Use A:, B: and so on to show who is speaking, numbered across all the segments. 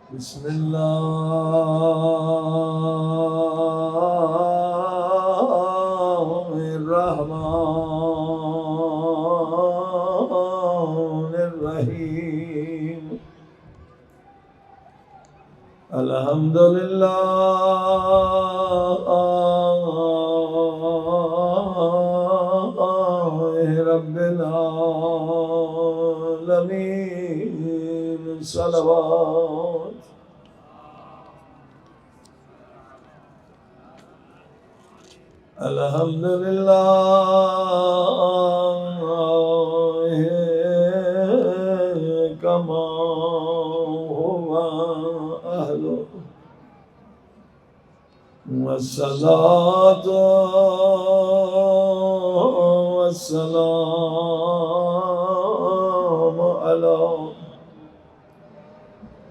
A: بسم الله الرحمن الرحيم الحمد لله رب العالمين صلوات الحمد لله كما هو أهله والصلاة والسلام على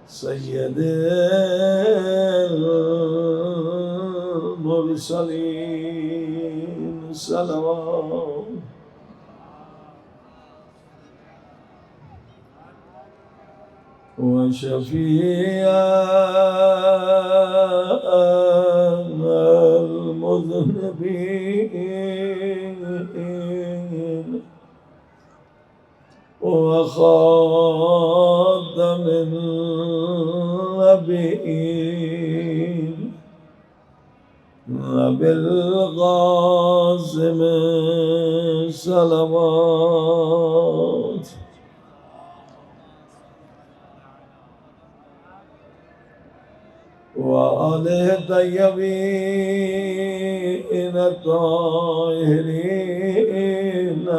A: سيد المرسلين صلوات وشفيع المذنبين وخاتم النبيين وبالقاسم صلوات وآله الطيبين الطاهرين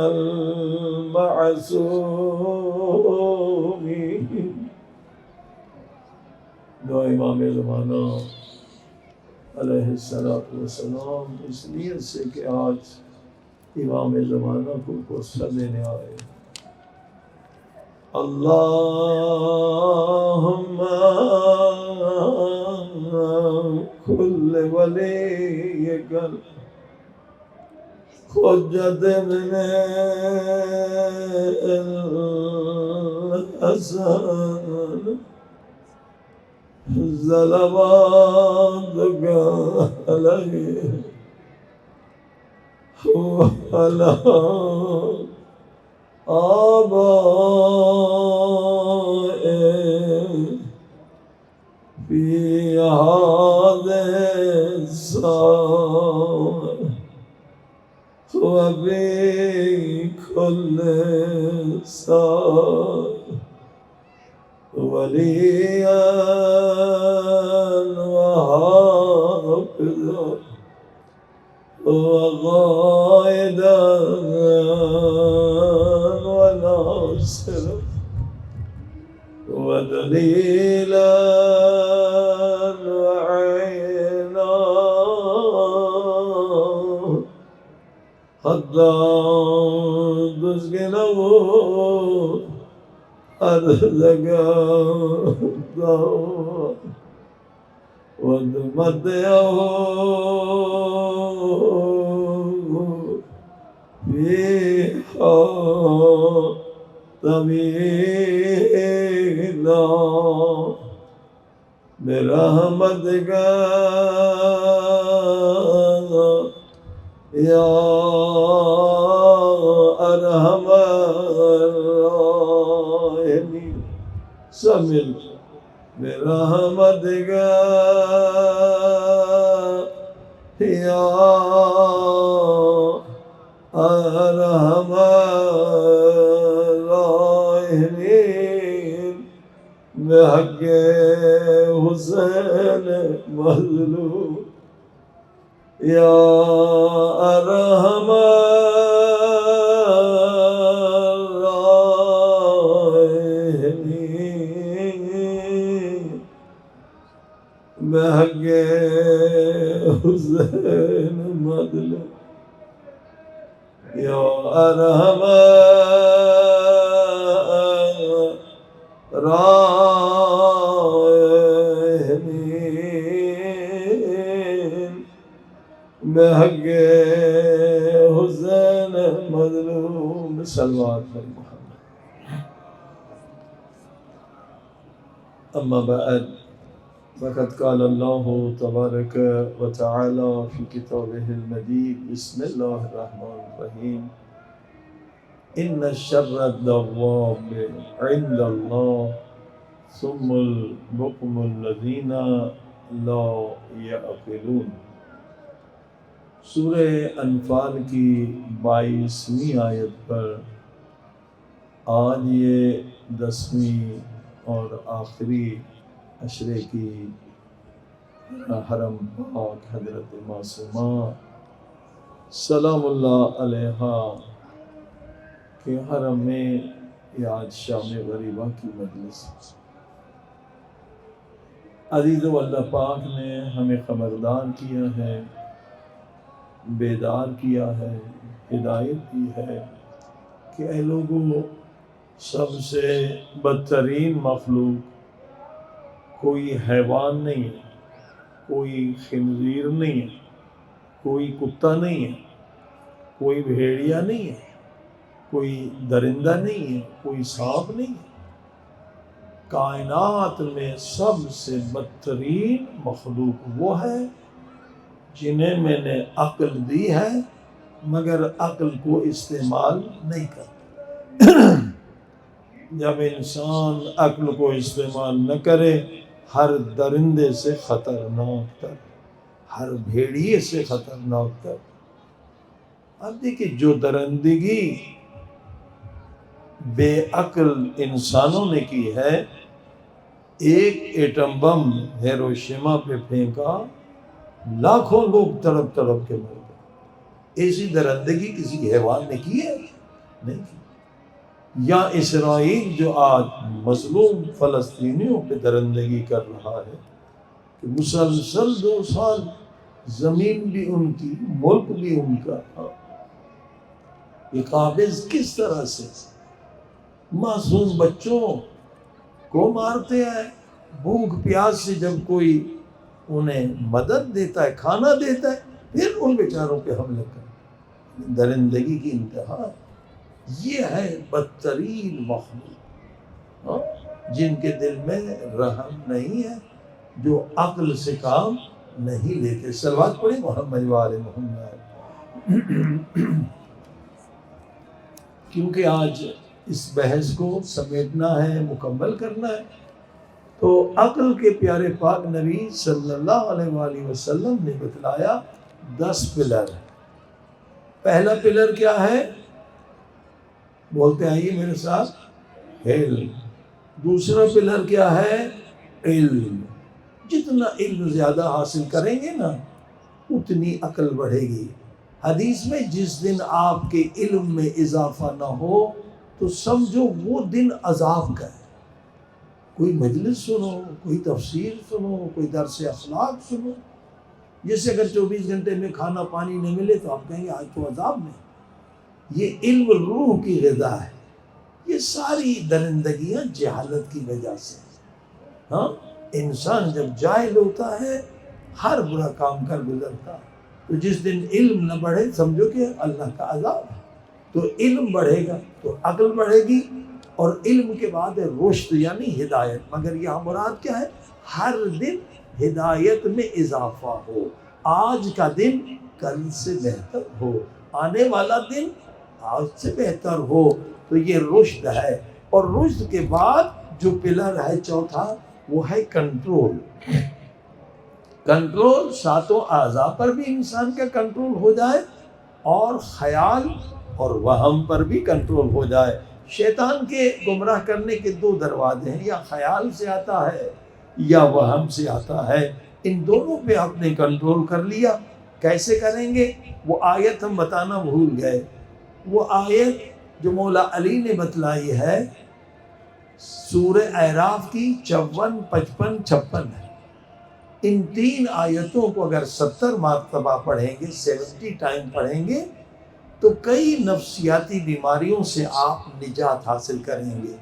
A: المعصومين دو امام زمانہ علیہ السلام اس نیت سے کہ آج امام زمانہ کو سر دینے آئے اللہم کل ولیک حجت ابن الحسن صلواتک علیہ وعلی آبائه في هذه الساعة وفي كل ساعة وليا وحافظا وقائدا وناصرا ودليلا وعينا حتى تسكنه أرضك وتمتعه فيها طويلا برحمتك يا أرحم الراحمين سمل برحمتك يا أرحم الراحمين بحق حسین مظلوم یا ارحم الراحمین بحق حسین مظلوم یا ارحم الراحمین بحق حسین مظلوم صلوات پر محمد. اما بعد وقد قال الله تبارك وتعالى في كتابه المجيد بسم الله الرحمن الرحيم إن شر الدواب عند الله ثم البكم الذين لا يعقلون۔ سورہ انفال کی 22ویں آیت پر آج یہ 10ویں اور آخری عشرے کی حرم پاک حضرت معصومہ سلام اللہ علیہا کے حرم میں یہ آج شام غریبہ کی مجلس۔ عزیزو، اللہ پاک نے ہمیں خبردار کیا ہے، بیدار کیا ہے، ہدایت دی ہے کہ اے لوگوں، سب سے بدترین مخلوق کوئی حیوان نہیں ہے، کوئی خنزیر نہیں ہے، کوئی کتا نہیں ہے، کوئی بھیڑیا نہیں ہے، کوئی درندہ نہیں ہے، کوئی سانپ نہیں ہے۔ کائنات میں سب سے بدترین مخلوق وہ ہے جنہیں میں نے عقل دی ہے مگر عقل کو استعمال نہیں کرتا۔ جب انسان عقل کو استعمال نہ کرے، ہر درندے سے خطرناک تر، ہر بھیڑیے سے خطرناک تر۔ اب دیکھیں، جو درندگی بے عقل انسانوں نے کی ہے، ایک ایٹم بم ہیروشیما پہ پھینکا، لاکھوں لوگ تڑپ تڑپ کے مر گئے۔ ایسی درندگی کسی حیوان نے کی ہے؟ نہیں کی۔ یا اسرائیل جو آج مظلوم فلسطینیوں پہ درندگی کر رہا ہے کہ مسلسل 2 سال زمین بھی ان کی، ملک بھی ان کا، یہ قابض کس طرح سے معصوم بچوں کو مارتے ہیں۔ بھوک پیاس سے جب کوئی انہیں مدد دیتا ہے، کھانا دیتا ہے، پھر ان بیچاروں پہ حملہ کرتے۔ درندگی کی انتہا یہ ہے بدترین مخلوق، جن کے دل میں رحم نہیں ہے، جو عقل سے کام نہیں لیتے۔ صلوات پڑھیں محمد وآل محمد۔ کیونکہ آج اس بحث کو سمیٹنا ہے، مکمل کرنا ہے، تو عقل کے پیارے پاک نبی صلی اللہ علیہ وآلہ وسلم نے بتلایا 10 پلر۔ پہلا پلر کیا ہے؟ بولتے آئیے میرے ساتھ، علم۔ دوسرا پلر کیا ہے؟ علم۔ جتنا علم زیادہ حاصل کریں گے نا، اتنی عقل بڑھے گی۔ حدیث میں جس دن آپ کے علم میں اضافہ نہ ہو تو سمجھو وہ دن عذاب کا ہے۔ کوئی مجلس سنو، کوئی تفسیر سنو، کوئی درس اخلاق سنو، جیسے اگر 24 گھنٹے میں کھانا پانی نہ ملے تو آپ کہیں گے آج تو عذاب میں۔ یہ علم روح کی غذا ہے۔ یہ ساری درندگیاں جہالت کی وجہ سے۔ ہاں، انسان جب جاہل ہوتا ہے ہر برا کام کر گزرتا ہے، تو جس دن علم نہ بڑھے سمجھو کہ اللہ کا عذاب ہے۔ تو علم بڑھے گا تو عقل بڑھے گی، اور علم کے بعد رشد یعنی ہدایت۔ مگر یہاں مراد کیا ہے؟ ہر دن ہدایت میں اضافہ ہو، آج کا دن کل سے بہتر ہو، آنے والا دن آج سے بہتر ہو، تو یہ رشد ہے۔ اور رشد کے بعد جو پلر ہے چوتھا، وہ ہے کنٹرول۔ کنٹرول 7 اعضاء پر بھی انسان کا کنٹرول ہو جائے، اور خیال اور وہم پر بھی کنٹرول ہو جائے۔ شیطان کے گمراہ کرنے کے 2 دروازے ہیں، یا خیال سے آتا ہے یا وہم سے آتا ہے۔ ان دونوں پہ آپ نے کنٹرول کر لیا۔ کیسے کریں گے؟ وہ آیت ہم بتانا بھول گئے۔ وہ آیت جو مولا علی نے بتلائی ہے سورہ اعراف کی 54، 55، 56 ہے۔ ان 3 آیتوں کو اگر 70 مرتبہ پڑھیں گے، 70 ٹائم پڑھیں گے، تو کئی نفسیاتی بیماریوں سے آپ نجات حاصل کریں گے۔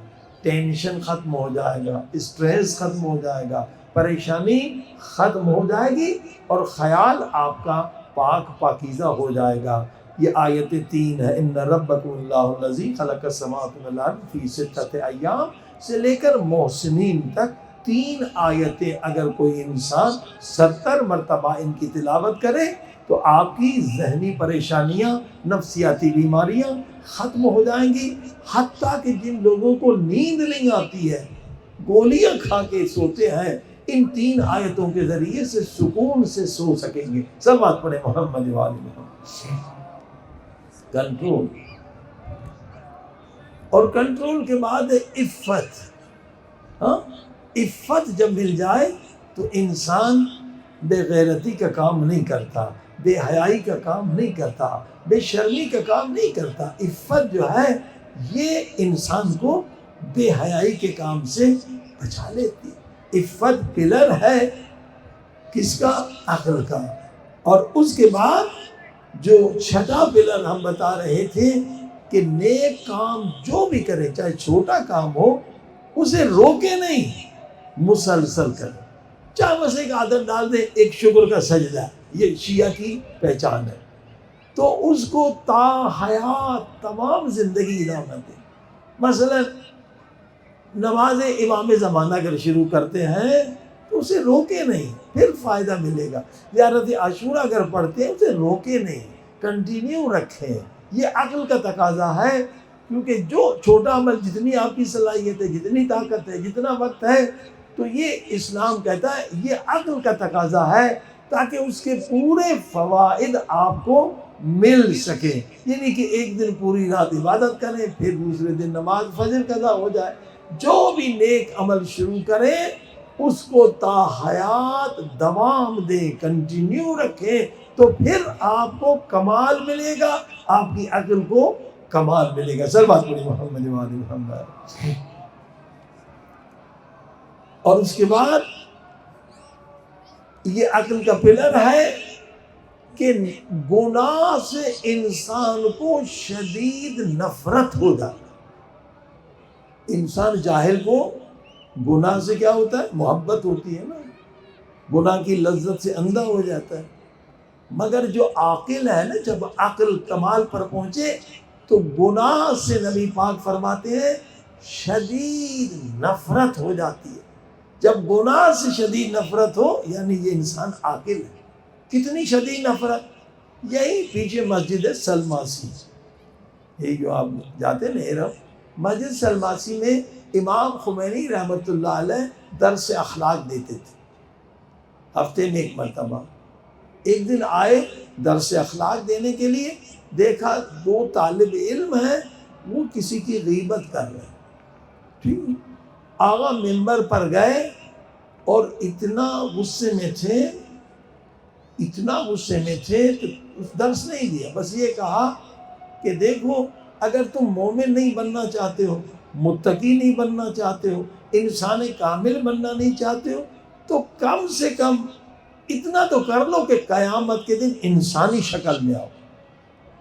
A: ٹینشن ختم ہو جائے گا، اسٹریس ختم ہو جائے گا، پریشانی ختم ہو جائے گی، اور خیال آپ کا پاکیزہ ہو جائے گا۔ یہ آیت 3 ہے، ان ربکم اللہ الذی خلق السماوات والارض فی 6 ایام سے لے کر محسنین تک 3 آیتیں اگر کوئی انسان 70 مرتبہ ان کی تلاوت کرے تو آپ کی ذہنی پریشانیاں، نفسیاتی بیماریاں ختم ہو جائیں گی، حتیٰ کہ جن لوگوں کو نیند نہیں آتی ہے، گولیاں کھا کے سوتے ہیں، ان 3 آیتوں کے ذریعے سے سکون سے سو سکیں گے۔ سب بات پڑھے محمد والی محمد۔ کنٹرول، اور کنٹرول کے بعد عفت۔ ہاں، عفت جب مل جائے تو انسان بے غیرتی کا کام نہیں کرتا، بے حیائی کا کام نہیں کرتا، بے شرمی کا کام نہیں کرتا۔ عفت جو ہے یہ انسان کو بے حیائی کے کام سے بچا لیتی ہے۔ عفت پلر ہے کس کا؟ عقل کا۔ اور اس کے بعد جو 6واں پلر ہم بتا رہے تھے کہ نیک کام جو بھی کرے، چاہے چھوٹا کام ہو، اسے روکے نہیں، مسلسل کرے۔ چاہے بس ایک عادت ڈال دے، ایک شکر کا سجدہ، یہ شیعہ کی پہچان ہے، تو اس کو تا حیات تمام زندگی ادامت دے۔ مثلا نماز امام زمانہ اگر شروع کرتے ہیں تو اسے روکے نہیں، پھر فائدہ ملے گا۔ زیارت عاشورہ اگر پڑھتے ہیں اسے روکے نہیں، کنٹینیو رکھیں۔ یہ عقل کا تقاضا ہے، کیونکہ جو چھوٹا عمل، جتنی آپ کی صلاحیت ہے، جتنی طاقت ہے، جتنا وقت ہے، تو یہ اسلام کہتا ہے یہ عقل کا تقاضا ہے تاکہ اس کے پورے فوائد آپ کو مل سکیں۔ یعنی کہ ایک دن پوری رات عبادت کریں، پھر دوسرے دن نماز فجر قضا ہو جائے۔ جو بھی نیک عمل شروع کریں اس کو تا حیات دوام دیں، کنٹینیو رکھیں، تو پھر آپ کو کمال ملے گا، آپ کی عقل کو کمال ملے گا۔ سر بات پڑی محمد والی محمد۔ اور اس کے بعد یہ عقل کا پلر ہے کہ گناہ سے انسان کو شدید نفرت ہو جاتا۔ انسان جاہل کو گناہ سے کیا ہوتا ہے؟ محبت ہوتی ہے نا، گناہ کی لذت سے اندھا ہو جاتا ہے۔ مگر جو عاقل ہے نا، جب عقل کمال پر پہنچے تو گناہ سے نبی پاک فرماتے ہیں شدید نفرت ہو جاتی ہے۔ جب گناہ سے شدید نفرت ہو یعنی یہ انسان عاقل ہے۔ کتنی شدید نفرت؟ یہی پیچھے مسجد سلماسی، یہی جو آپ جاتے ہیں نا، مسجد سلماسی میں امام خمینی رحمۃ اللہ علیہ درس اخلاق دیتے تھے ہفتے میں 1 مرتبہ۔ ایک دن آئے درس اخلاق دینے کے لیے، دیکھا 2 طالب علم ہیں، وہ کسی کی غیبت کر رہے ہیں۔ ٹھیک، آغا ممبر پر گئے اور اتنا غصے میں تھے کہ درس نہیں دیا، بس یہ کہا کہ دیکھو اگر تم مومن نہیں بننا چاہتے ہو، متقی نہیں بننا چاہتے ہو، انسان کامل بننا نہیں چاہتے ہو، تو کم سے کم اتنا تو کر لو کہ قیامت کے دن انسانی شکل میں آؤ۔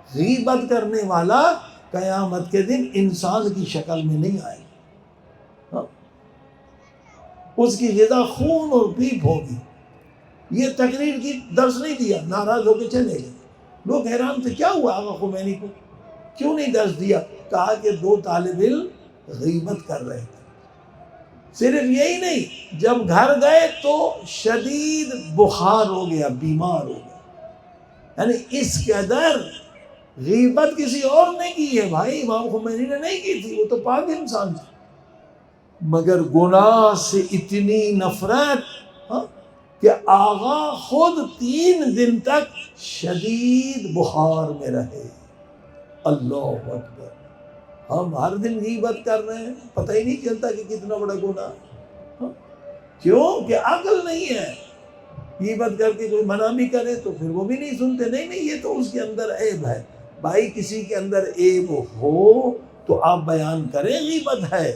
A: غیبت کرنے والا قیامت کے دن انسان کی شکل میں نہیں آئے، اس کی غذا خون اور پیپ ہوگی۔ یہ تقریر کی، درس نہیں دیا، ناراض ہو کے چلے گئے۔ لوگ حیران تھے کیا ہوا آقا خمینی کو، کیوں نہیں درس دیا؟ کہا کہ 2 طالب علم غیبت کر رہے تھے۔ صرف یہی نہیں، جب گھر گئے تو شدید بخار ہو گیا، بیمار ہو گیا۔ یعنی اس قدر غیبت کسی اور نے کی ہے بھائی، امام خمینی نے نہیں کی تھی، وہ تو پاک انسان تھے، مگر گناہ سے اتنی نفرت کہ آغا خود 3 دن تک شدید بخار میں رہے۔ اللہ اکبر! ہم ہر دن غیبت کر رہے ہیں، پتہ ہی نہیں چلتا کہ کتنا بڑا گناہ ہے۔ کیوں کہ عقل نہیں ہے۔ غیبت کر کے کوئی منع بھی کرے تو پھر وہ بھی نہیں سنتے، نہیں یہ تو اس کے اندر عیب ہے۔ بھائی کسی کے اندر عیب ہو تو آپ بیان کریں غیبت ہے،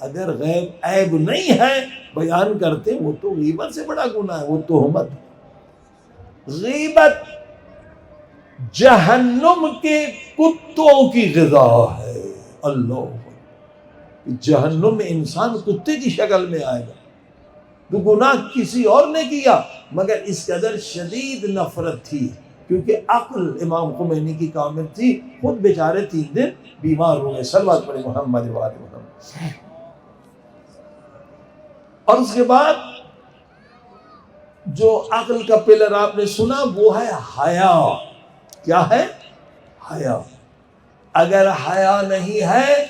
A: اگر عیب نہیں ہے بیان کرتے، وہ تو غیبت سے بڑا گناہ ہے، وہ تہمت۔ غیبت جہنم کے کتوں کی غذا ہے۔ اللہ، جہنم میں انسان کتے کی شکل میں آئے گا۔ تو گناہ کسی اور نے کیا، مگر اس قدر شدید نفرت تھی، کیونکہ عقل امام خمینی کی کامل تھی، خود بیچارے 3 دن بیمار ہو گئے۔ صلوات پڑھیں محمد وآل محمد۔ اور اس کے بعد جو عقل کا پلر آپ نے سنا وہ ہے حیا. کیا ہے؟ حیا. اگر حیا نہیں ہے،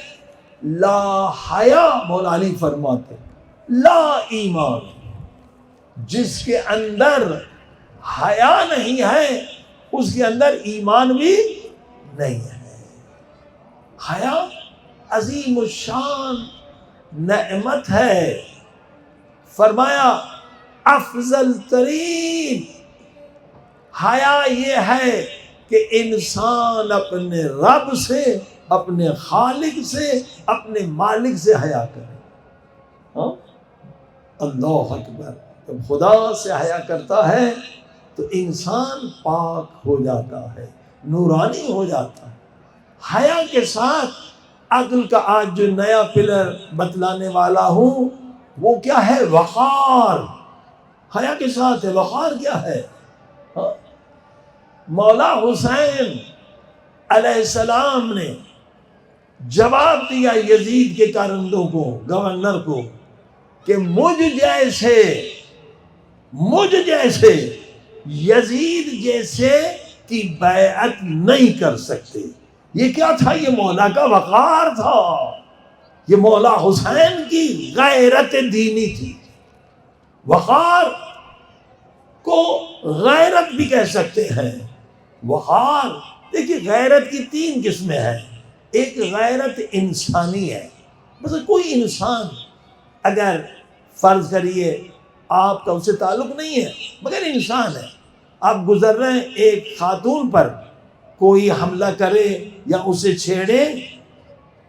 A: لا حیا، مولا علی فرماتے لا ایمان. جس کے اندر حیا نہیں ہے اس کے اندر ایمان بھی نہیں ہے. حیا عظیم الشان نعمت ہے. فرمایا افضل ترین حیا یہ ہے کہ انسان اپنے رب سے، اپنے خالق سے، اپنے مالک سے حیا کرے. ہاں؟ اللہ اکبر. جب خدا سے حیا کرتا ہے تو انسان پاک ہو جاتا ہے، نورانی ہو جاتا ہے. حیا کے ساتھ عقل کا آج جو نیا پلر بتلانے والا ہوں وہ کیا ہے؟ وقار. حیا کے ساتھ ہے. وقار کیا ہے؟ ہاں؟ مولا حسین علیہ السلام نے جواب دیا یزید کے کارندوں کو، گورنر کو، کہ مجھ جیسے یزید جیسے کی بیعت نہیں کر سکتے. یہ کیا تھا؟ یہ مولا کا وقار تھا. یہ مولا حسین کی غیرت دینی تھی. وقار کو غیرت بھی کہہ سکتے ہیں. وقار، دیکھیے غیرت کی 3 قسمیں ہیں. ایک غیرت انسانی ہے. مثلا کوئی انسان اگر فرض کریے آپ کا اس سے تعلق نہیں ہے مگر انسان ہے، آپ گزر رہے ہیں، ایک خاتون پر کوئی حملہ کرے یا اسے چھیڑے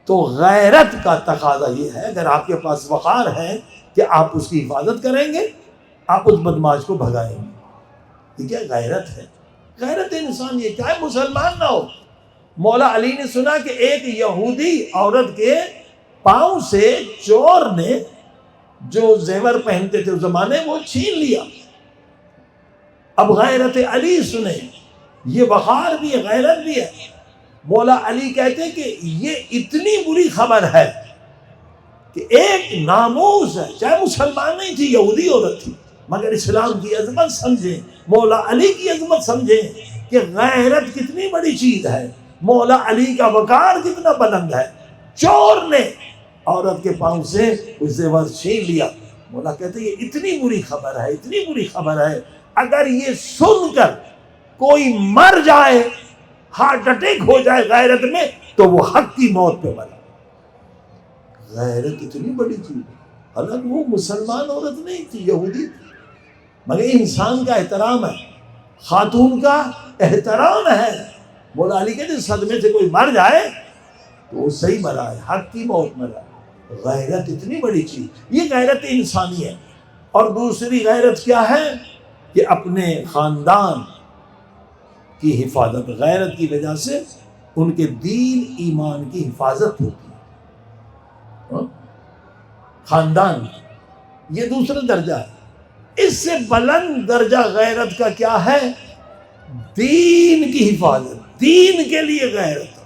A: تو غیرت کا تقاضا یہ ہے، اگر آپ کے پاس وقار ہے کہ آپ اس کی حفاظت کریں گے، آپ اس بدماش کو بھگائیں گے. یہ کیا غیرت ہے؟ غیرت انسان یہ چاہے مسلمان نہ ہو. مولا علی نے سنا کہ ایک یہودی عورت کے پاؤں سے چور نے جو زیور پہنتے تھے اس زمانے وہ چھین لیا. اب غیرت علی سنیں، یہ وقار بھی ہے، غیرت بھی ہے. مولا علی کہتے ہیں کہ یہ اتنی بری خبر ہے کہ ایک ناموس ہے، چاہے مسلمان نہیں تھی، یہودی عورت تھی، مگر اسلام کی عظمت سمجھیں، مولا علی کی عظمت سمجھیں کہ غیرت کتنی بڑی چیز ہے، مولا علی کا وقار کتنا بلند ہے. چور نے عورت کے پاؤں سے اس زیور چھین لیا. مولا کہتے ہیں یہ اتنی بری خبر ہے، اتنی بری خبر ہے، اگر یہ سن کر کوئی مر جائے، ہارٹ اٹیک ہو جائے غیرت میں، تو وہ حق کی موت پہ مرے. غیرت اتنی بڑی چیز ہے. حالانکہ وہ مسلمان عورت نہیں تھی، یہودی تھی، مگر انسان کا احترام ہے، خاتون کا احترام ہے. مولا علی کہتے ہیں صدمے سے کوئی مر جائے تو وہ صحیح مرا ہے، حق کی موت مرا ہے. غیرت اتنی بڑی چیز، یہ غیرت انسانی ہے. اور دوسری غیرت کیا ہے؟ کہ اپنے خاندان کی حفاظت. غیرت کی وجہ سے ان کے دین ایمان کی حفاظت ہوتی ہے. خاندان یہ دوسرا درجہ ہے. اس سے بلند درجہ غیرت کا کیا ہے؟ دین کی حفاظت، دین کے لیے غیرت.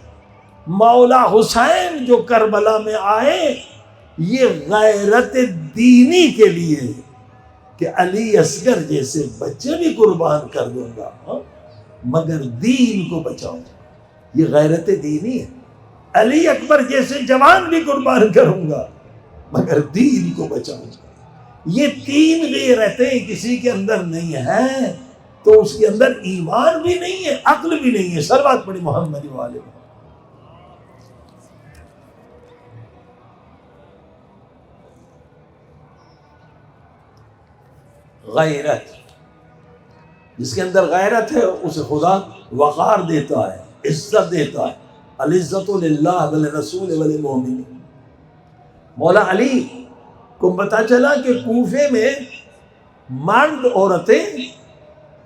A: مولا حسین جو کربلا میں آئے یہ غیرت دینی کے لیے کہ علی اصغر جیسے بچے بھی قربان کر دوں گا مگر دین کو بچاؤں. یہ غیرت دینی ہے. علی اکبر جیسے جوان بھی قربان کروں گا مگر دین کو بچاؤں گا. یہ 3 غیرتیں کسی کے اندر نہیں ہیں تو اس کے اندر ایمان بھی نہیں ہے، عقل بھی نہیں ہے. صلوات پڑھی محمد والے. غیرت، جس کے اندر غیرت ہے اسے خدا وقار دیتا ہے، عزت دیتا ہے. العزت للہ وللرسول وللمؤمنین. مولا علی کو پتا چلا کہ کوفے میں مرد عورتیں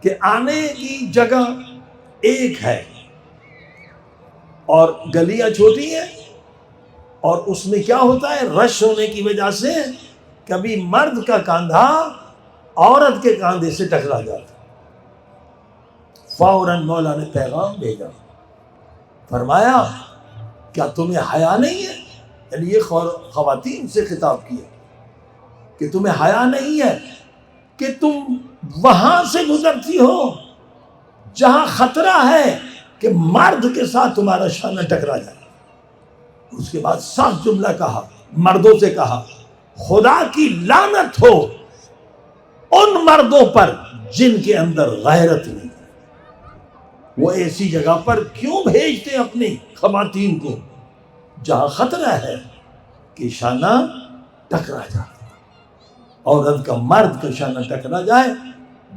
A: کے آنے کی جگہ ایک ہے اور گلیاں چھوٹی ہیں، اور اس میں کیا ہوتا ہے، رش ہونے کی وجہ سے کبھی مرد کا کاندھا عورت کے کاندھے سے ٹکرا جاتا. فوراً مولا نے پیغام بھیجا، فرمایا کیا تمہیں حیا نہیں ہے؟ یعنی یہ خواتین سے خطاب کیا، کہ تمہیں حیا نہیں ہے کہ تم وہاں سے گزرتی ہو جہاں خطرہ ہے کہ مرد کے ساتھ تمہارا شانہ ٹکرا جائے. اس کے بعد صاف جملہ کہا، مردوں سے کہا، خدا کی لعنت ہو ان مردوں پر جن کے اندر غیرت نہیں. وہ ایسی جگہ پر کیوں بھیجتے اپنی خواتین کو جہاں خطرہ ہے کہ شانہ ٹکرا جائے. عورت کا مرد کا شانہ ٹکرا جائے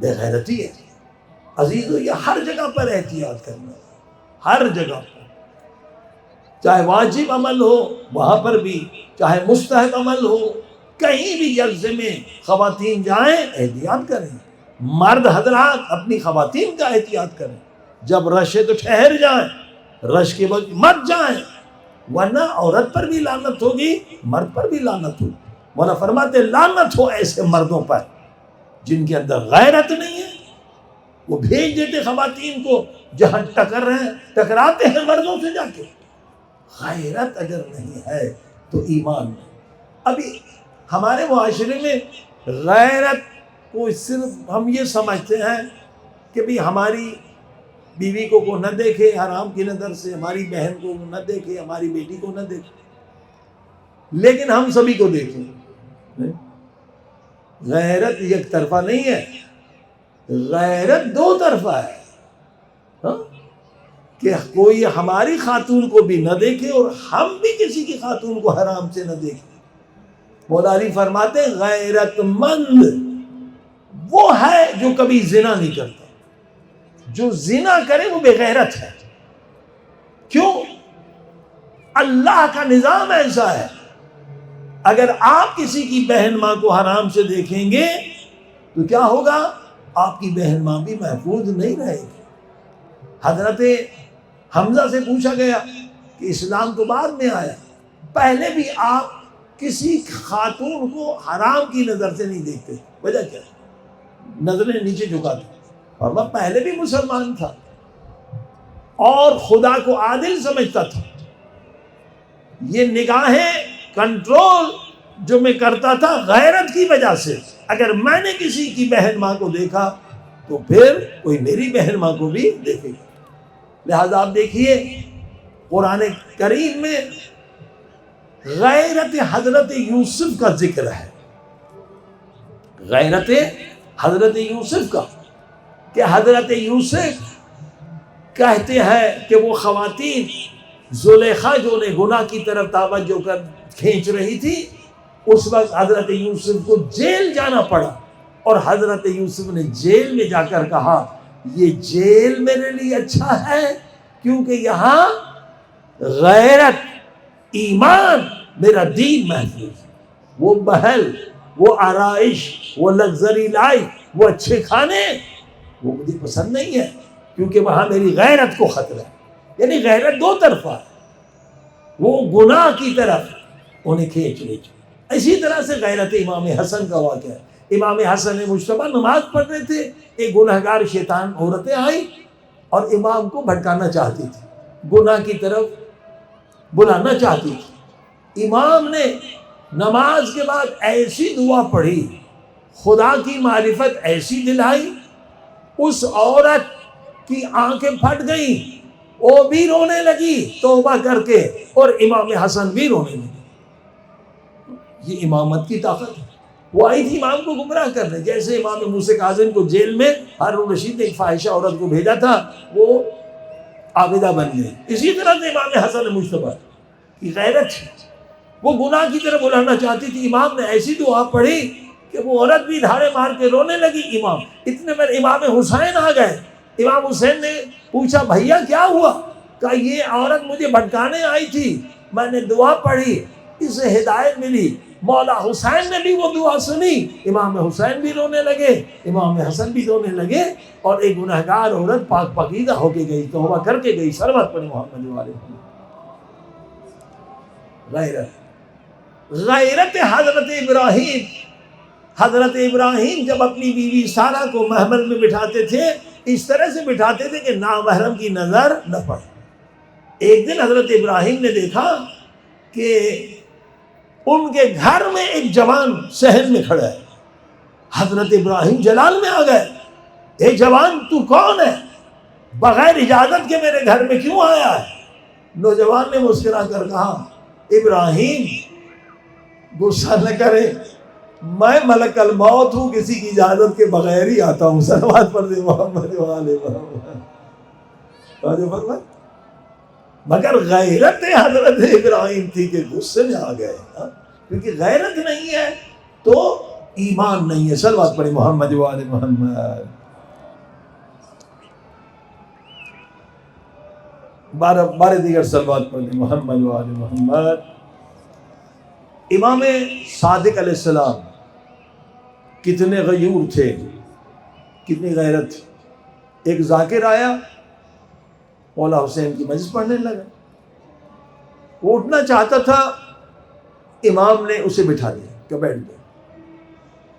A: بے غیرتی ہے. عزیزو، یہ ہر جگہ پر احتیاط کرنا ہے، ہر جگہ پر، چاہے واجب عمل ہو وہاں پر بھی، چاہے مستحب عمل ہو، کہیں بھی جلسے میں خواتین جائیں احتیاط کریں. مرد حضرات اپنی خواتین کا احتیاط کریں. جب رش ہے تو ٹھہر جائیں، رش کے وقت مت جائیں، ورنہ عورت پر بھی لعنت ہوگی، مرد پر بھی لعنت ہوگی. مولا فرماتے لعنت ہو ایسے مردوں پر جن کے اندر غیرت نہیں ہے. وہ بھیج دیتے خواتین کو جہاں ٹکراتے ہیں مردوں سے جا کے. غیرت اگر نہیں ہے تو ایمان نہیں. ابھی ہمارے معاشرے میں غیرت کو صرف ہم یہ سمجھتے ہیں کہ بھی ہماری بیوی کو نہ دیکھے حرام کی نظر سے، ہماری بہن کو نہ دیکھے، ہماری بیٹی کو نہ دیکھے. لیکن ہم سبھی کو دیکھیں. غیرت یک طرفہ نہیں ہے، غیرت دو طرفہ ہے. ہاں؟ کہ کوئی ہماری خاتون کو بھی نہ دیکھے اور ہم بھی کسی کی خاتون کو حرام سے نہ دیکھیں. مولا علی فرماتے ہیں غیرت مند وہ ہے جو کبھی زنا نہیں کرتا. جو زنا کرے وہ بے غیرت ہے. کیوں؟ اللہ کا نظام ایسا ہے، اگر آپ کسی کی بہن ماں کو حرام سے دیکھیں گے تو کیا ہوگا؟ آپ کی بہن ماں بھی محفوظ نہیں رہے گی. حضرت حمزہ سے پوچھا گیا کہ اسلام تو بعد میں آیا، پہلے بھی آپ کسی خاتون کو حرام کی نظر سے نہیں دیکھتے، وجہ کیا؟ نظریں نیچے جھکاتے. اور میں پہلے بھی مسلمان تھا اور خدا کو عادل سمجھتا تھا. یہ نگاہیں کنٹرول جو میں کرتا تھا غیرت کی وجہ سے. اگر میں نے کسی کی بہن ماں کو دیکھا تو پھر کوئی میری بہن ماں کو بھی دیکھے گا. لہذا آپ دیکھیے قرآن کریم میں غیرت حضرت یوسف کا ذکر ہے. غیرت حضرت یوسف کا کہ حضرت یوسف کہتے ہیں کہ وہ خواتین زلیخا جو نے گناہ کی طرف توجہ کر کھینچ رہی تھی، اس وقت حضرت یوسف کو جیل جانا پڑا. اور حضرت یوسف نے جیل میں جا کر کہا یہ جیل میرے لیے اچھا ہے کیونکہ یہاں غیرت، ایمان، میرا دین محفوظ ہے. وہ محل، وہ آرائش، وہ لگژری لائف، وہ اچھے کھانے وہ مجھے پسند نہیں ہے کیونکہ وہاں میری غیرت کو خطرہ ہے. یعنی غیرت دو طرفہ ہے، وہ گناہ کی طرف انہیں کھینچ لیجیے. اسی طرح سے غیرت امام حسن کا واقعہ ہے. امام حسن مجتبیٰ نماز پڑھ رہے تھے، ایک گنہگار شیطان عورتیں آئیں اور امام کو بھٹکانا چاہتی تھی، گناہ کی طرف بلانا چاہتی تھی. امام نے نماز کے بعد ایسی دعا پڑھی، خدا کی معرفت ایسی دلائی، اس عورت کی آنکھیں پھٹ گئیں، وہ بھی رونے لگی توبہ کر کے اور امام حسن بھی رونے لگے. یہ امامت کی طاقت ہے. وہ آئی تھی امام کو گمراہ کرنے، جیسے امام موسیٰ کاظم کو جیل میں ہارون رشید نے ایک فاحشہ عورت کو بھیجا تھا، وہ عابدہ بن گئی. اسی طرح سے امام حسن مجتبیٰ کی غیرت ہے، وہ گناہ کی طرف بلانا چاہتی تھی. امام نے ایسی دعا پڑھی کہ وہ عورت بھی دھاڑے مار کے رونے لگی. امام اتنے میں امام حسین آ گئے. امام حسین نے پوچھا بھیا کیا ہوا؟ کہا یہ عورت مجھے بھٹکانے آئی تھی، میں نے دعا پڑھی، اسے ہدایت ملی. مولا حسین نے بھی وہ دعا سنی، امام حسین بھی رونے لگے، امام حسن بھی رونے لگے، اور ایک گنہگار عورت پاک پاکیزہ ہو کے گئی، توبہ کر کے گئی. صلوات پڑھیں محمد والے. غیرت حضرت ابراہیم. حضرت ابراہیم جب اپنی بیوی سارہ کو محمل میں بٹھاتے تھے، اس طرح سے بٹھاتے تھے کہ نامحرم کی نظر نہ پڑے. ایک دن حضرت ابراہیم نے دیکھا کہ ان کے گھر میں ایک جوان صحن میں کھڑا ہے. حضرت ابراہیم جلال میں آ گئے. اے جوان تو کون ہے؟ بغیر اجازت کے میرے گھر میں کیوں آیا ہے؟ نوجوان نے مسکرا کر کہا ابراہیم غصہ نہ کرے، میں ملک الموت ہوں، کسی کی اجازت کے بغیر ہی آتا ہوں. صلوات پڑھ دے محمد وآل محمد. مگر غیرت حضرت ابراہیم تھی کہ غصے میں آ گئے، کیونکہ غیرت نہیں ہے تو ایمان نہیں ہے. صلوات پڑھی محمد وآل محمد. بارہ دیگر صلوات پڑھی محمد وآل محمد. امام صادق علیہ السلام کتنے غیور تھے، کتنی غیرت تھی. ایک ذاکر آیا، مولا حسین کی مجلس پڑھنے لگا. وہ اٹھنا چاہتا تھا، امام نے اسے بٹھا دیا کہ بیٹھ گیا.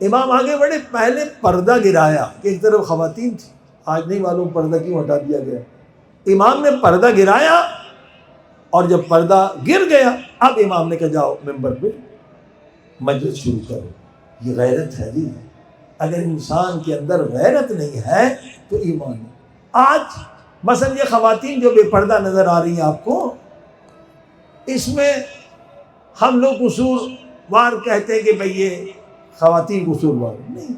A: امام آگے بڑھے، پہلے پردہ گرایا کہ ایک طرف خواتین تھی. آج نہیں معلوم پردہ کیوں ہٹا دیا گیا. امام نے پردہ گرایا، اور جب پردہ گر گیا اب امام نے کہا جاؤ ممبر پہ مجلس شروع کرو. یہ غیرت ہے جی. اگر انسان کے اندر غیرت نہیں ہے تو ایمان نہیں. آج مثلا یہ خواتین جو بے پردہ نظر آ رہی ہیں آپ کو، اس میں ہم لوگ قصوروار کہتے ہیں کہ بھئی یہ خواتین قصوروار نہیں.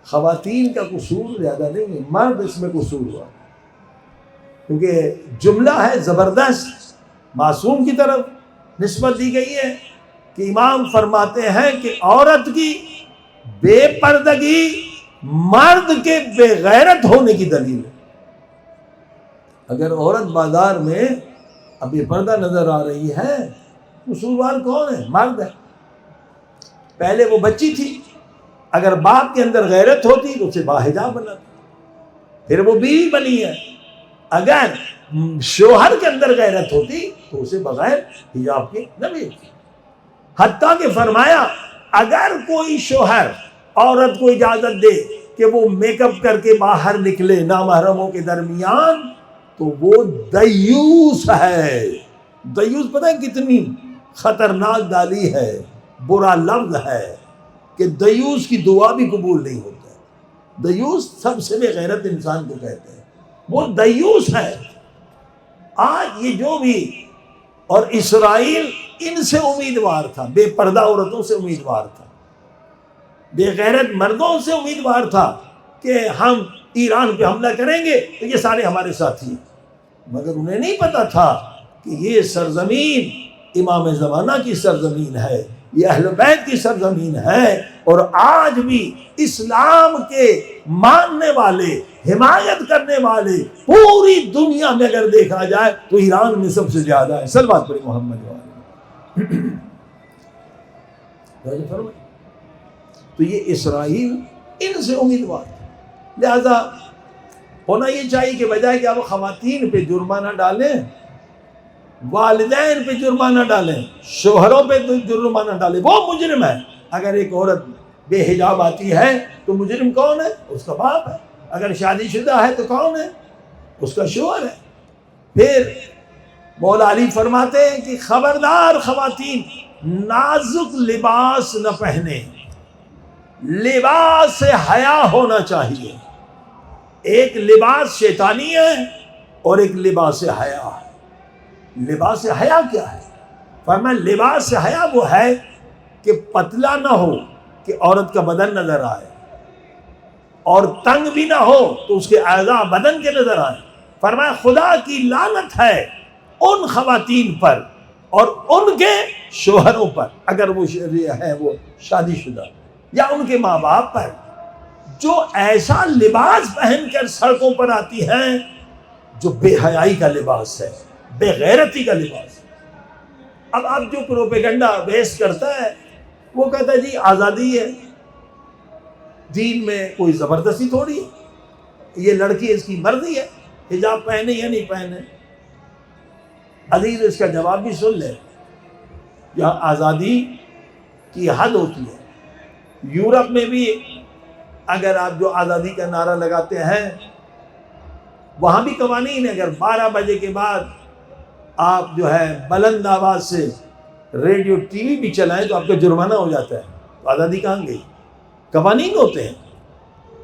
A: خواتین کا قصور زیادہ نہیں ہے، مرد اس میں قصوروار. کیونکہ جملہ ہے زبردست، معصوم کی طرف نسبت دی گئی ہے کہ امام فرماتے ہیں کہ عورت کی بے پردگی مرد کے بے غیرت ہونے کی دلیل ہے. اگر عورت بازار میں اب بے پردہ نظر آ رہی ہے، قصوروار کون ہے؟ مرد ہے. پہلے وہ بچی تھی، اگر باپ کے اندر غیرت ہوتی تو اسے باحجاب بناتی، پھر وہ بیوی بنی ہے. اگر شوہر کے اندر غیرت ہوتی تو اسے بغیر حجاب کے نہ بھیجتی. حتیٰ کہ فرمایا اگر کوئی شوہر عورت کو اجازت دے کہ وہ میک اپ کر کے باہر نکلے نامحرموں کے درمیان تو وہ دیوس ہے. دیوس پتہ ہے کتنی خطرناک گالی ہے، برا لفظ ہے کہ دیوس کی دعا بھی قبول نہیں ہوتا ہے. دیوس سب سے بے غیرت انسان کو کہتے ہیں، وہ دیوس ہے. آج یہ جو بھی، اور اسرائیل ان سے امیدوار تھا، بے پردہ عورتوں سے امیدوار تھا، بے غیرت مردوں سے امیدوار تھا کہ ہم ایران پہ حملہ کریں گے تو یہ سارے ہمارے ساتھی ہیں. مگر انہیں نہیں پتا تھا کہ یہ سرزمین امام زمانہ کی سرزمین ہے، یہ اہل بیت کی سرزمین ہے. اور آج بھی اسلام کے ماننے والے، حمایت کرنے والے پوری دنیا میں اگر دیکھا جائے تو ایران میں سب سے زیادہ ہے. صلوات پڑھی محمد والے. تو یہ اسرائیل ان سے امیدوار ہے. لہذا ہونا یہ چاہیے کہ بجائے کہ آپ خواتین پہ جرمانہ ڈالیں، والدین پہ جرمانہ ڈالیں، شوہروں پہ جرمانہ ڈالیں، وہ مجرم ہے. اگر ایک عورت بے حجاب آتی ہے تو مجرم کون ہے؟ اس کا باپ ہے. اگر شادی شدہ ہے تو کون ہے؟ اس کا شوہر ہے. پھر مولا علی فرماتے ہیں کہ خبردار خواتین، نازک لباس نہ پہنے، لباس حیا ہونا چاہیے. ایک لباس شیطانی ہے اور ایک لباس حیا ہے. لباس حیا کیا ہے؟ فرمایا لباس حیا وہ ہے کہ پتلا نہ ہو کہ عورت کا بدن نظر آئے، اور تنگ بھی نہ ہو تو اس کے اعضاء بدن کے نظر آئے. فرمایا خدا کی لعنت ہے ان خواتین پر اور ان کے شوہروں پر، اگر وہ ہے وہ شادی شدہ، یا ان کے ماں باپ پر، جو ایسا لباس پہن کر سڑکوں پر آتی ہیں جو بے حیائی کا لباس ہے، بے غیرتی کا لباس. اب جو پروپیگنڈا بیس کرتا ہے وہ کہتا ہے جی آزادی ہے، دین میں کوئی زبردستی تھوڑی ہے، یہ لڑکی اس کی مرضی ہے حجاب پہنے یا نہیں پہنے. عزیز اس کا جواب بھی سن لے. یہاں آزادی کی حد ہوتی ہے. یورپ میں بھی اگر آپ جو آزادی کا نعرہ لگاتے ہیں وہاں بھی قوانین ہے، اگر 12 بجے کے بعد آپ جو ہے بلند آواز سے ریڈیو ٹی وی بھی چلائیں تو آپ کا جرمانہ ہو جاتا ہے. تو آزادی کہاں گئی؟ قوانین ہوتے ہیں.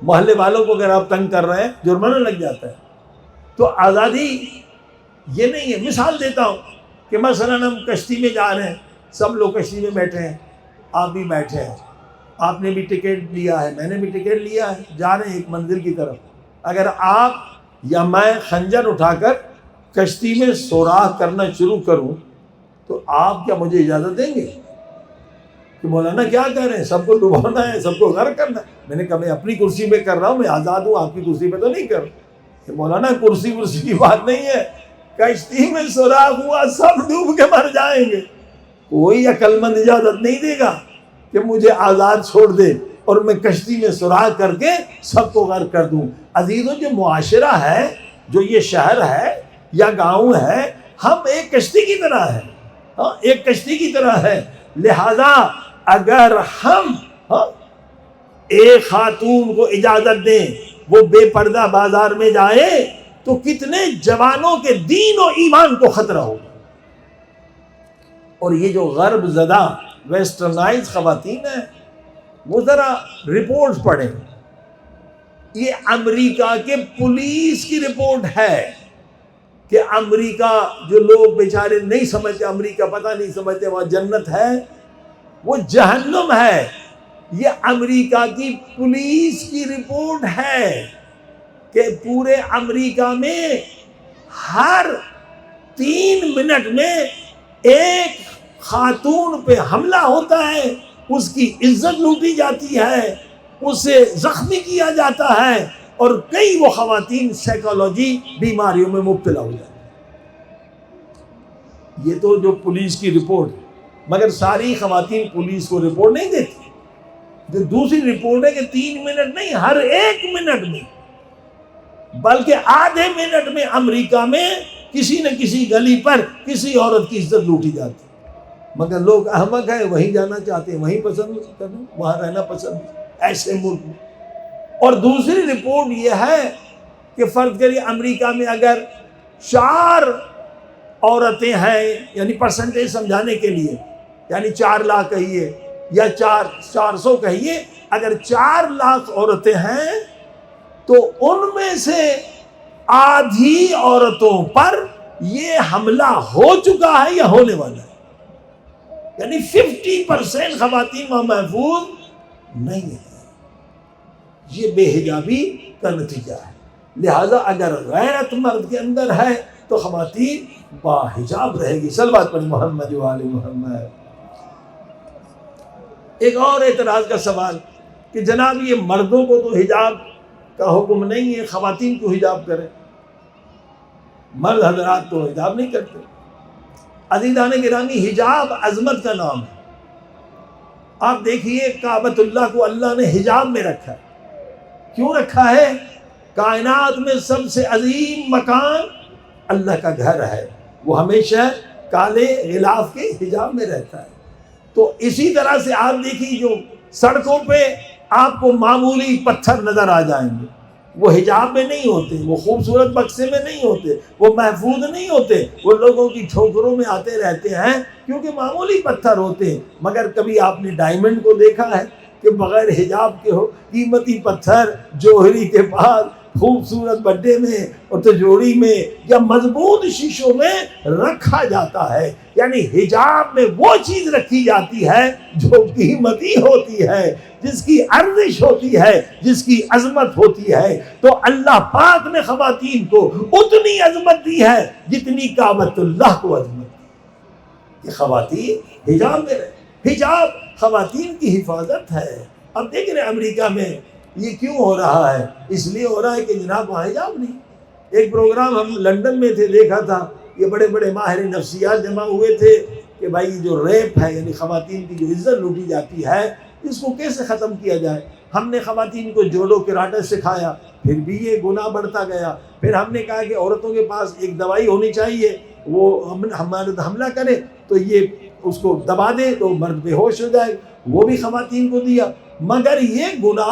A: محلے والوں کو اگر آپ تنگ کر رہے ہیں جرمانہ لگ جاتا ہے. تو آزادی یہ نہیں ہے. مثال دیتا ہوں کہ مثلا ہم کشتی میں جا رہے ہیں، سب لوگ کشتی میں بیٹھے ہیں، آپ بھی بیٹھے ہیں، آپ نے بھی ٹکٹ لیا ہے، میں نے بھی ٹکٹ لیا ہے، جا رہے ہیں ایک منزل کی طرف. اگر آپ یا میں خنجر اٹھا کر کشتی میں سوراخ کرنا شروع کروں تو آپ کیا مجھے اجازت دیں گے کہ مولانا کیا کہہ رہے ہیں، سب کو ڈبونا ہے، سب کو غرق کرنا ہے؟ میں نے کہا میں اپنی کرسی پہ کر رہا ہوں، میں آزاد ہوں، آپ کی کرسی پہ تو نہیں کر رہا. کہ مولانا کرسی کی بات نہیں ہے، کشتی میں سوراخ ہوا سب ڈوب کے مر جائیں گے. کوئی عقل مند اجازت نہیں دے گا کہ مجھے آزاد چھوڑ دے اور میں کشتی میں سوراخ کر کے سب کو غرق کر دوں. عزیزوں، جو معاشرہ ہے، جو یہ شہر ہے یا گاؤں ہے، ہم ایک کشتی کی طرح ہے. ایک کشتی کی طرح ہے. لہذا اگر ہم ایک خاتون کو اجازت دیں وہ بے پردہ بازار میں جائے تو کتنے جوانوں کے دین و ایمان کو خطرہ ہوگا. اور یہ جو غرب زدہ ویسٹرنائز خواتین ہیں، وہ ذرا رپورٹس پڑھیں. یہ امریکہ کے پولیس کی رپورٹ ہے کہ امریکہ، جو لوگ بیچارے نہیں سمجھتے امریکہ، پتہ نہیں سمجھتے وہاں جنت ہے، وہ جہنم ہے. یہ امریکہ کی پولیس کی رپورٹ ہے کہ پورے امریکہ میں ہر 3 منٹ میں ایک خاتون پہ حملہ ہوتا ہے، اس کی عزت لوٹی جاتی ہے، اسے زخمی کیا جاتا ہے، اور کئی وہ خواتین سائیکالوجی بیماریوں میں مبتلا ہو جاتی ہیں. یہ تو جو پولیس کی رپورٹ ہے، مگر ساری خواتین پولیس کو رپورٹ نہیں دیتی. جو دوسری رپورٹ ہے کہ 3 منٹ نہیں، ہر 1 منٹ میں، بلکہ آدھے منٹ میں امریکہ میں کسی نہ کسی گلی پر کسی عورت کی عزت لوٹی جاتی. مگر لوگ احمق ہیں، وہیں جانا چاہتے ہیں، وہیں پسند کرنا، وہاں رہنا پسند ایسے ملک میں. اور دوسری رپورٹ یہ ہے کہ فرض کریے امریکہ میں اگر 4 عورتیں ہیں، یعنی پرسنٹیج سمجھانے کے لیے، یعنی 4 لاکھ کہیے یا 400 کہیے، اگر 4 لاکھ عورتیں ہیں تو ان میں سے آدھی عورتوں پر یہ حملہ ہو چکا ہے یا ہونے والا ہے. یعنی 50% خواتین وہاں محفوظ نہیں ہے. یہ بے حجابی کا نتیجہ ہے. لہذا اگر غیرت مرد کے اندر ہے تو خواتین باحجاب رہے گی. صلوات پڑھی محمد و آل محمد. ایک اور اعتراض کا سوال کہ جناب یہ مردوں کو تو حجاب کا حکم نہیں ہے، خواتین کو حجاب کریں. مرد حضرات تو حجاب نہیں کرتے. عزیزان گرامی، حجاب عظمت کا نام ہے. آپ دیکھیے کعبۃ اللہ کو اللہ نے حجاب میں رکھا ہے. کیوں رکھا ہے؟ کائنات میں سب سے عظیم مکان اللہ کا گھر ہے، وہ ہمیشہ کالے غلاف کے حجاب میں رہتا ہے. تو اسی طرح سے آپ دیکھیے جو سڑکوں پہ آپ کو معمولی پتھر نظر آ جائیں گے، وہ حجاب میں نہیں ہوتے، وہ خوبصورت بکسے میں نہیں ہوتے، وہ محفوظ نہیں ہوتے، وہ لوگوں کی ٹھوکروں میں آتے رہتے ہیں کیونکہ معمولی پتھر ہوتے ہیں. مگر کبھی آپ نے ڈائمنڈ کو دیکھا ہے کہ بغیر حجاب کے ہو؟ قیمتی پتھر جوہری کے پاس خوبصورت بڈے میں اور تجوڑی میں یا مضبوط شیشوں میں رکھا جاتا ہے. یعنی حجاب میں وہ چیز رکھی جاتی ہے جو قیمتی ہوتی ہے، جس کی ارزش ہوتی ہے، جس کی عظمت ہوتی ہے. تو اللہ پاک نے خواتین کو اتنی عظمت دی ہے جتنی کعبۃ اللہ کو عظمت دی. کہ خواتین حجاب میں رہے. حجاب خواتین کی حفاظت ہے. اب دیکھ رہے امریکہ میں یہ کیوں ہو رہا ہے؟ اس لیے ہو رہا ہے کہ جناب وہاں حجاب نہیں. ایک پروگرام ہم لندن میں تھے، دیکھا تھا، یہ بڑے بڑے ماہر نفسیات جمع ہوئے تھے کہ بھائی جو ریپ ہے، یعنی خواتین کی جو عزت لوٹی جاتی ہے، اس کو کیسے ختم کیا جائے. ہم نے خواتین کو جوڈو کراٹے سکھایا، پھر بھی یہ گناہ بڑھتا گیا. پھر ہم نے کہا کہ عورتوں کے پاس ایک دوائی ہونی چاہیے، وہ ہمارے حملہ کرے تو یہ اس کو دبا دے تو مرد بے ہوش ہو جائے، وہ بھی خواتین کو دیا. مگر یہ گناہ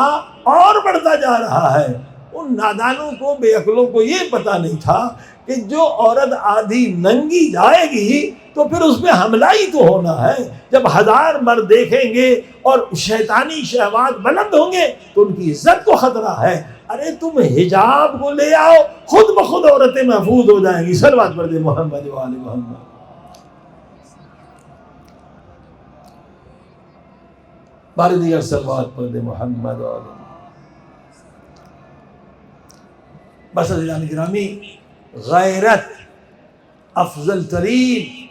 A: اور بڑھتا جا رہا ہے. ان نادانوں کو، بے عقلوں کو یہ پتہ نہیں تھا کہ جو عورت آدھی ننگی جائے گی تو پھر اس پہ حملہ ہی تو ہونا ہے. جب 1000 مرد دیکھیں گے اور شیطانی شہوات بلند ہوں گے تو ان کی عزت کو خطرہ ہے. ارے تم حجاب کو لے آؤ، خود بخود عورتیں محفوظ ہو جائیں گی. صلوات پڑھ دے محمد و آل محمد. بار دیگر صلوات پڑھ دے محمد و آل محمد. بس عزیزان گرامی، غیرت افضل ترین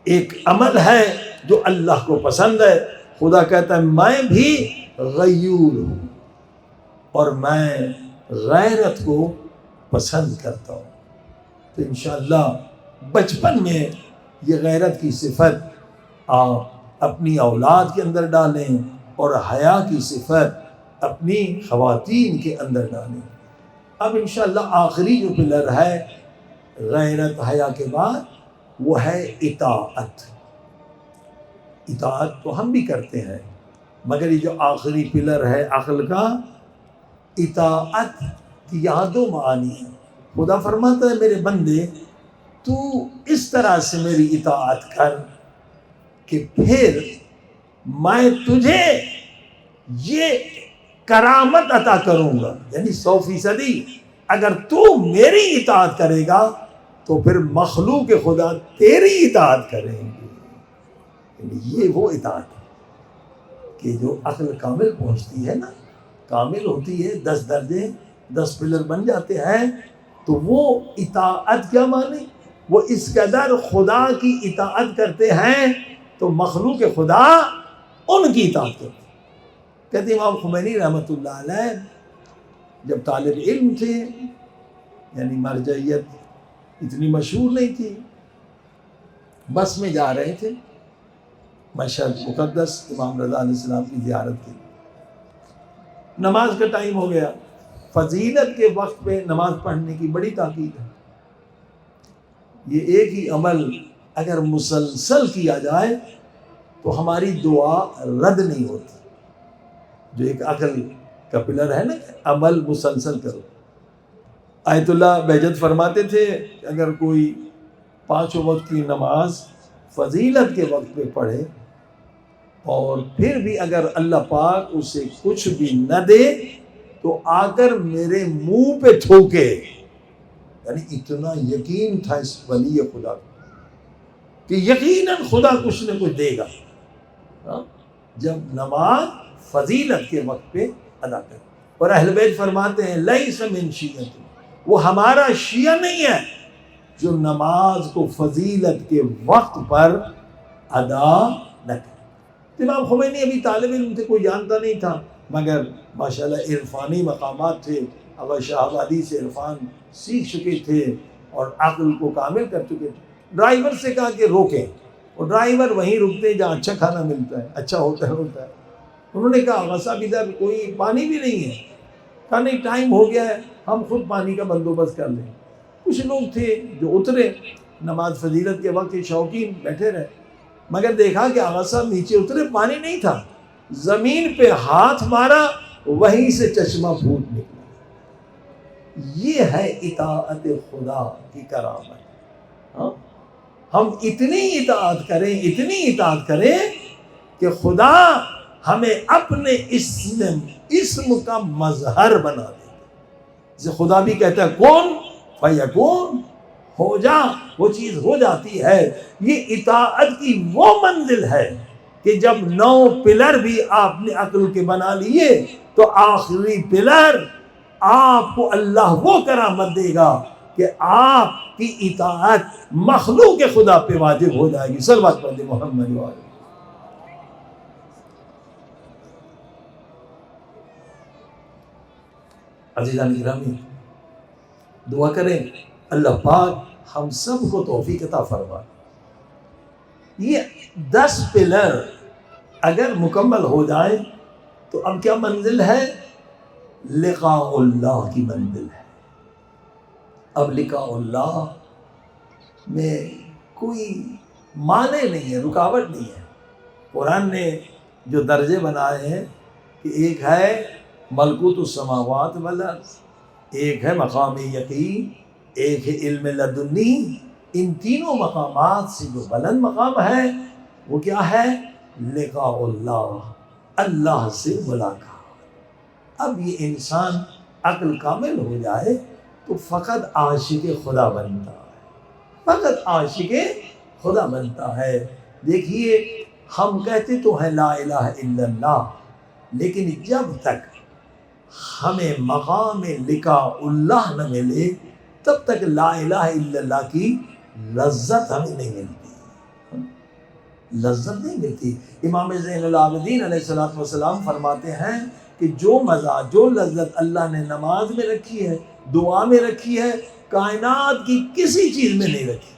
A: ایک عمل ہے جو اللہ کو پسند ہے. خدا کہتا ہے میں بھی غیور ہوں اور میں غیرت کو پسند کرتا ہوں. تو انشاءاللہ بچپن میں یہ غیرت کی صفت آپ اپنی اولاد کے اندر ڈالیں اور حیا کی صفت اپنی خواتین کے اندر ڈالیں. اب انشاءاللہ آخری جو پلر ہے غیرت حیا کے بعد وہ ہے اطاعت. اطاعت تو ہم بھی کرتے ہیں، مگر یہ جو آخری پلر ہے عقل کا، اطاعت کی یاد و معانی ہے. خدا فرماتا ہے میرے بندے تو اس طرح سے میری اطاعت کر کہ پھر میں تجھے یہ کرامت عطا کروں گا. یعنی 100% اگر تو میری اطاعت کرے گا تو پھر مخلوق خدا تیری اطاعت کریں گے. یعنی یہ وہ اطاعت ہے کہ جو عقل کامل پہنچتی ہے نا، کامل ہوتی ہے، 10 درجے 10 پلر بن جاتے ہیں. تو وہ اطاعت کیا معنی؟ وہ اس قدر خدا کی اطاعت کرتے ہیں تو مخلوق خدا ان کی اطاعت کرتے ہیں. کہتے امام خمینی رحمۃ اللہ علیہ جب طالب علم تھے، یعنی مرجعیت اتنی مشہور نہیں تھی، بس میں جا رہے تھے مشہد مقدس امام رضا علیہ السلام کی زیارت کی. نماز کا ٹائم ہو گیا. فضیلت کے وقت پہ نماز پڑھنے کی بڑی تاکید ہے. یہ ایک ہی عمل اگر مسلسل کیا جائے تو ہماری دعا رد نہیں ہوتی. جو ایک عقل کا پلر ہے نا، عمل مسلسل کرو. آیت اللہ بہجت فرماتے تھے کہ اگر کوئی 5 وقت کی نماز فضیلت کے وقت پہ پڑھے اور پھر بھی اگر اللہ پاک اسے کچھ بھی نہ دے تو آ کر میرے منہ پہ تھوکے. یعنی اتنا یقین تھا اس ولی خدا کو کہ یقیناً خدا کچھ نہ کچھ دے گا. جب نماز فضیلت کے وقت پہ ادا کرے. اور اہل بیت فرماتے ہیں لیس من شیعۃ، وہ ہمارا شیعہ نہیں ہے جو نماز کو فضیلت کے وقت پر ادا نہ کرے. امام خمینی ابھی طالب علم تھے، کوئی جانتا نہیں تھا، مگر ماشاءاللہ عرفانی مقامات تھے. اگر شاہ آبادی سے عرفان سیکھ چکے تھے اور عقل کو کامل کر چکے تھے. ڈرائیور سے کہا کہ روکیں، اور ڈرائیور وہیں رکتے ہیں جہاں اچھا کھانا ملتا ہے، اچھا ہوتا ہے. انہوں نے کہا آغا صاحب ادھر کوئی پانی بھی نہیں ہے. کہا نہیں ٹائم ہو گیا ہے، ہم خود پانی کا بندوبست کر لیں. کچھ لوگ تھے جو اترے، نماز فضیلت کے وقت کے شوقین بیٹھے رہے، مگر دیکھا کہ آغا صاحب نیچے اترے، پانی نہیں تھا. زمین پہ ہاتھ مارا، وہیں سے چشمہ پھوٹ نکلا. یہ ہے اطاعت خدا کی کرامت. ہم اتنی اطاعت کریں کہ خدا ہمیں اپنے اسم کا مظہر بنا دے. جسے خدا بھی کہتا ہے کون فیکون، ہو جا، وہ چیز ہو جاتی ہے. یہ اطاعت کی وہ منزل ہے کہ جب 9 پلر بھی آپ نے عقل کے بنا لیے تو آخری پلر آپ کو اللہ وہ کرامت دے گا کہ آپ کی اطاعت مخلوق خدا پہ واجب ہو جائے گی. صلوات پڑھ دے محمد و آلہ. عزیزان گرامی، دعا کریں اللہ پاک ہم سب کو توفیق عطا فرمائے. یہ 10 پلر اگر مکمل ہو جائیں تو اب کیا منزل ہے؟ لقاء اللہ کی منزل ہے. اب لقاء اللہ میں کوئی معنی نہیں ہے، رکاوٹ نہیں ہے. قرآن نے جو درجے بنائے ہیں کہ ایک ہے ملکوت السماوات والارض، ایک ہے مقام یقین، ایک ہے علم لدنی۔ ان تینوں مقامات سے جو بلند مقام ہے وہ کیا ہے؟ لقاء اللہ، اللہ سے ملاقات۔ اب یہ انسان عقل کامل ہو جائے تو فقط عاشق خدا بنتا ہے، فقط عاشق خدا بنتا ہے۔ دیکھیے ہم کہتے تو ہیں لا الہ الا اللہ، لیکن جب تک ہمیں مقام لقاء اللہ نہ ملے تب تک لا الہ الا اللہ کی لذت ہمیں نہیں ملتی، لذت نہیں ملتی۔ امام زین العابدین علیہ السلام فرماتے ہیں کہ جو مزہ، جو لذت اللہ نے نماز میں رکھی ہے، دعا میں رکھی ہے، کائنات کی کسی چیز میں نہیں رکھی،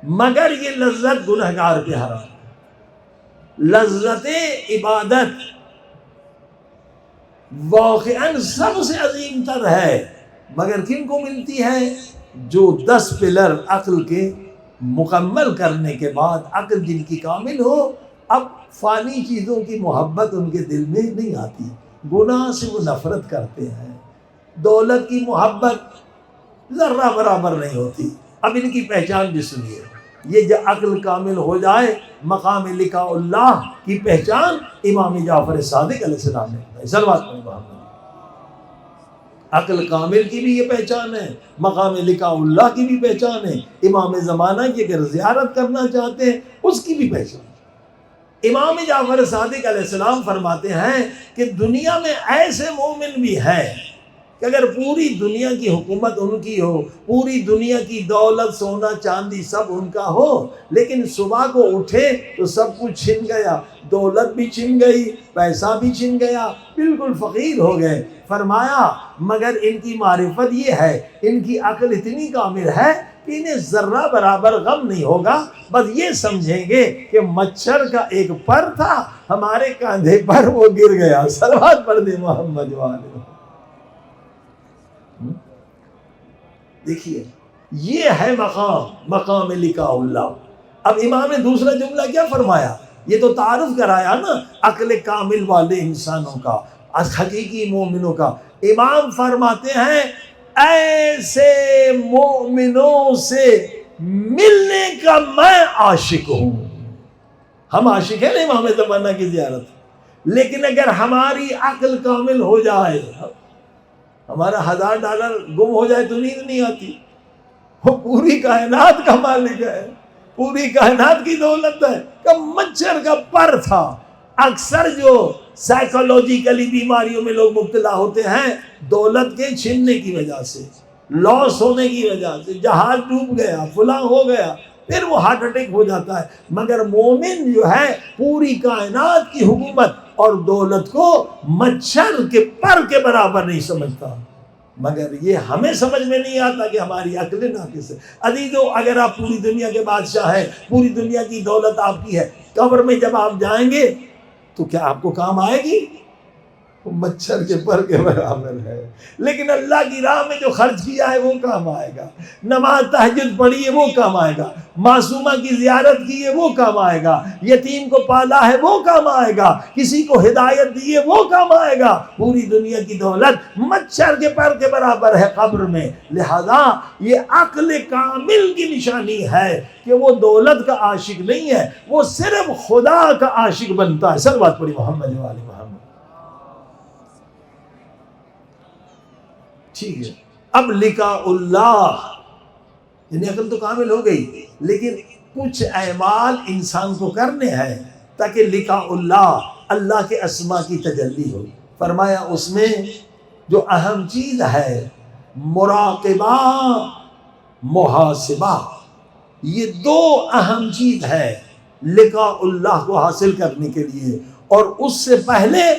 A: مگر یہ لذت گنہگار پہ حرام۔ لذت عبادت واقعاً سب سے عظیم تر ہے، مگر کن کو ملتی ہے؟ جو 10 پلر عقل کے مکمل کرنے کے بعد عقل جن کی کامل ہو، اب فانی چیزوں کی محبت ان کے دل میں نہیں آتی، گناہ سے وہ نفرت کرتے ہیں، دولت کی محبت ذرہ برابر نہیں ہوتی۔ اب ان کی پہچان بھی سنیے، یہ جو عقل کامل ہو جائے، مقام لقاء اللہ کی پہچان امام جعفر صادق علیہ السلام نے بتائی، صلوات علی محمد۔ عقل کامل کی بھی یہ پہچان ہے، مقام لقاء اللہ کی بھی پہچان ہے، امام زمانہ کی اگر زیارت کرنا چاہتے ہیں اس کی بھی پہچان ہے۔ امام جعفر صادق علیہ السلام فرماتے ہیں کہ دنیا میں ایسے مومن بھی ہیں کہ اگر پوری دنیا کی حکومت ان کی ہو، پوری دنیا کی دولت، سونا چاندی سب ان کا ہو، لیکن صبح کو اٹھے تو سب کچھ چھن گیا، دولت بھی چھن گئی، پیسہ بھی چھن گیا، بالکل فقیر ہو گئے۔ فرمایا مگر ان کی معرفت یہ ہے، ان کی عقل اتنی کامل ہے کہ انہیں ذرہ برابر غم نہیں ہوگا، بس یہ سمجھیں گے کہ مچھر کا ایک پر تھا ہمارے کاندھے پر، وہ گر گیا۔ صلوات پڑھ دے محمد والے۔ دیکھیے یہ ہے مقام لقاء اللہ۔ اب امام نے دوسرا جملہ کیا فرمایا؟ یہ تو تعارف کرایا نا عقل کامل والے انسانوں کا، حقیقی مومنوں کا۔ امام فرماتے ہیں ایسے مومنوں سے ملنے کا میں عاشق ہوں۔ ہم عاشق ہیں نا امام زمانہ کی زیارت، لیکن اگر ہماری عقل کامل ہو جائے، ہمارا $1000 گم ہو جائے تو نیند نہیں آتی۔ وہ پوری کائنات کا مالک ہے، پوری کائنات کی دولت ہے، کہ مچھر کا پر تھا۔ اکثر جو سائیکولوجیکلی بیماریوں میں لوگ مبتلا ہوتے ہیں دولت کے چھننے کی وجہ سے، لاس ہونے کی وجہ سے، جہاز ڈوب گیا، فلاں ہو گیا، پھر وہ ہارٹ اٹیک ہو جاتا ہے۔ مگر مومن جو ہے پوری کائنات کی حکومت اور دولت کو مچھر کے پر کے برابر نہیں سمجھتا، مگر یہ ہمیں سمجھ میں نہیں آتا کہ ہماری عقل ناقص ہے۔ عزیزو اگر آپ پوری دنیا کے بادشاہ ہیں، پوری دنیا کی دولت آپ کی ہے، قبر میں جب آپ جائیں گے تو کیا آپ کو کام آئے گی؟ مچھر کے پر کے برابر ہے۔ لیکن اللہ کی راہ میں جو خرچ کیا ہے وہ کام آئے گا، نماز تہجد پڑھی ہے وہ کام آئے گا، معصومہ کی زیارت کی ہے وہ کام آئے گا، یتیم کو پالا ہے وہ کام آئے گا، کسی کو ہدایت دی ہے وہ کام آئے گا۔ پوری دنیا کی دولت مچھر کے پر کے برابر ہے قبر میں۔ لہذا یہ عقل کامل کی نشانی ہے کہ وہ دولت کا عاشق نہیں ہے، وہ صرف خدا کا عاشق بنتا ہے۔ صلوات پڑھی محمد و آل محمد۔ ٹھیک ہے، اب لقاء اللہ، یعنی عقل تو کامل ہو گئی، لیکن کچھ اعمال انسان کو کرنے ہیں تاکہ لقاء اللہ، اللہ کے اسماء کی تجلی ہو۔ فرمایا اس میں جو اہم چیز ہے مراقبہ، محاسبہ، یہ 2 اہم چیز ہے لقاء اللہ کو حاصل کرنے کے لیے۔ اور اس سے پہلے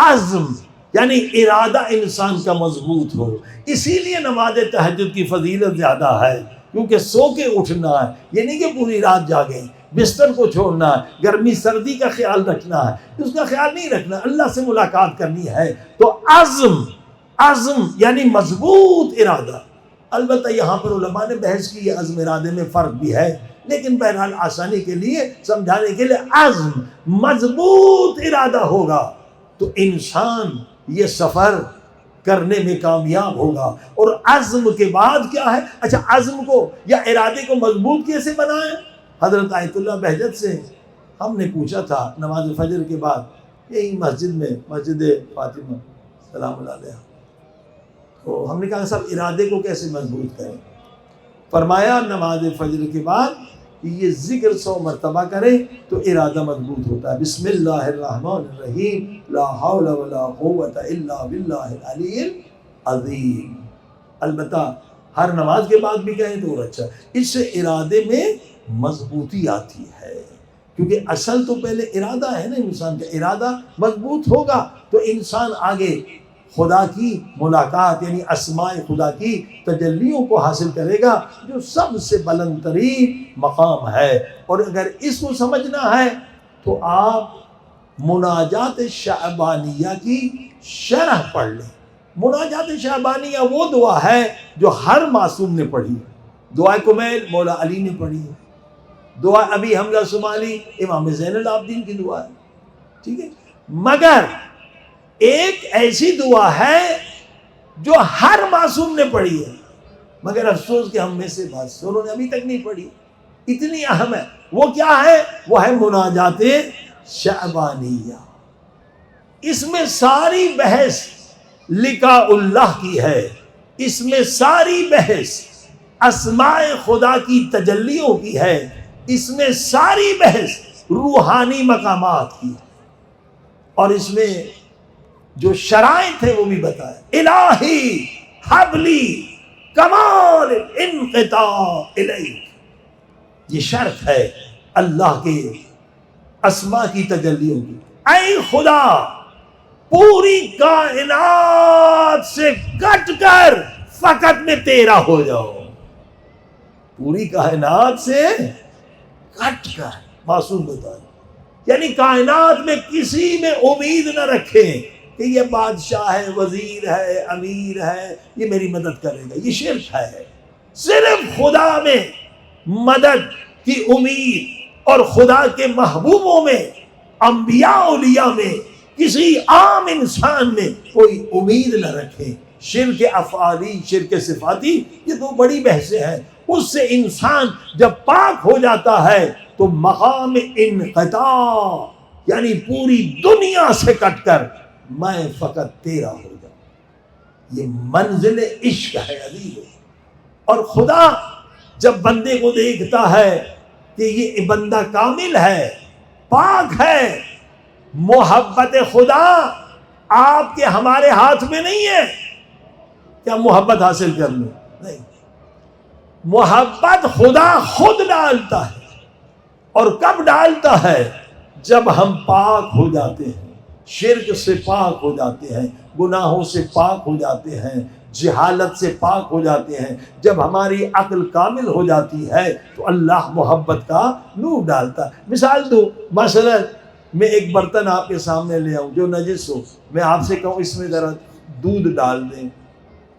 A: عزم، یعنی ارادہ انسان کا مضبوط ہو۔ اسی لیے نماز تہجد کی فضیلت زیادہ ہے، کیونکہ سو کے اٹھنا ہے، یہ نہیں کہ پوری رات جاگیں، بستر کو چھوڑنا ہے، گرمی سردی کا خیال رکھنا ہے، اس کا خیال نہیں رکھنا، اللہ سے ملاقات کرنی ہے۔ تو عزم یعنی مضبوط ارادہ۔ البتہ یہاں پر علماء نے بحث کی ہے، عزم ارادے میں فرق بھی ہے، لیکن بہرحال آسانی کے لیے سمجھانے کے لیے عزم، مضبوط ارادہ ہوگا تو انسان یہ سفر کرنے میں کامیاب ہوگا۔ اور عزم کے بعد کیا ہے؟ اچھا، عزم کو یا ارادے کو مضبوط کیسے بنائیں؟ حضرت آیت اللہ بہجت سے ہم نے پوچھا تھا نماز فجر کے بعد، یہی مسجد میں، مسجد فاطمہ سلام اللہ علیہ، تو ہم نے کہا صاحب ارادے کو کیسے مضبوط کریں؟ فرمایا نماز فجر کے بعد یہ ذکر 100 مرتبہ کرے تو ارادہ مضبوط ہوتا ہے۔ بسم اللہ الرحمن الرحیم، لا حول ولا قوت الا باللہ العلی العظیم۔ البتہ ہر نماز کے بعد بھی کہیں تو اور اچھا، اس سے ارادے میں مضبوطی آتی ہے، کیونکہ اصل تو پہلے ارادہ ہے نا، انسان کا ارادہ مضبوط ہوگا تو انسان آگے خدا کی ملاقات یعنی اسماء خدا کی تجلیوں کو حاصل کرے گا، جو سب سے بلند ترین مقام ہے۔ اور اگر اس کو سمجھنا ہے تو آپ مناجات شعبانیہ کی شرح پڑھ لیں۔ مناجات شعبانیہ وہ دعا ہے جو ہر معصوم نے پڑھی ہے۔ دعا کمیل مولا علی نے پڑھی ہے، دعا ابی حمزہ صومالی امام زین العابدین کی دعا ہے، ٹھیک ہے، مگر ایک ایسی دعا ہے جو ہر معصوم نے پڑھی ہے، مگر افسوس کہ ہم میں سے بادشاہوں نے ابھی تک نہیں پڑھی، اتنی اہم ہے۔ وہ کیا ہے؟ وہ ہے مناجات شعبانیہ۔ اس میں ساری بحث لقاء اللہ کی ہے، اس میں ساری بحث اسماء خدا کی تجلیوں کی ہے، اس میں ساری بحث روحانی مقامات کی ہے، اور اس میں جو شرائط ہے وہ بھی بتائے۔ الہی حبلی کمال انقطاع الیک، یہ شرط ہے اللہ کے اسماء کی تجلیوں کی۔ اے خدا پوری کائنات سے کٹ کر فقط میں تیرا ہو جاؤ، پوری کائنات سے کٹ کر، معصوم بتا، یعنی کائنات میں کسی میں امید نہ رکھیں کہ یہ بادشاہ ہے، وزیر ہے، امیر ہے، یہ میری مدد کرے گا، یہ شرک ہے۔ صرف خدا میں مدد کی امید، اور خدا کے محبوبوں میں، انبیاء اولیاء میں، کسی عام انسان میں کوئی امید نہ رکھیں۔ شرک افعالی، شرک صفاتی، یہ دو بڑی بحثیں ہیں۔ اس سے انسان جب پاک ہو جاتا ہے تو مقام انقطاع یعنی پوری دنیا سے کٹ کر میں فقط تیرا ہو جاؤں، یہ منزل عشق ہے عزیز۔ اور خدا جب بندے کو دیکھتا ہے کہ یہ بندہ کامل ہے، پاک ہے، محبت خدا آپ کے ہمارے ہاتھ میں نہیں ہے کہ ہم محبت حاصل کر لیں، نہیں، محبت خدا خود ڈالتا ہے۔ اور کب ڈالتا ہے؟ جب ہم پاک ہو جاتے ہیں، شرک سے پاک ہو جاتے ہیں، گناہوں سے پاک ہو جاتے ہیں، جہالت سے پاک ہو جاتے ہیں، جب ہماری عقل کامل ہو جاتی ہے تو اللہ محبت کا نور ڈالتا ہے۔ مثال دوں، مثلا میں ایک برتن آپ کے سامنے لے آؤں جو نجس ہو، میں آپ سے کہوں اس میں ذرا دودھ ڈال دیں،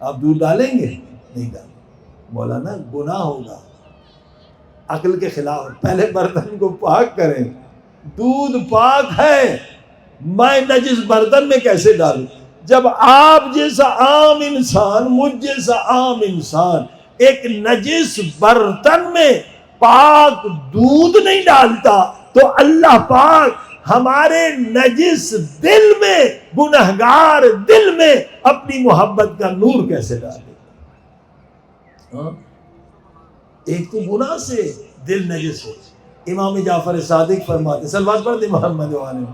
A: آپ دودھ ڈالیں گے؟ نہیں ڈالیں، مولانا گناہ ہوگا، عقل کے خلاف۔ پہلے برتن کو پاک کریں، دودھ پاک ہے، میں نجس برتن میں کیسے ڈالوں؟ جب آپ جیسا عام انسان، مجھ جیسا عام انسان ایک نجس برتن میں پاک دودھ نہیں ڈالتا تو اللہ پاک ہمارے نجس دل میں، گنہگار دل میں اپنی محبت کا نور کیسے ڈالے؟ ایک تو گناہ سے دل نجس ہو۔ امام جعفر صادق فرماتے، صلوات پڑھ دے محمد والے،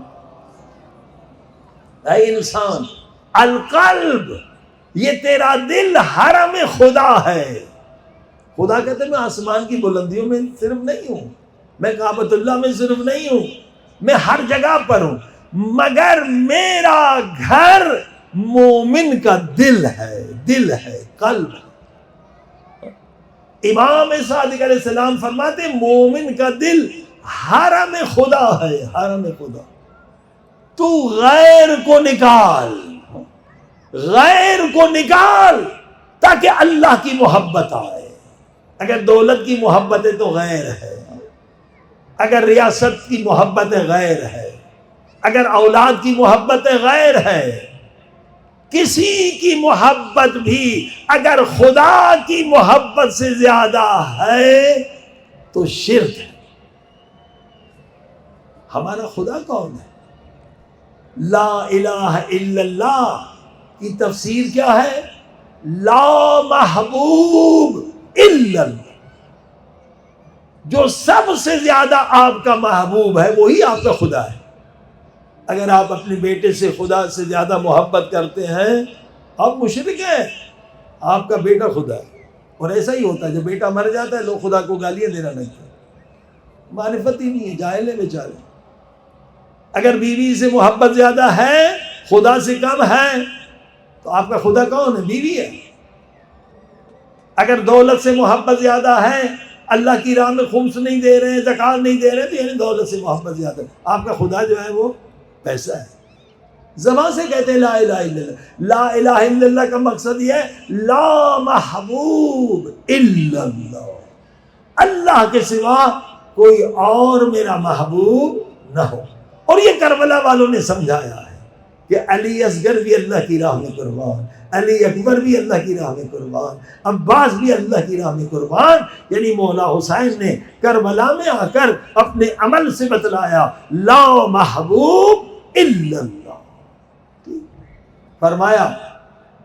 A: اے انسان، القلب، یہ تیرا دل حرم خدا ہے۔ خدا کہتے ہیں میں آسمان کی بلندیوں میں صرف نہیں ہوں، میں کعبۃ اللہ میں صرف نہیں ہوں، میں ہر جگہ پر ہوں، مگر میرا گھر مومن کا دل ہے، دل ہے، قلب ہے۔ امام صادق علیہ السلام فرماتے مومن کا دل حرم خدا ہے، حرم خدا۔ تو غیر کو نکال، غیر کو نکال تاکہ اللہ کی محبت آئے۔ اگر دولت کی محبت ہے تو غیر ہے، اگر ریاست کی محبت ہے غیر ہے، اگر اولاد کی محبت غیر ہے، کسی کی محبت بھی اگر خدا کی محبت سے زیادہ ہے تو شرک ہے۔ ہمارا خدا کون ہے؟ لا الہ الا اللہ کی تفسیر کیا ہے؟ لا محبوب الا اللہ۔ جو سب سے زیادہ آپ کا محبوب ہے وہی آپ کا خدا ہے۔ اگر آپ اپنے بیٹے سے خدا سے زیادہ محبت کرتے ہیں آپ مشرک ہیں، آپ کا بیٹا خدا ہے۔ اور ایسا ہی ہوتا ہے، جب بیٹا مر جاتا ہے لوگ خدا کو گالیاں دینا لگتے ہیں، معرفت ہی نہیں ہے، جاہل ہے بیچارے۔ اگر بیوی سے محبت زیادہ ہے، خدا سے کم ہے، تو آپ کا خدا کون ہے؟ بیوی ہے۔ اگر دولت سے محبت زیادہ ہے، اللہ کی راہ میں خمس نہیں دے رہے ہیں، زکات نہیں دے رہے ہیں، تو یعنی دولت سے محبت زیادہ ہے۔ آپ کا خدا جو ہے وہ پیسہ ہے۔ زبان سے کہتے ہیں لا الہ الا اللہ۔ لا الہ الا اللہ کا مقصد یہ ہے لا محبوب الا اللہ، اللہ کے سوا کوئی اور میرا محبوب نہ ہو۔ اور یہ کربلا والوں نے سمجھایا ہے کہ علی اصغر بھی اللہ کی راہ میں قربان، علی اکبر بھی اللہ کی راہ میں قربان، عباس بھی اللہ کی راہ میں قربان۔ یعنی مولا حسین نے کربلا میں آ کر اپنے عمل سے بتلایا لا محبوب الا اللہ۔ فرمایا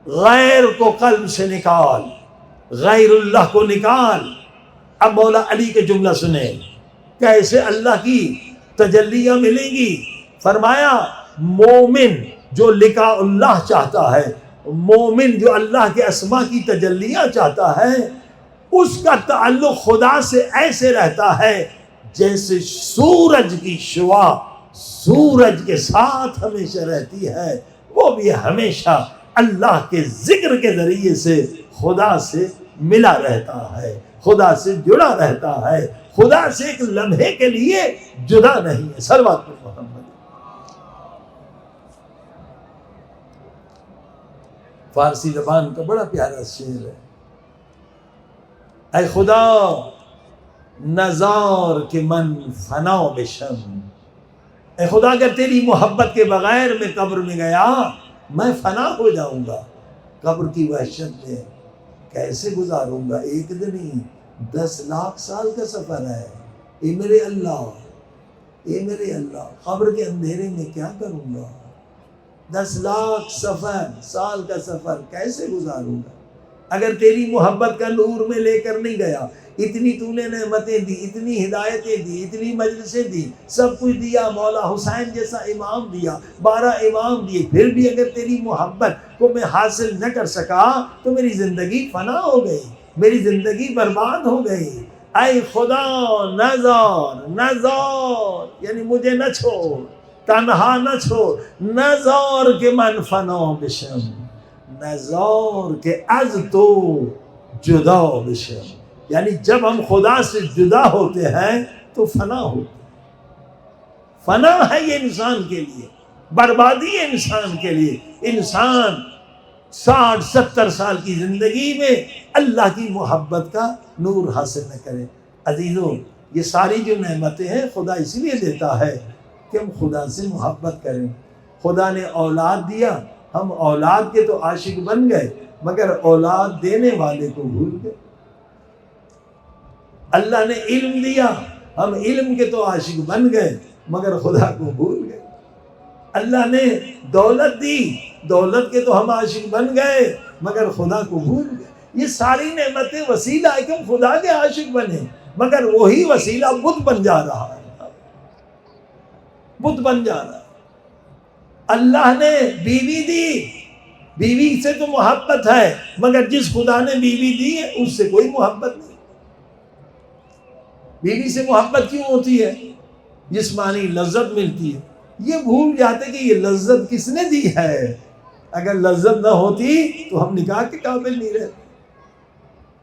A: غیر کو قلب سے نکال، غیر اللہ کو نکال۔ اب مولا علی کے جملہ سنیں، کیسے اللہ کی تجلیاں ملیں گی۔ فرمایا مومن جو لقاء اللہ چاہتا ہے، مومن جو اللہ کے اسما کی تجلیاں چاہتا ہے، اس کا تعلق خدا سے ایسے رہتا ہے جیسے سورج کی شعاع سورج کے ساتھ ہمیشہ رہتی ہے، وہ بھی ہمیشہ اللہ کے ذکر کے ذریعے سے خدا سے ملا رہتا ہے، خدا سے جڑا رہتا ہے، خدا سے ایک لمحے کے لیے جدا نہیں ہے۔ صلوات پر محمد۔ فارسی زبان کا بڑا پیارا شعر ہے، اے خدا نزار کے من فنا بشم، اے خدا اگر تیری محبت کے بغیر میں قبر میں گیا میں فنا ہو جاؤں گا۔ قبر کی وحشت میں کیسے گزاروں گا؟ ایک دن ہی 10 لاکھ سال کا سفر ہے۔ اے میرے اللہ، اے میرے اللہ، قبر کے اندھیرے میں کیا کروں گا؟ 10 لاکھ سال کا سفر کیسے گزاروں گا؟ اگر تیری محبت کا نور میں لے کر نہیں گیا، اتنی تو نے نعمتیں دی، اتنی ہدایتیں دی، اتنی مجلسیں دی، سب کچھ دیا، مولا حسین جیسا امام دیا، 12 امام دیے، پھر بھی اگر تیری محبت کو میں حاصل نہ کر سکا تو میری زندگی فنا ہو گئی، میری زندگی برباد ہو گئی۔ اے خدا نزار یعنی مجھے نہ چھوڑ، تنہا نہ چھوڑ، نزار کے من فنا بشم، نزار کے از تو جدا بشم، یعنی جب ہم خدا سے جدا ہوتے ہیں تو فنا ہوتے ہیں۔ فنا ہے یہ انسان کے لیے، بربادی ہے انسان کے لیے۔ انسان 60-70 سال کی زندگی میں اللہ کی محبت کا نور حاصل نہ کرے۔ عزیزوں، یہ ساری جو نعمتیں ہیں خدا اس لیے دیتا ہے کہ ہم خدا سے محبت کریں۔ خدا نے اولاد دیا، ہم اولاد کے تو عاشق بن گئے مگر اولاد دینے والے کو بھول گئے۔ اللہ نے علم دیا، ہم علم کے تو عاشق بن گئے مگر خدا کو بھول گئے۔ اللہ نے دولت دی، دولت کے تو ہم عاشق بن گئے مگر خدا کو بھول گئے۔ یہ ساری نعمتیں وسیلہ ہے کہ ہم خدا کے عاشق بنے، مگر وہی وسیلہ بت بن جا رہا ہے، بت بن جا رہا ہے۔ اللہ نے بیوی دی، بیوی سے تو محبت ہے مگر جس خدا نے بیوی دی ہے اس سے کوئی محبت نہیں۔ بیوی سے محبت کیوں ہوتی ہے؟ جسمانی لذت ملتی ہے، یہ بھول جاتے کہ یہ لذت کس نے دی ہے۔ اگر لذت نہ ہوتی تو ہم نکاح کے قابل نہیں رہتے۔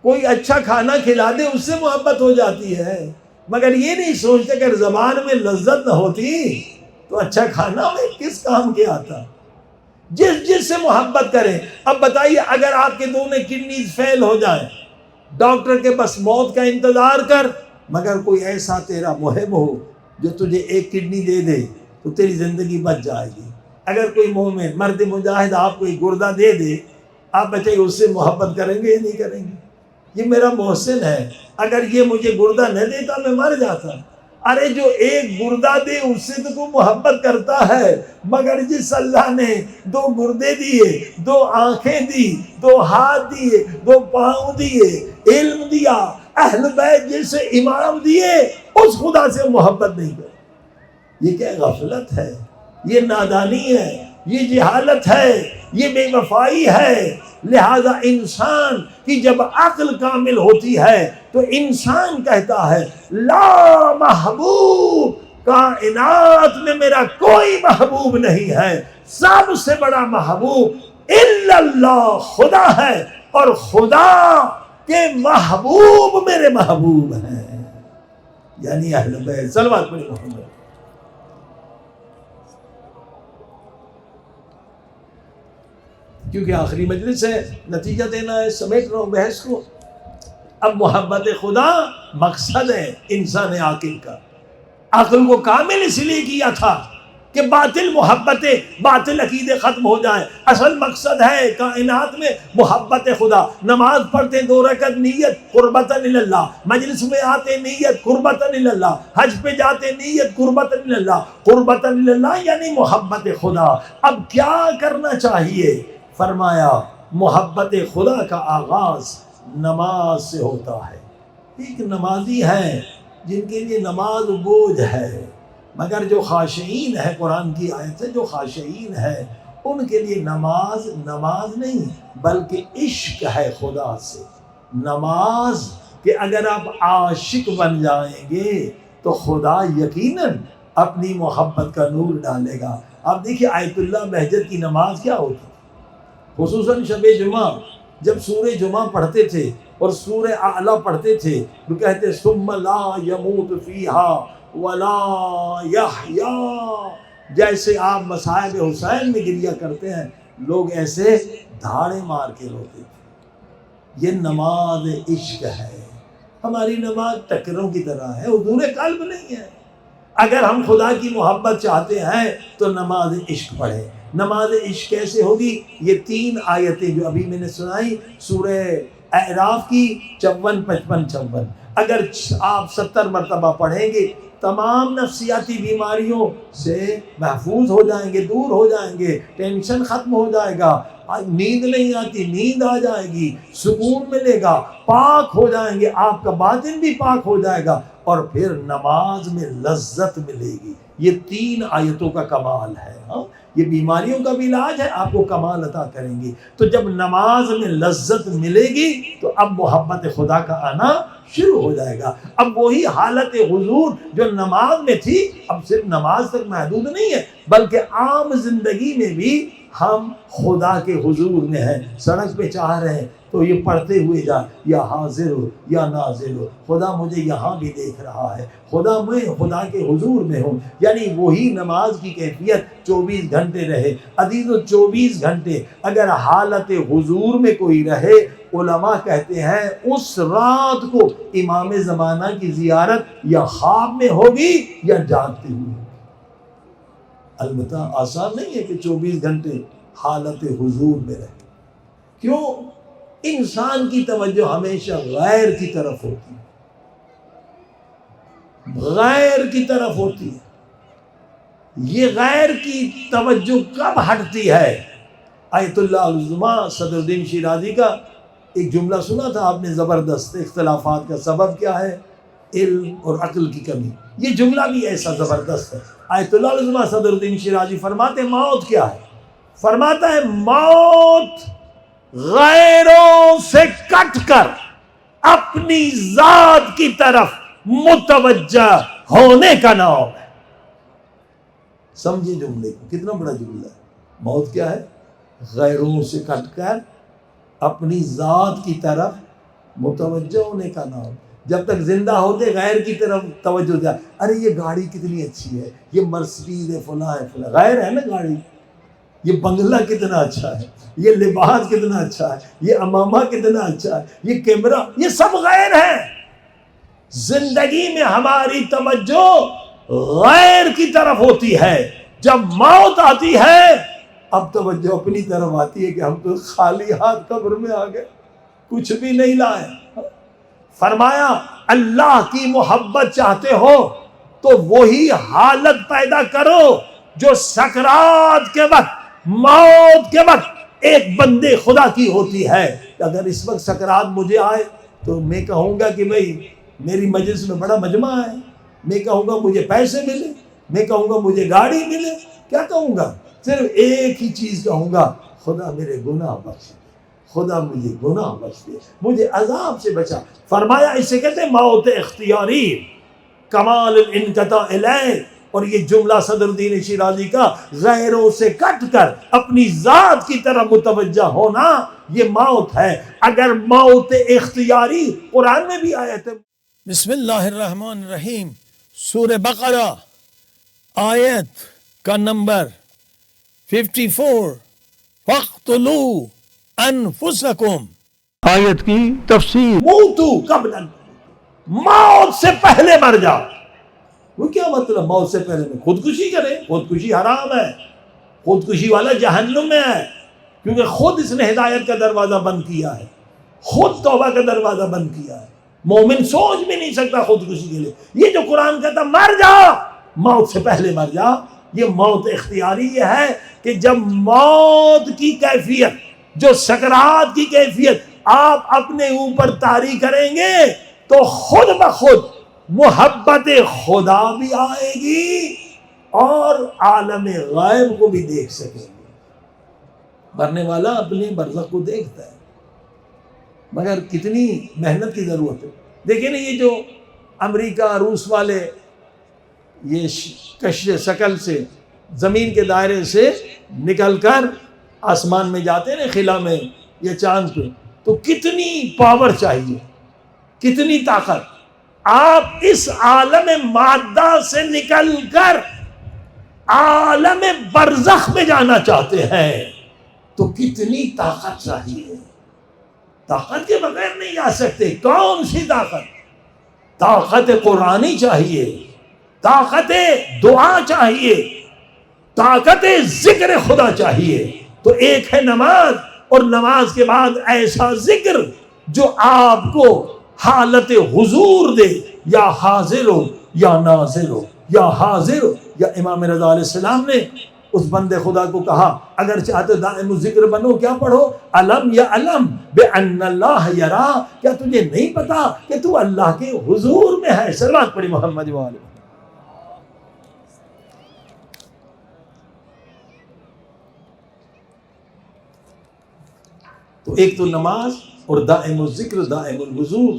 A: کوئی اچھا کھانا کھلا دے اس سے محبت ہو جاتی ہے، مگر یہ نہیں سوچتے اگر زبان میں لذت نہ ہوتی تو اچھا کھانا میں کس کام کے آتا۔ جس سے محبت کریں۔ اب بتائیے اگر آپ کے دونوں کڈنیز فیل ہو جائیں، ڈاکٹر کے بس موت کا انتظار کر، مگر کوئی ایسا تیرا محب ہو جو تجھے ایک کڈنی دے دے تو تیری زندگی بچ جائے گی۔ اگر کوئی مومن مرد مجاہد آپ کو ایک گردہ دے دے، آپ بتائیے اس سے محبت کریں گے یا نہیں کریں گے؟ یہ میرا محسن ہے، اگر یہ مجھے گردہ نہ دیتا میں مر جاتا۔ ارے جو ایک گردہ دے اس سے تو محبت کرتا ہے، مگر جس اللہ نے 2 گردے دیے، 2 آنکھیں دی، 2 ہاتھ دیے، 2 پاؤں دیے، علم دیا، اہل بیت جیسے امام دیے، اس خدا سے محبت نہیں کرتا۔ یہ کیا غفلت ہے، یہ نادانی ہے، یہ جہالت ہے، یہ بے وفائی ہے۔ لہذا انسان کی جب عقل کامل ہوتی ہے تو انسان کہتا ہے لا محبوب، کائنات میں میرا کوئی محبوب نہیں ہے، سب سے بڑا محبوب الا اللہ، خدا ہے، اور خدا کے محبوب میرے محبوب ہیں، یعنی اہل بیت۔ صلوات پڑھیں محمد۔ کیونکہ آخری مجلس ہے، نتیجہ دینا ہے، سمیٹ رہا ہوں بحث کو۔ اب محبت خدا مقصد ہے انسان عاقل کا۔ عقل کو کامل اس لیے کیا تھا کہ باطل محبتیں، باطل عقیدے ختم ہو جائیں۔ اصل مقصد ہے کائنات میں محبت خدا۔ نماز پڑھتے 2 رکعت نیت قربتاً اللہ، مجلس میں آتے نیت قربتاً اللہ، حج پہ جاتے نیت قربتاً اللہ، قربتاً اللہ یعنی محبت خدا۔ اب کیا کرنا چاہیے؟ فرمایا محبت خدا کا آغاز نماز سے ہوتا ہے۔ ایک نمازی ہے جن کے لیے نماز بوجھ ہے، مگر جو خاشعین ہے، قرآن کی آیت ہے، جو خاشعین ہے ان کے لیے نماز نہیں بلکہ عشق ہے خدا سے۔ نماز کہ اگر آپ عاشق بن جائیں گے تو خدا یقیناً اپنی محبت کا نور ڈالے گا۔ آپ دیکھیے آیت اللہ بہجت کی نماز کیا ہوتی، خصوصاً شب جمعہ جب سورہ جمعہ پڑھتے تھے اور سورہ اعلیٰ پڑھتے تھے تو کہتے ثم لا یموت فیہا ولا یحیا، جیسے آپ مصائب حسین میں گریہ کرتے ہیں لوگ ایسے دھاڑے مار کے روتے تھے۔ یہ نماز عشق ہے۔ ہماری نماز ٹکروں کی طرح ہے، حضور قلب نہیں ہے۔ اگر ہم خدا کی محبت چاہتے ہیں تو نماز عشق پڑھیں۔ نماز عشق کیسے ہوگی؟ یہ 3 آیتیں جو ابھی میں نے سنائی سورہ اعراف کی 54، 55، 56، اگر آپ 70 مرتبہ پڑھیں گے تمام نفسیاتی بیماریوں سے محفوظ ہو جائیں گے، دور ہو جائیں گے، ٹینشن ختم ہو جائے گا، نیند نہیں آتی نیند آ جائے گی، سکون ملے گا، پاک ہو جائیں گے، آپ کا باطن بھی پاک ہو جائے گا، اور پھر نماز میں لذت ملے گی۔ یہ 3 آیتوں کا کمال ہے۔ یہ بیماریوں کا بھی علاج ہے، آپ کو کمال عطا کریں گی۔ تو جب نماز میں لذت ملے گی تو اب محبت خدا کا آنا شروع ہو جائے گا۔ اب وہی حالت حضور جو نماز میں تھی اب صرف نماز تک محدود نہیں ہے، بلکہ عام زندگی میں بھی ہم خدا کے حضور میں ہیں۔ سڑک پہ چاہ رہے ہیں تو یہ پڑھتے ہوئے جا، یا حاضر ہو یا ناظر ہو، خدا مجھے یہاں بھی دیکھ رہا ہے، خدا میں خدا کے حضور میں ہوں، یعنی وہی نماز کی کیفیت 24 گھنٹے رہے۔ عزیزو 24 گھنٹے اگر حالت حضور میں کوئی رہے، علماء کہتے ہیں اس رات کو امام زمانہ کی زیارت یا خواب میں ہوگی یا جاگتے ہوئے۔ البتہ آسان نہیں ہے کہ 24 گھنٹے حالت حضور میں رہے۔ کیوں؟ انسان کی توجہ ہمیشہ غیر کی طرف ہوتی ہے، غیر کی طرف ہوتی ہے۔ یہ غیر کی توجہ کب ہٹتی ہے؟ آیت اللہ العظمیٰ صدر الدین شیرازی کا ایک جملہ سنا تھا آپ نے زبردست، اختلافات کا سبب کیا ہے؟ علم اور عقل کی کمی۔ یہ جملہ بھی ایسا زبردست ہے۔ آیت اللہ العظمیٰ صدر الدین شیرازی فرماتے ہیں موت کیا ہے؟ فرماتا ہے موت غیروں سے کٹ کر اپنی ذات کی طرف متوجہ ہونے کا نام ہے۔ سمجھے جملے کو، کتنا بڑا جملہ ہے۔ موت کیا ہے؟ غیروں سے کٹ کر اپنی ذات کی طرف متوجہ ہونے کا نام۔ جب تک زندہ ہوتے غیر کی طرف توجہ دیا، ارے یہ گاڑی کتنی اچھی ہے، یہ مرسیڈیز ہے، فلاں ہے فلاں، غیر ہے نا گاڑی، یہ بنگلہ کتنا اچھا ہے، یہ لباس کتنا اچھا ہے، یہ امامہ کتنا اچھا ہے، یہ کیمرہ، یہ سب غیر ہے۔ زندگی میں ہماری توجہ غیر کی طرف ہوتی ہے. جب موت آتی ہے اب توجہ اپنی طرف آتی ہے کہ ہم تو خالی ہاتھ قبر میں آ گئے, کچھ بھی نہیں لائے. فرمایا اللہ کی محبت چاہتے ہو تو وہی حالت پیدا کرو جو سکرات کے وقت, موت کے وقت ایک بندے خدا کی ہوتی ہے. اگر اس وقت سکرات مجھے آئے تو میں کہوں گا کہ بھئی میری مجلس میں بڑا مجمع ہے, میں کہوں گا مجھے پیسے ملے, میں کہوں گا مجھے گاڑی ملے, کیا کہوں گا؟ صرف ایک ہی چیز کہوں گا, خدا میرے گناہ بخش دے, خدا مجھے گناہ بخش دے, مجھے عذاب سے بچا. فرمایا اسے کہتے ہیں موت اختیاری, کمال الانقطاع الیہ. اور یہ جملہ صدر الدین شیرازی کا غیروں سے کٹ کر اپنی ذات کی طرف متوجہ ہونا یہ موت ہے. اگر موت اختیاری قرآن میں بھی آیت ہے. بسم اللہ الرحمن الرحیم, سورہ بقرہ آیت کا نمبر 54, فَاقْتُلُوا أَنفُسَكُمْ.
B: آیت کی تفسیر.
A: موتو قبل ان, موت سے پہلے مر جاؤ. وہ کیا مطلب موت سے پہلے میں خودکشی کرے؟ خودکشی حرام ہے, خودکشی والا جہنم میں ہے, کیونکہ خود اس نے ہدایت کا دروازہ بند کیا ہے, خود توبہ کا دروازہ بند کیا ہے. مومن سوچ بھی نہیں سکتا خودکشی کے لیے. یہ جو قرآن کہتا مر جا, موت سے پہلے مر جا, یہ موت اختیاری یہ ہے کہ جب موت کی کیفیت, جو سکرات کی کیفیت آپ اپنے اوپر طاری کریں گے تو خود بخود محبت خدا بھی آئے گی اور عالم غیب کو بھی دیکھ سکیں گے. مرنے والا اپنے برزخ کو دیکھتا ہے, مگر کتنی محنت کی ضرورت ہے. دیکھیں نا یہ جو امریکہ روس والے یہ کشش شکل سے زمین کے دائرے سے نکل کر آسمان میں جاتے ہیں نا, خلا میں یا چاند پہ, تو کتنی پاور چاہیے, کتنی طاقت. آپ اس عالم مادہ سے نکل کر عالم برزخ میں جانا چاہتے ہیں تو کتنی طاقت چاہیے. طاقت کے بغیر نہیں جا سکتے. کون سی طاقت؟ طاقت قرآنی چاہیے, طاقت دعا چاہیے, طاقت ذکر خدا چاہیے. تو ایک ہے نماز, اور نماز کے بعد ایسا ذکر جو آپ کو حالت حضور دے, یا حاضر ہو یا ناظر ہو یا حاضر ہو. یا امام رضا علیہ السلام نے اس بندے خدا کو کہا اگر چاہتے دائم الذکر بنو, کیا پڑھو؟ علم یا علم بان اللہ یرا. کیا تجھے نہیں پتا کہ تو اللہ کے حضور میں ہے؟ صلوات پڑھی محمد والے. تو ایک تو نماز اور دائم الذکر دائم الحضور,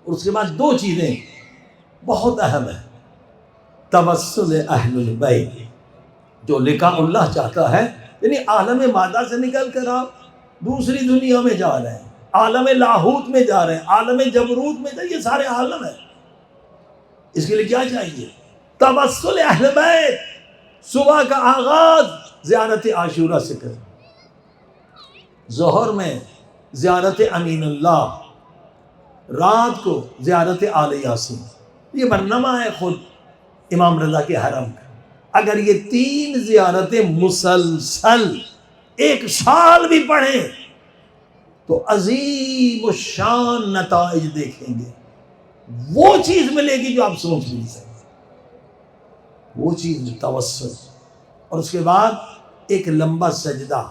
A: اور اس کے بعد دو چیزیں بہت اہم ہیں. توسل اہل البیت, جو لقاء اللہ چاہتا ہے, یعنی عالم مادہ سے نکل کر آپ دوسری دنیا میں جا رہے ہیں, عالم لاہوت میں جا رہے ہیں, عالم جبروت میں جا رہے ہیں, یہ سارے عالم ہیں. اس کے لیے کیا چاہیے؟ توسل اہل بیت. صبح کا آغاز زیارت عاشورہ سے کریں, ظہر میں زیارت امین اللہ, رات کو زیارت آل یاسین. یہ برنامہ ہے خود امام رضا کے حرم کا. اگر یہ 3 زیارتیں مسلسل 1 سال بھی پڑھیں تو عظیم الشان نتائج دیکھیں گے. وہ چیز ملے گی جو آپ سوچ بھی نہیں سکتے, وہ چیز توسل. اور اس کے بعد ایک لمبا سجدہ,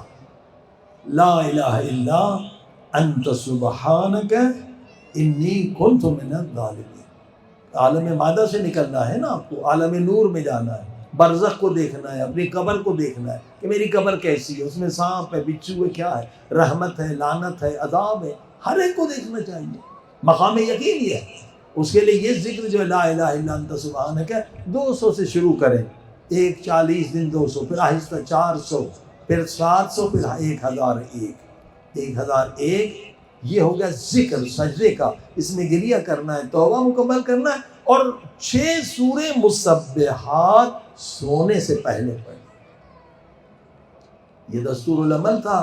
A: لا الہ الا انت سبحانک انی کنت من الظالمین. عالم مادہ سے نکلنا ہے نا آپ کو, عالم نور میں جانا ہے, برزخ کو دیکھنا ہے, اپنی قبر کو دیکھنا ہے کہ میری قبر کیسی ہے, اس میں سانپ ہے, بچھو ہے, کیا ہے, رحمت ہے, لعنت ہے, عذاب ہے, ہر ایک کو دیکھنا چاہیے. مقام یقین یہ ہے. اس کے لیے یہ ذکر جو ہے لا الہ الا انت سبحانک 200 سے شروع کریں, 40 دن 200, پھر آہستہ 400, پھر 700, پھر 1001. 1001 یہ ہو گیا ذکر سجدے کا. اس میں گریہ کرنا ہے, توبہ مکمل کرنا ہے, اور 6 سورہ مسبحات سونے سے پہلے پڑھیں. یہ دستور العمل تھا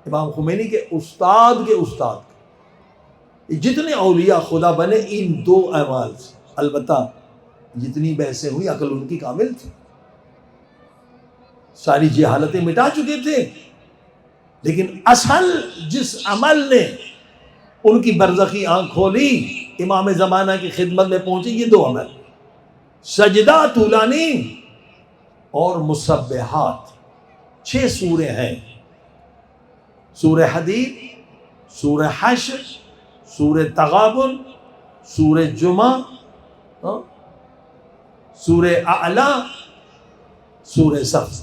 A: امام خمینی کے استاد کے استاد کا. جتنے اولیاء خدا بنے ان 2 اعمال سے. البتہ جتنی بحثیں ہوئی عقل ان کی کامل تھی، ساری جہالتیں مٹا چکے تھے، لیکن اصل جس عمل نے ان کی برزخی آنکھ کھولی، امام زمانہ کی خدمت میں پہنچے یہ دو عمل، سجدہ طولانی اور مسبحات۔ 6 سورے ہیں، سورہ حدید، سورہ حشر، سورہ تغابن، سورہ جمعہ، سورہ اعلی، سورہ صف۔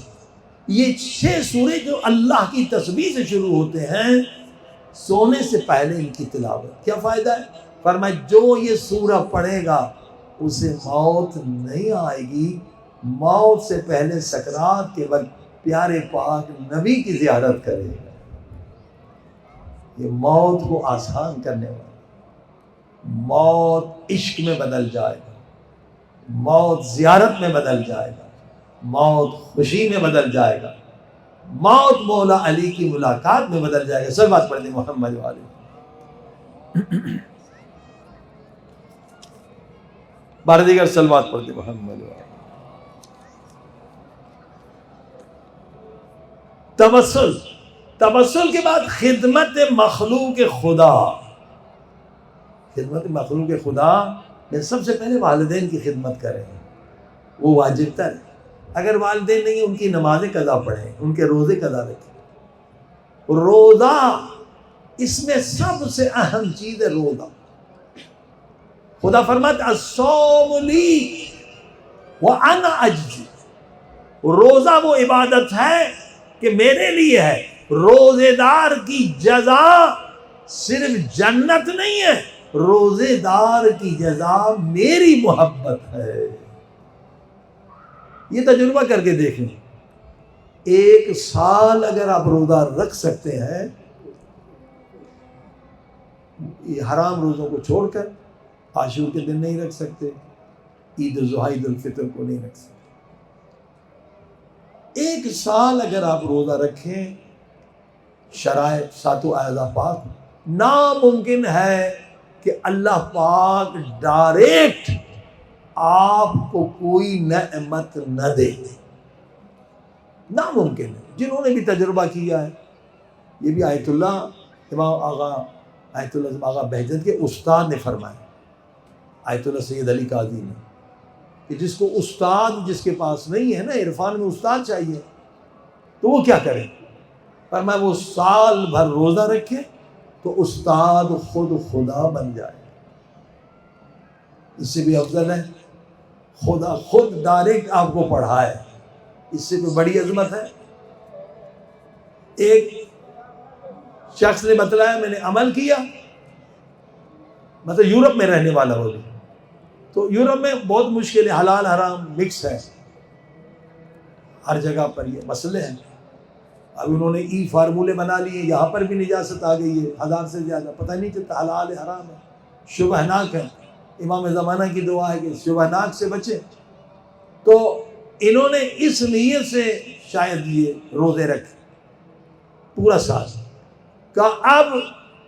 A: یہ 6 سورے جو اللہ کی تسبیح سے شروع ہوتے ہیں، سونے سے پہلے ان کی تلاوت۔ کیا فائدہ ہے؟ فرمایا جو یہ سورہ پڑھے گا اسے موت نہیں آئے گی، موت سے پہلے سکرات کے وقت پیارے پاک نبی کی زیارت کرے گا۔ یہ موت کو آسان کرنے والا، موت عشق میں بدل جائے گا، موت زیارت میں بدل جائے گا، موت خوشی میں بدل جائے گا، موت مولا علی کی ملاقات میں بدل جائے گا۔ سب بات پڑھ دیں محمد والے بار دیگر سلوات پڑھ دیں محمد والے۔ توسل کے بعد خدمت مخلوق خدا۔ خدمت مخلوق خدا میں سب سے پہلے والدین کی خدمت کریں، وہ واجب تر ہے۔ اگر والدین نہیں ان کی نمازیں قضا پڑھیں، ان کے روزے قضا رکھیں۔ روزہ اس میں سب سے اہم چیز ہے روزہ۔ خدا فرماتا الصوم لی وانا اجزی، روزہ وہ عبادت ہے کہ میرے لیے ہے۔ روزے دار کی جزا صرف جنت نہیں ہے، روزے دار کی جزا میری محبت ہے۔ یہ تجربہ کر کے دیکھیں، 1 سال اگر آپ روزہ رکھ سکتے ہیں، یہ حرام روزوں کو چھوڑ کر، عاشور کے دن نہیں رکھ سکتے، عید الاضحیٰ عید الفطر کو نہیں رکھ سکتے، 1 سال اگر آپ روزہ رکھیں، شرائط 7 اعضاء پاک، ناممکن ہے کہ اللہ پاک ڈائریکٹ آپ کو کوئی نعمت نہ دے، ناممکن ہے۔ جنہوں نے بھی تجربہ کیا ہے، یہ بھی آیت اللہ امام آغا آیت اللہ آغا بہجت کے استاد نے فرمایا، آیت اللہ سید علی قاضی نے، کہ جس کو استاد جس کے پاس نہیں ہے نا، عرفان میں استاد چاہیے، تو وہ کیا کرے؟ فرمایا وہ سال بھر روزہ رکھے تو استاد خود خدا بن جائے۔ اس سے بھی افضل ہے خدا خود ڈائریکٹ آپ کو پڑھائے، اس سے کوئی بڑی عظمت ہے؟ ایک شخص نے بتلایا، میں نے عمل کیا، مطلب یورپ میں رہنے والا ہو، تو یورپ میں بہت مشکل ہے، حلال حرام مکس ہے، ہر جگہ پر یہ مسئلے ہیں۔ اب انہوں نے ای فارمولے بنا لیے، یہاں پر بھی نجاست آ گئی ہے 1000 سے زیادہ، پتہ نہیں چلتا حلال ہے حرام ہے، شبہ ناک ہے۔ امام زمانہ کی دعا ہے کہ شبہ ناک سے بچے۔ تو انہوں نے اس نیت سے شاید یہ روزے رکھے پورا سال، کہ اب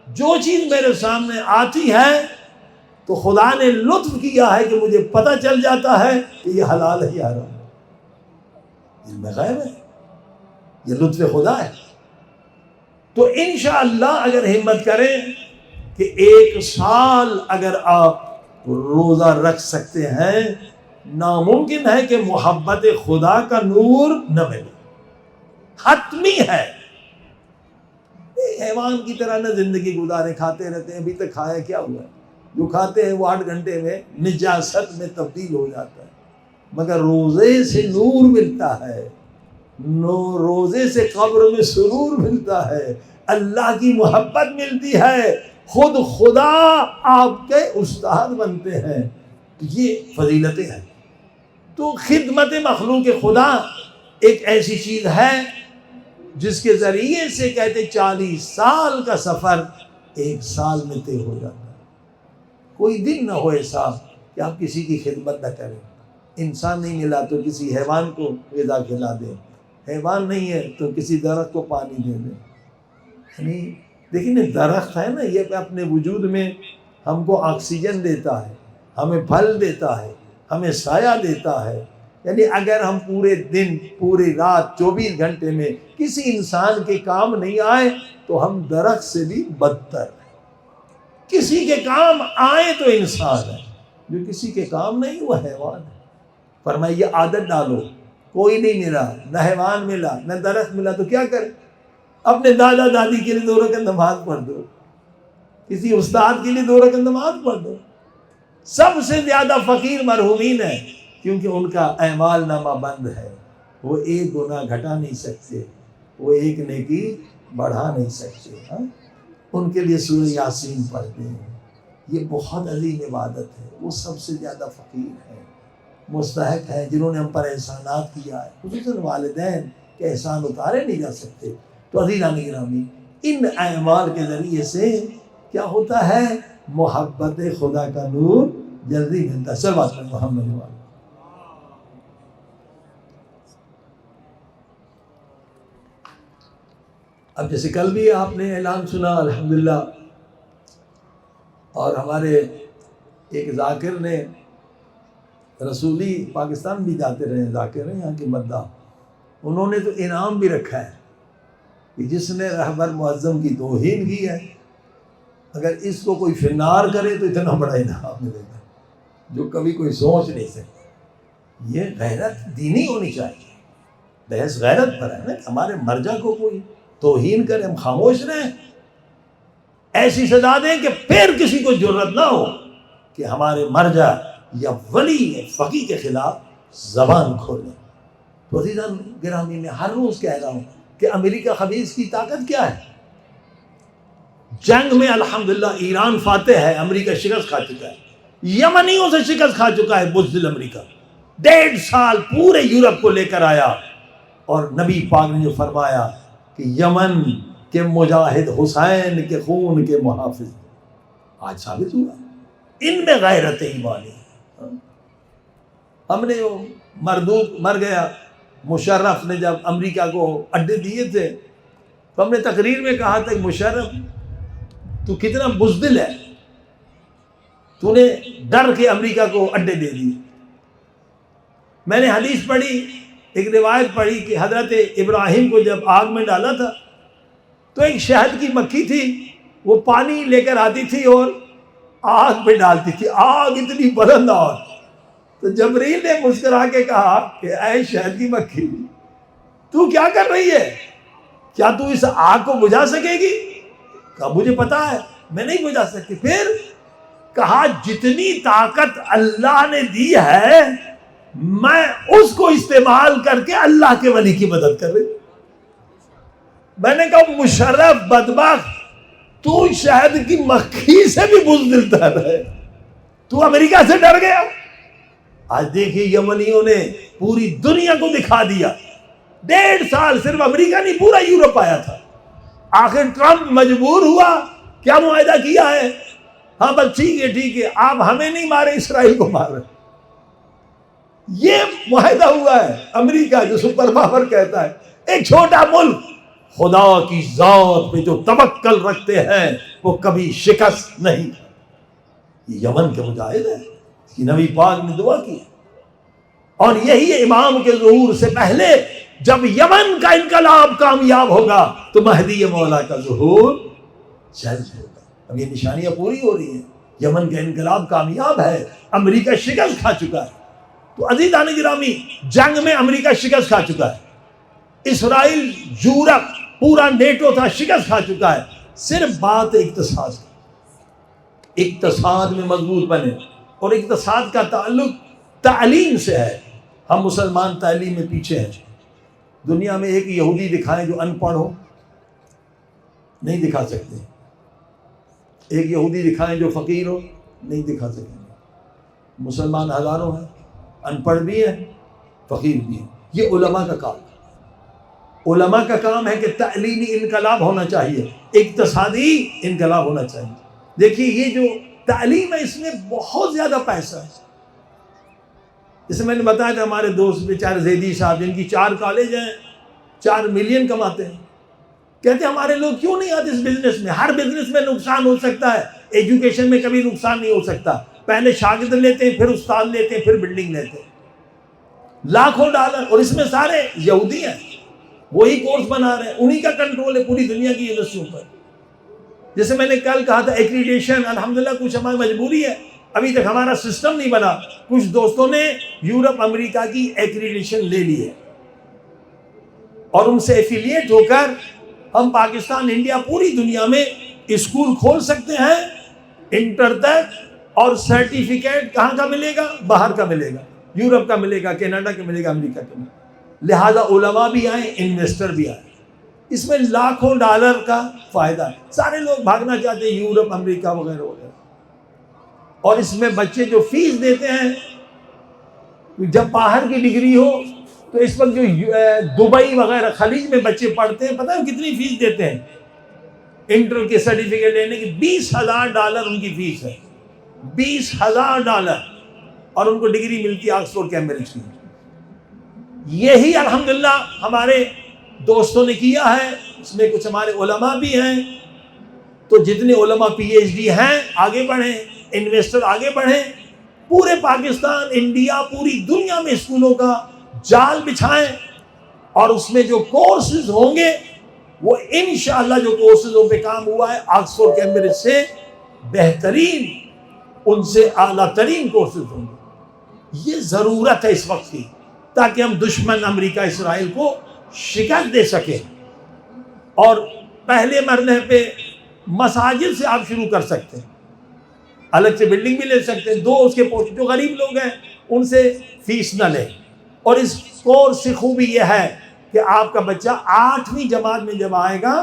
A: جو چیز میرے سامنے آتی ہے تو خدا نے لطف کیا ہے کہ مجھے پتہ چل جاتا ہے کہ یہ حلال ہے یا حرام ہے، علم غیب ہے، یہ لطف خدا ہے۔ تو انشاءاللہ اگر ہمت کریں کہ 1 سال اگر آپ روزہ رکھ سکتے ہیں، ناممکن ہے کہ محبت خدا کا نور نہ ملے، حتمی ہے۔ حیوان کی طرح نہ زندگی گزارے، کھاتے رہتے ہیں، ابھی تک کھایا کیا ہوا ہے؟ جو کھاتے ہیں وہ 8 گھنٹے میں نجاست میں تبدیل ہو جاتا ہے، مگر روزے سے نور ملتا ہے، روزے سے قبر میں سرور ملتا ہے، اللہ کی محبت ملتی ہے، خود خدا آپ کے استاد بنتے ہیں۔ یہ فضیلتیں ہیں۔ تو خدمت مخلوق خدا ایک ایسی چیز ہے جس کے ذریعے سے کہتے 40 سال کا سفر 1 سال میں طے ہو جاتا ہے۔ کوئی دن نہ ہو ایسا کہ آپ کسی کی خدمت نہ کریں۔ انسان نہیں ملا تو کسی حیوان کو غذا کھلا دیں، حیوان نہیں ہے تو کسی درخت کو پانی دے دیں۔ یعنی دیکھیں درخت ہے نا، یہ اپنے وجود میں ہم کو آکسیجن دیتا ہے، ہمیں پھل دیتا ہے، ہمیں سایہ دیتا ہے. یعنی اگر ہم پورے دن پوری رات 24 گھنٹے میں کسی انسان کے کام نہیں آئے تو ہم درخت سے بھی بدتر ہیں. کسی کے کام آئے تو انسان ہے, جو کسی کے کام نہیں وہ حیوان ہے. فرمایا یہ عادت ڈالو, کوئی نہیں ملا, نہ حیوان ملا نہ درخت ملا تو کیا کرے؟ اپنے دادا دادی کے لیے 2 رکعت نماز پڑھ دو, کسی استاد کے لیے 2 رکعت نماز پڑھ دو. سب سے زیادہ فقیر مرحومین ہیں, کیونکہ ان کا اعمال نامہ بند ہے. وہ ایک گناہ گھٹا نہیں سکتے, وہ ایک نیکی بڑھا نہیں سکتے. ان کے لیے سورہ یاسین پڑھتے ہیں. یہ بہت عظیم عبادت ہے. وہ سب سے زیادہ فقیر ہیں, مستحق ہیں, جنہوں نے ہم پر احسانات کیا ہے, خصوصاً والدین کے احسان اتارے نہیں جا سکتے. تو عزیزان گرامی, ان اعمال کے ذریعے سے کیا ہوتا ہے؟ محبت خدا کا نور جلدی ملتا ہے. صلوات محمد والے. اب جیسے کل بھی آپ نے اعلان سنا الحمدللہ, اور ہمارے ایک ذاکر نے, رسولی پاکستان بھی جاتے رہے ذاکر ہیں یہاں کے مداح, انہوں نے تو انعام بھی رکھا ہے کہ جس نے رہبر معظم کی توہین کی ہے, اگر اس کو کوئی فنار کرے تو اتنا بڑا انعام ملے گا جو کبھی کوئی سوچ نہیں سکتا. یہ غیرت دینی ہونی چاہیے. بحث غیرت پر ہے نا, کہ ہمارے مرجع کو کوئی توہین کرے ہم خاموش رہیں, ایسی سزا دیں کہ پھر کسی کو جرأت نہ ہو کہ ہمارے مرجع یا ولی فقی کے خلاف زبان کھولیں. تو عزیزان گرامی, میں ہر روز کہہ رہا ہوں کہ امریکہ خبیث کی طاقت کیا ہے. جنگ میں الحمدللہ ایران فاتح ہے, امریکہ شکست کھا چکا ہے, یمنیوں سے شکست کھا چکا ہے بزدل امریکہ. 1.5 سال پورے یورپ کو لے کر آیا, اور نبی پاک نے جو فرمایا کہ یمن کے مجاہد حسین کے خون کے محافظ, آج ثابت ہوا ان میں غیرت ایمانی ہے. ہم نے مردوک مر گیا, مشرف نے جب امریکہ کو اڈے دیے تھے تو ہم نے تقریر میں کہا تھا کہ مشرف تو کتنا بزدل ہے, تو نے ڈر کے امریکہ کو اڈے دے دیے. میں نے حدیث پڑھی, ایک روایت پڑھی کہ حضرت ابراہیم کو جب آگ میں ڈالا تھا تو ایک شہد کی مکھی تھی, وہ پانی لے کر آتی تھی اور آگ پہ ڈالتی تھی, آگ اتنی بلند آگ. تو جبریل نے مسکرا کے کہا کہ اے شہد کی مکھی, تو کیا کر رہی ہے, کیا تو اس آگ کو بجھا سکے گی؟ کہا مجھے پتا ہے میں نہیں بجھا سکتی. پھر کہا جتنی طاقت اللہ نے دی ہے میں اس کو استعمال کر کے اللہ کے ولی کی مدد کر رہی. میں نے کہا مشرف بدبخت, تو شہد کی مکھی سے بھی بزدل تر ہے, تو امریکہ سے ڈر گیا. آج دیکھیے یمنیوں نے پوری دنیا کو دکھا دیا. 1.5 سال صرف امریکہ نہیں پورا یورپ آیا تھا. آخر ٹرمپ مجبور ہوا, کیا معاہدہ کیا ہے؟ ہاں بس ٹھیک ہے آپ ہمیں نہیں مارے, اسرائیل کو مار رہے. یہ معاہدہ ہوا ہے. امریکہ جو سپر پاور کہتا ہے, ایک چھوٹا ملک, خدا کی ذات پہ جو توکل رکھتے ہیں وہ کبھی شکست نہیں. یہ یمن کے مجاہد ہیں, نبی پاک نے دعا کی, اور یہی امام کے ظہور سے پہلے جب یمن کا انقلاب کامیاب ہوگا تو مہدی مولا کا ظہور جلد ہوگا. اب یہ نشانیاں پوری ہو رہی ہیں. یمن کا انقلاب کامیاب ہے, امریکہ شکست کھا چکا ہے. تو عزیزان گرامی, جنگ میں امریکہ شکست کھا چکا ہے, اسرائیل یورپ پورا نیٹو تھا شکست کھا چکا ہے. صرف بات اقتصاد میں مضبوط بنے, اور اقتصاد کا تعلق تعلیم سے ہے. ہم مسلمان تعلیم میں پیچھے ہیں. دنیا میں ایک یہودی دکھائیں جو ان پڑھ ہو, نہیں دکھا سکتے. ایک یہودی دکھائیں جو فقیر ہو, نہیں دکھا سکیں. مسلمان ہزاروں ہیں, ان پڑھ بھی ہیں فقیر بھی ہیں. یہ علماء کا کام ہے. علماء کا کام ہے کہ تعلیمی انقلاب ہونا چاہیے, اقتصادی انقلاب ہونا چاہیے. دیکھیے یہ جو تعلیم ہے اس میں بہت زیادہ پیسہ ہے. جیسے میں نے بتایا تھا ہمارے دوست بیچارے زیدی صاحب, جن کی 4 کالج ہیں, 4 ملین کماتے ہیں. کہتے ہیں ہمارے لوگ کیوں نہیں آتے اس بزنس میں, ہر بزنس میں نقصان ہو سکتا ہے, ایجوکیشن میں کبھی نقصان نہیں ہو سکتا. پہلے شاگرد لیتے ہیں، پھر استاد لیتے ہیں، پھر بلڈنگ لیتے ہیں، لاکھوں ڈالر، اور اس میں سارے یہودی ہیں، وہی کورس بنا رہے ہیں، انہی کا کنٹرول ہے پوری دنیا کی یونیورسٹیوں پر. جیسے میں نے کل کہا تھا ایکریڈیشن، الحمدللہ کچھ ہماری مجبوری ہے، ابھی تک ہمارا سسٹم نہیں بنا. کچھ دوستوں نے یورپ امریکہ کی ایکریڈیشن لے لی ہے اور ان سے ایفیلیٹ ہو کر ہم پاکستان، انڈیا، پوری دنیا میں اسکول کھول سکتے ہیں انٹر تک. اور سرٹیفکیٹ کہاں کا ملے گا؟ باہر کا ملے گا، یورپ کا ملے گا، کینیڈا کا ملے گا، امریکہ کا ملے گا. لہذا علماء بھی آئیں، انویسٹر بھی آئیں، اس میں لاکھوں ڈالر کا فائدہ ہے. سارے لوگ بھاگنا چاہتے ہیں یورپ، امریکہ وغیرہ وغیرہ. اور اس میں بچے جو فیس دیتے ہیں، جب باہر کی ڈگری ہو تو اس وقت جو دبئی وغیرہ خلیج میں بچے پڑھتے ہیں، پتہ ہے کتنی فیس دیتے ہیں انٹر کے سرٹیفکیٹ لینے کی؟ $20,000 ان کی فیس ہے، $20,000، اور ان کو ڈگری ملتی ہے آکسفورڈ کیمبرج کی. یہی الحمدللہ ہمارے دوستوں نے کیا ہے. اس میں کچھ ہمارے علماء بھی ہیں، تو جتنے علماء پی ایچ ڈی ہیں آگے بڑھیں، انویسٹر آگے بڑھیں، پورے پاکستان، انڈیا، پوری دنیا میں اسکولوں کا جال بچھائیں. اور اس میں جو کورسز ہوں گے وہ انشاءاللہ جو کورسز پہ کام ہوا ہے آکسفورڈ کیمبرج سے بہترین، ان سے اعلیٰ ترین کورسز ہوں گے. یہ ضرورت ہے اس وقت کی، تاکہ ہم دشمن امریکہ اسرائیل کو شکست دے سکیں. اور پہلے مرحلے پہ مساجد سے آپ شروع کر سکتے ہیں، الگ سے بلڈنگ بھی لے سکتے ہیں. 2 اس کے پوسٹ جو غریب لوگ ہیں ان سے فیس نہ لیں. اور اس کورس سے خوبی یہ ہے کہ آپ کا بچہ 8ویں جماعت میں جب آئے گا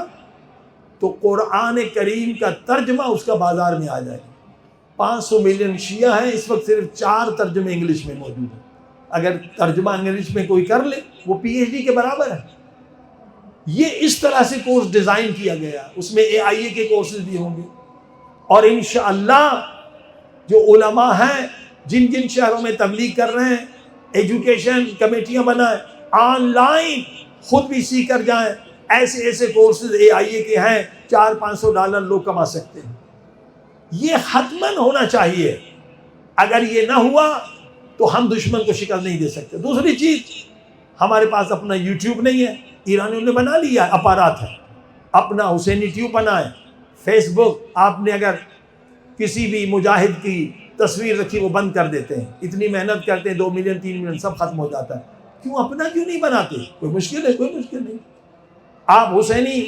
A: تو قرآن کریم کا ترجمہ اس کا بازار میں آ جائے گا. 500 ملین شیعہ ہیں، اس وقت صرف 4 ترجمے انگلش میں موجود ہیں. اگر ترجمہ انگلش میں کوئی کر لے وہ پی ایچ ڈی کے برابر ہے. یہ اس طرح سے کورس ڈیزائن کیا گیا، اس میں AIA کے کورسز بھی ہوں گے. اور انشاءاللہ جو علماء ہیں جن جن شہروں میں تبلیغ کر رہے ہیں، ایجوکیشن کمیٹیاں بنائیں، آن لائن خود بھی سیکھ کر جائیں. ایسے ایسے کورسز AIA کے ہیں، $400-500 لوگ کما سکتے ہیں. یہ حتماً ہونا چاہیے. اگر یہ نہ ہوا تو ہم دشمن کو شکست نہیں دے سکتے. دوسری چیز، ہمارے پاس اپنا یوٹیوب نہیں ہے، ایرانیوں نے بنا لیا، اپارات ہے. اپنا حسینی ٹیوب بنائیں. فیس بک، آپ نے اگر کسی بھی مجاہد کی تصویر رکھی وہ بند کر دیتے ہیں. اتنی محنت کرتے ہیں، 2 ملین 3 ملین سب ختم ہو جاتا ہے. کیوں اپنا کیوں نہیں بناتے؟ کوئی مشکل ہے؟ کوئی مشکل نہیں. آپ حسینی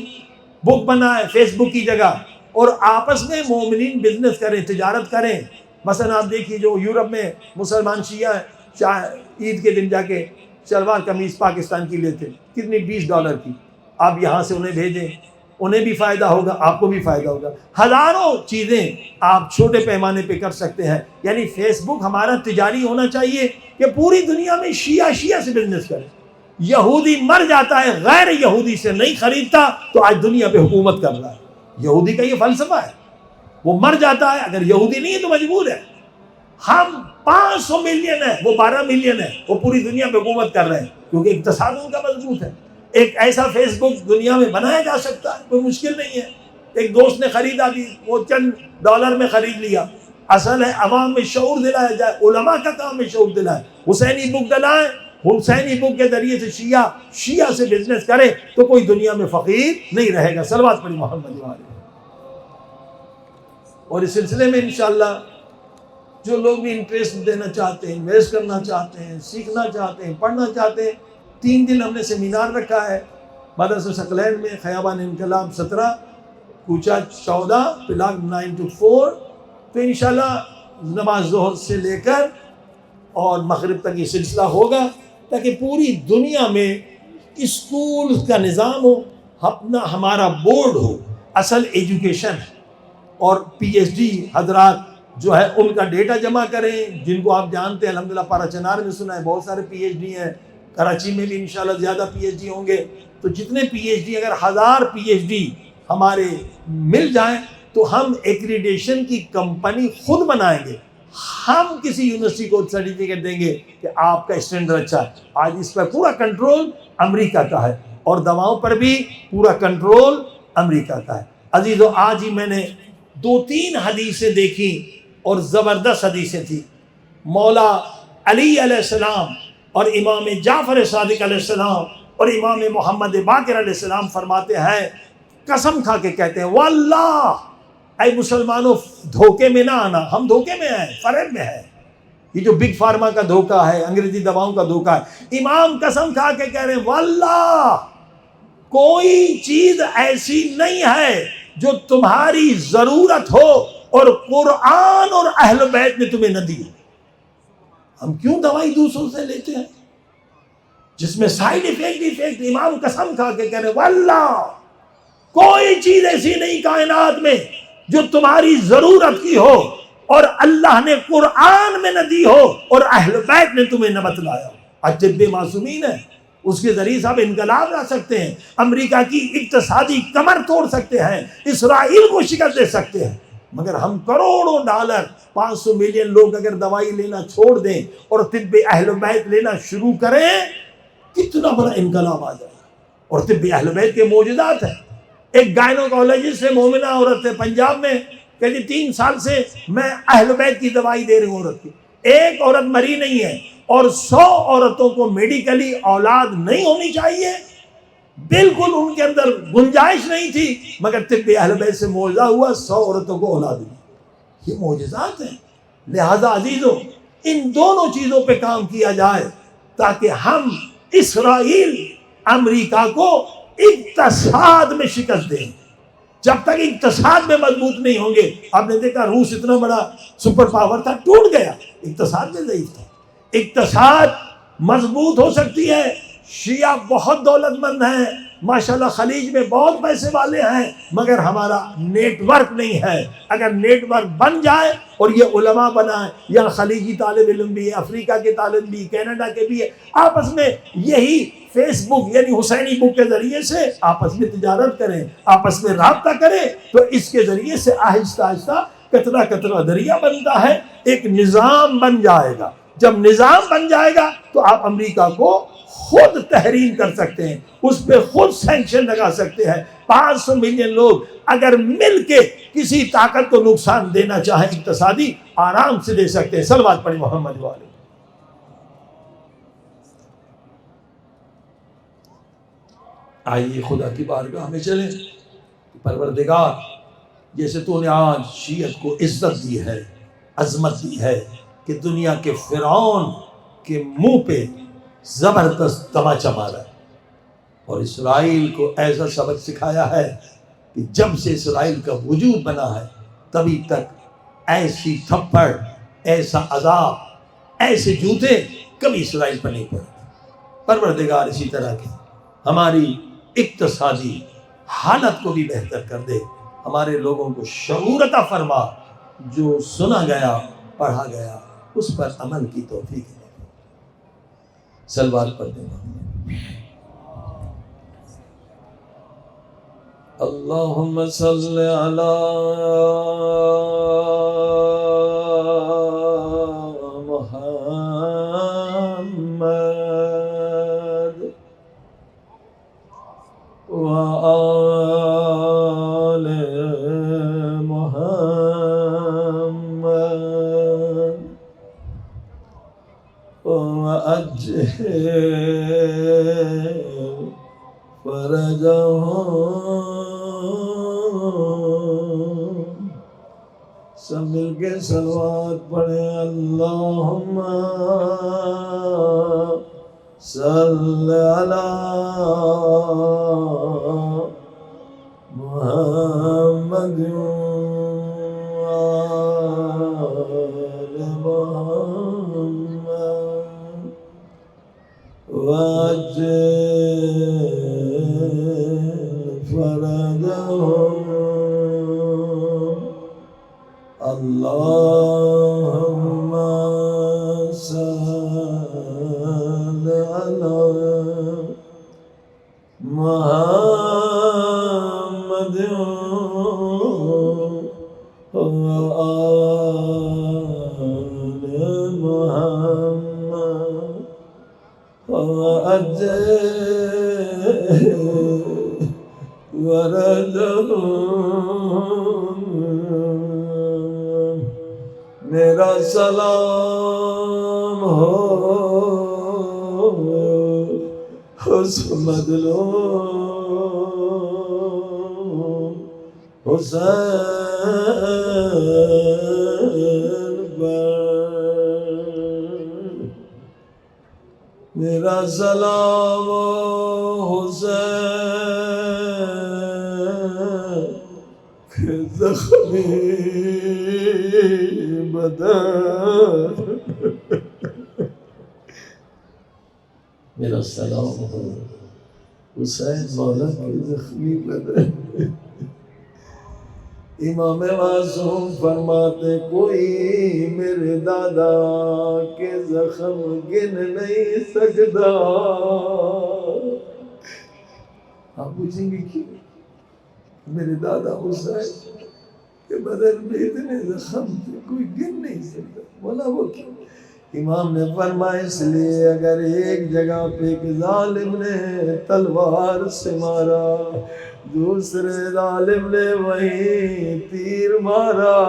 A: بک بنائیں فیس بک کی جگہ، اور آپس میں مومنین بزنس کریں، تجارت کریں. مثلا آپ دیکھیے جو یورپ میں مسلمان شیعہ ہیں، عید کے دن جا کے شلوار قمیض پاکستان کی لیتے، کتنی $20 کی. آپ یہاں سے انہیں بھیجیں، انہیں بھی فائدہ ہوگا، آپ کو بھی فائدہ ہوگا. ہزاروں چیزیں آپ چھوٹے پیمانے پہ کر سکتے ہیں. یعنی فیس بک ہمارا تجاری ہونا چاہیے کہ پوری دنیا میں شیعہ سے بزنس کریں. یہودی مر جاتا ہے، غیر یہودی سے نہیں خریدتا، تو آج دنیا پہ حکومت کر رہا ہے. یہودی کا یہ فلسفہ ہے، وہ مر جاتا ہے، اگر یہودی نہیں ہے تو مجبور ہے. ہم 500 ملین ہیں، وہ 12 ملین ہیں، وہ پوری دنیا پہ حکومت کر رہے ہیں کیونکہ اقتصاد ان کا مضبوط ہے. ایک ایسا فیس بک دنیا میں بنایا جا سکتا ہے، کوئی مشکل نہیں ہے. ایک دوست نے خریدا بھی، وہ چند $1 میں خرید لیا. اصل ہے عوام میں شعور دلایا جائے، علماء کا کام ہے شعور دلائے. حسینی بک دلائیں، حسینی بک کے ذریعے سے شیعہ سے بزنس کرے تو کوئی دنیا میں فقیر نہیں رہے گا. صلوات پڑھی محمد وعلیہ. اور اس سلسلے میں انشاءاللہ جو لوگ بھی انٹرسٹ دینا چاہتے ہیں، انویسٹ کرنا چاہتے ہیں، سیکھنا چاہتے ہیں، پڑھنا چاہتے ہیں، 3 دن ہم نے سیمینار رکھا ہے مدرسہ ثقلین میں، خیابان انقلاب 17، کوچہ 14، پلاک 9 to 4. تو انشاءاللہ نماز ظہر سے لے کر اور مغرب تک یہ سلسلہ ہوگا تاکہ پوری دنیا میں اسکول کا نظام ہو، ہمارا بورڈ ہو. اصل ایجوکیشن ہے. اور پی ایچ ڈی حضرات جو ہے ان کا ڈیٹا جمع کریں، جن کو آپ جانتے ہیں الحمدللہ. پارا چنار میں سنا ہے بہت سارے پی ایچ ڈی ہیں، کراچی میں بھی انشاءاللہ زیادہ پی ایچ ڈی ہوں گے. تو جتنے پی ایچ ڈی، اگر 1000 پی ایچ ڈی ہمارے مل جائیں تو ہم ایکریڈیشن کی کمپنی خود بنائیں گے. ہم کسی یونیورسٹی کو سرٹیفکیٹ دیں گے کہ آپ کا اسٹینڈرڈ اچھا ہے. آج اس پر پورا کنٹرول امریکہ کا ہے، اور دواؤں پر بھی پورا کنٹرول امریکہ کا ہے. عزیزو، آج ہی میں نے 2-3 حدیثیں دیکھی اور زبردست حدیثیں تھیں. مولا علی علیہ السلام اور امام جعفر صادق علیہ السلام اور امام محمد باقر علیہ السلام فرماتے ہیں, قسم کھا کے کہتے ہیں, واللہ اے مسلمانوں دھوکے میں نہ آنا. ہم دھوکے میں ہیں, فریب میں ہیں. یہ جو بگ فارما کا دھوکہ ہے, انگریزی دواؤں کا دھوکہ ہے, امام قسم کھا کے کہہ رہے ہیں واللہ کوئی چیز ایسی نہیں ہے جو تمہاری ضرورت ہو اور قرآن اور اہل بیت نے تمہیں نہ دی. ہم کیوں دوائی دوسروں سے لیتے ہیں جس میں سائیڈ ایفیکٹ؟ امام قسم کھا کے کہہ رہے ہیں واللہ کوئی چیز ایسی نہیں کائنات میں جو تمہاری ضرورت کی ہو اور اللہ نے قرآن میں نہ دی ہو اور اہل بیت نے تمہیں نہ بتلایا. آج طب معصومین ہے, اس کے ذریعے سے آپ انقلاب لا سکتے ہیں, امریکہ کی اقتصادی کمر توڑ سکتے ہیں, اسرائیل کو شکست دے سکتے ہیں. مگر ہم کروڑوں ڈالر 500 ملین لوگ اگر دوائی لینا چھوڑ دیں اور طب اہل بیت لینا شروع کریں, کتنا بڑا انقلاب آ جائے. اور طب اہل بیت کے معجزات ہیں. ایک گائنوکالوجسٹ سے مومنہ عورت ہے پنجاب میں, کہتی 3 سال سے میں اہل بیت کی دوائی دے رہی ہوں عورت کی, ایک عورت مری نہیں ہے, اور 100 عورتوں کو میڈیکلی اولاد نہیں ہونی چاہیے, بالکل ان کے اندر گنجائش نہیں تھی, مگر طب اہل بیت سے معجزہ ہوا, 100 عورتوں کو اولاد ہوئی. یہ معجزات ہیں. لہذا عزیزو ان دونوں چیزوں پہ کام کیا جائے تاکہ ہم اسرائیل امریکہ کو اقتصاد میں شکست دیں. جب تک اقتصاد میں مضبوط نہیں ہوں گے, آپ نے دیکھا روس اتنا بڑا سپر پاور تھا, ٹوٹ گیا, اقتصاد میں ضعیف تھا. اقتصاد مضبوط ہو سکتی ہے. شیعہ بہت دولت مند ہیں ماشاءاللہ, خلیج میں بہت پیسے والے ہیں, مگر ہمارا نیٹ ورک نہیں ہے. اگر نیٹ ورک بن جائے اور یہ علماء بنائیں, یا خلیجی طالب علم بھی ہے, افریقہ کے طالب بھی, کینیڈا کے بھی ہے, آپس میں یہی فیس بک یعنی حسینی بک کے ذریعے سے آپس میں تجارت کریں, آپس میں رابطہ کریں, تو اس کے ذریعے سے آہستہ آہستہ قطرہ قطرہ دریا بنتا ہے, ایک نظام بن جائے گا. جب نظام بن جائے گا تو آپ امریکہ کو خود تحریم کر سکتے ہیں, اس پہ خود سینکشن لگا سکتے ہیں. 500 ملین لوگ اگر مل کے کسی طاقت کو نقصان دینا چاہیں اقتصادی, آرام سے دے سکتے ہیں. صلوات پڑھیں محمد والے. آئیے خدا کی بارگاہ میں چلیں. پروردگار جیسے تو نے آج شیعت کو عزت دی ہے, عظمت دی ہے کہ دنیا کے فرعون کے منہ پہ زبردست تماچا مارا ہے, اور اسرائیل کو ایسا سبق سکھایا ہے کہ جب سے اسرائیل کا وجود بنا ہے تبھی تک ایسی تھپڑ, ایسا عذاب, ایسے جوتے کبھی اسرائیل پر نہیں پڑے. پروردگار اسی طرح کے ہماری اقتصادی حالت کو بھی بہتر کر دے, ہمارے لوگوں کو شعور عطا فرما, جو سنا گیا پڑھا گیا اس پر عمل کی توفیق دے. صلوات پڑھ دیں. اللہم صل علی محمد وآل وأجل فرجهم. سب مل کے صلوات پڑھیں. اللہم صل علی محمد وعجل فرجهم. اللهم صل على محمد وآل محمد وأجل وردهم میرا سلام ہو اس مظلوم حسین پر، میرا سلام حسین کے زخمی بدن، میرا سلام ہو حسین مولا کے زخمی بدن۔ امام معصوم فرماتے کوئی میرے دادا کے زخم گن نہیں سکتا۔ آپ پوچھیں گے کیوں؟ میرے دادا حسین کے بدن میں اتنے زخم تھے کوئی گن نہیں سکتا۔ بولا وہ کیوں؟ امام نے فرمایا اس لیے اگر ایک جگہ پہ ایک ظالم نے تلوار سے مارا، دوسرے ظالم نے وہیں تیر مارا،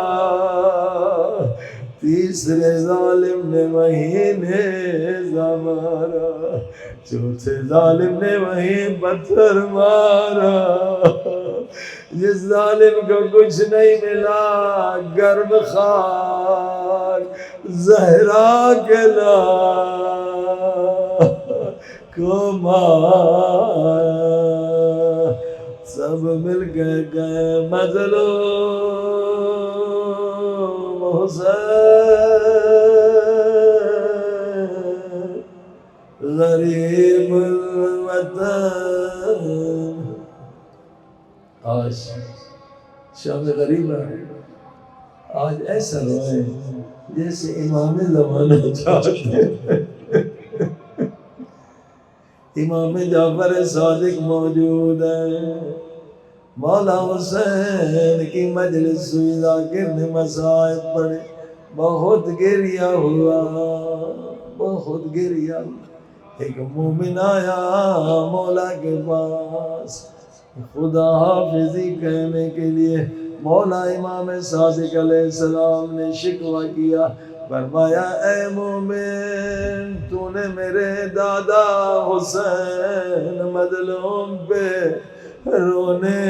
A: تیسرے ظالم نے وہیں نیزہ مارا، چوتھے ظالم نے وہیں پتھر مارا، جس ظالم کو کچھ نہیں ملا گرم خاک زہرا کے کو مارا، سب مل کے گئے مظلوم حسین غریب الوطن۔ آج شام غریب ہے، آج ایسا روئے جیسے امام زمانہ چاہتے ہیں۔ امام جعفر صادق موجود ہے، مولا حسین کی مجلس ہوئی، ذاکر نے مصائب پڑھے، بہت گریہ ہوا، بہت گریہ ہوا۔ ایک مومن آیا مولا کے پاس خدا حافظی کہنے کے لیے، مولا امام صادق علیہ السلام نے شکوہ کیا، فرمایا اے مومن تو نے میرے دادا حسین مظلوم پہ رونے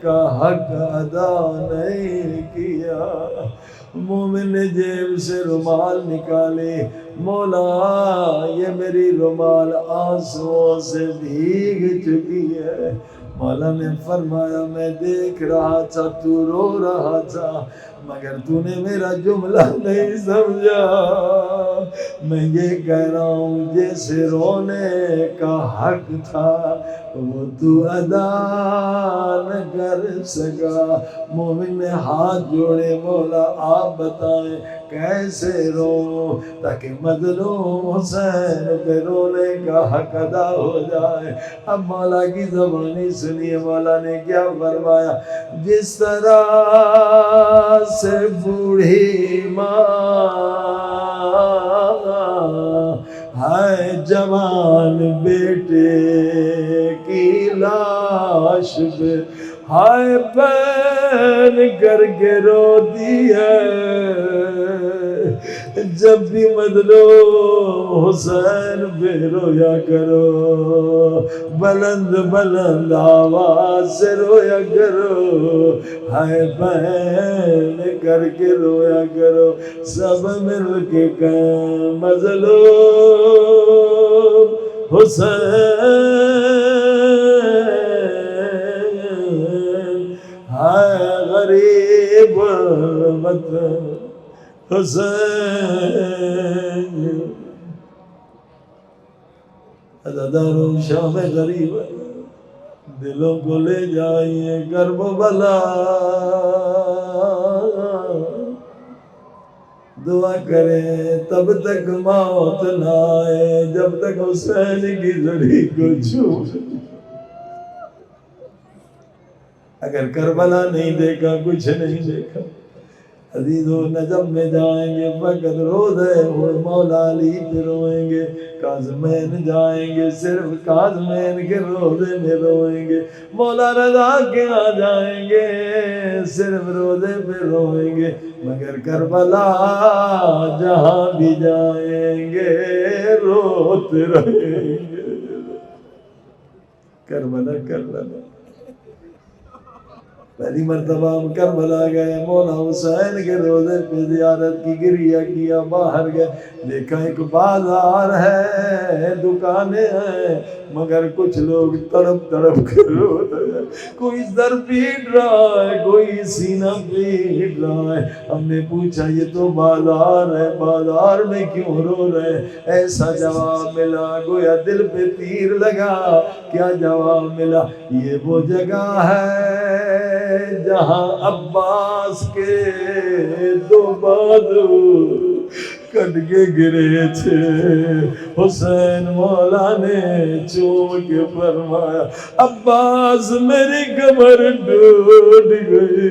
A: کا حق ادا نہیں کیا۔ مومن نے جیب سے رومال نکالی، مولا یہ میری رومال آنسوؤں سے بھیگ چکی ہے۔ مولا نے فرمایا میں دیکھ رہا تھا تو رو رہا تھا، مگر تو نے میرا جملہ نہیں سمجھا۔ میں یہ کہہ رہا ہوں جیسے رونے کا حق تھا وہ تو ادا نہ کر سکا۔ مومن نے ہاتھ جوڑے، مولا آپ بتائیں کیسے رو تاکہ مظلوم حسین پہ رونے کا حق ادا ہو جائے۔ اب مولا کی زبانی سنیے، مولا نے کیا فرمایا، جس طرح سے بوڑھی ماں ہے جوان بیٹے کی لاش پہ ہائے پین کر کے روتی ہے، جب بھی مظلوم حسین پہ رویا کرو، بلند بلند آواز سے رویا کرو، ہائے پین کر کے رویا کرو، سب مل کے کہیں مظلوم حسین ہائے غریب وطن حسین۔ عزاداروں شام غریب دلوں کو لے جائیے کرب و بلا، دعا کریں تب تک موت نہ آئے جب تک حسین کی زڑی کو چھوڑے۔ اگر کربلا نہیں دیکھا کچھ نہیں دیکھا، عزیزو نجم میں جائیں گے فقط روضہ مولا علی پہ روئیں گے، کاظمین جائیں گے، صرف کاظمین کے روزے میں روئیں گے، مولا رضا کے ہاں جائیں گے، صرف روزے پہ روئیں گے، مگر کربلا جہاں بھی جائیں گے روتے رہیں گے۔ کربلا کربلا پہلی مرتبہ ہم کربلا گئے، مولا حسین کے روزے پہ زیارت کی، گریہ کیا، باہر گئے، دیکھا ایک بازار ہے، دکانیں ہیں، مگر کچھ لوگ تڑپ تڑپ کر رو رہے ہیں، کوئی سر پیٹ رہا ہے، کوئی سینہ پیٹ رہا ہے۔ ہم نے پوچھا یہ تو بازار ہے، بازار میں کیوں رو رہے ہیں؟ ایسا جواب ملا گویا دل پہ تیر لگا۔ کیا جواب ملا؟ یہ وہ جگہ ہے جہاں عباس کے دو بازو کٹ کے گرے تھے، حسین مولا نے چوم کے فرمایا عباس میری کمر ٹوٹ گئی۔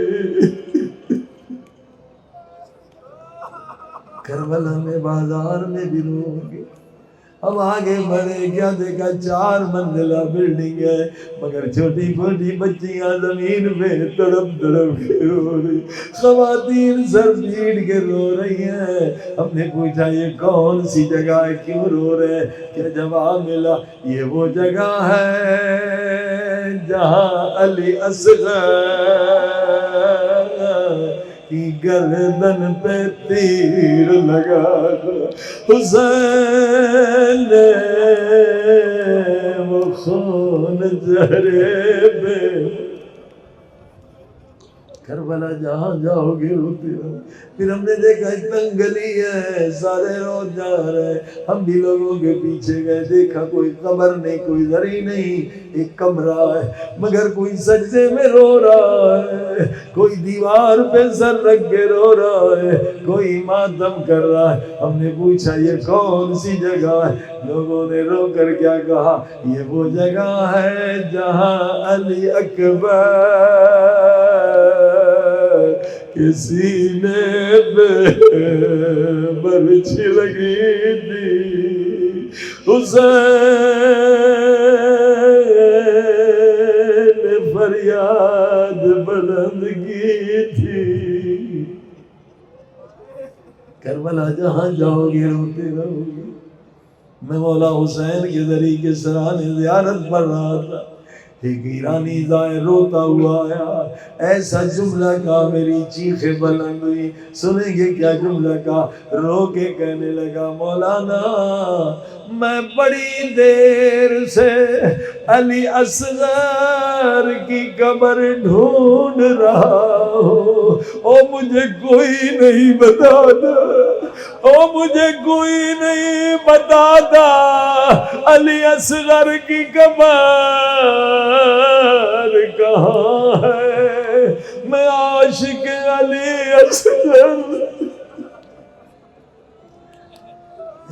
A: کربلا میں بازار میں بھی رو گے۔ اب آگے بڑھے، کیا دیکھا 4 منزلہ بلڈنگ ہے، مگر چھوٹی چھوٹی بچیاں زمین پہ تڑپ تڑپ کے رو رہی، خواتین سر پیٹ کے رو رہی ہیں۔ ہم نے پوچھا یہ کون سی جگہ ہے، کیوں رو رہے ہیں؟ کیا جواب ملا؟ یہ وہ جگہ ہے جہاں علی اصغر کی گردن پہ تیر لگا، حسین نے وہ خون چہرے پہ۔ کربلا جہاں جاؤ گے روتے رہو۔ پھر ہم نے دیکھا ایک تنگ گلی ہے، سارے روز جا رہے، ہم بھی لوگوں کے پیچھے گئے، دیکھا کوئی قبر نہیں، کوئی زری نہیں، ایک کمرہ ہے، مگر کوئی سجدے میں رو رہا ہے، کوئی دیوار پہ سر رکھ کے رو رہا ہے، کوئی ماتم کر رہا ہے۔ ہم نے پوچھا یہ کون سی جگہ ہے؟ لوگوں نے رو کر کیا کہا؟ یہ وہ جگہ ہے جہاں علی اکبر کے سینے پہ برچھی لگی تھی، حسین نے فریاد بلند کی تھی۔ کربلا جہاں جاؤ گے روتے رہو گے۔ میں مولا حسین کے ذریعے کے سرانے زیارت پڑھ رہا تھا، ایک ایرانی زائر روتا ہوا آیا، ایسا جملہ کہا میری چیخیں بلند ہوئی۔ سنیں گے کیا جملہ کہا؟ رو کے کہنے لگا مولانا میں بڑی دیر سے علی اصغر کی قبر ڈھونڈ رہا ہوں، او مجھے کوئی نہیں بتاتا، او مجھے کوئی نہیں بتاتا علی اصغر کی قبر کہاں ہے؟ میں عاشق علی اصغر۔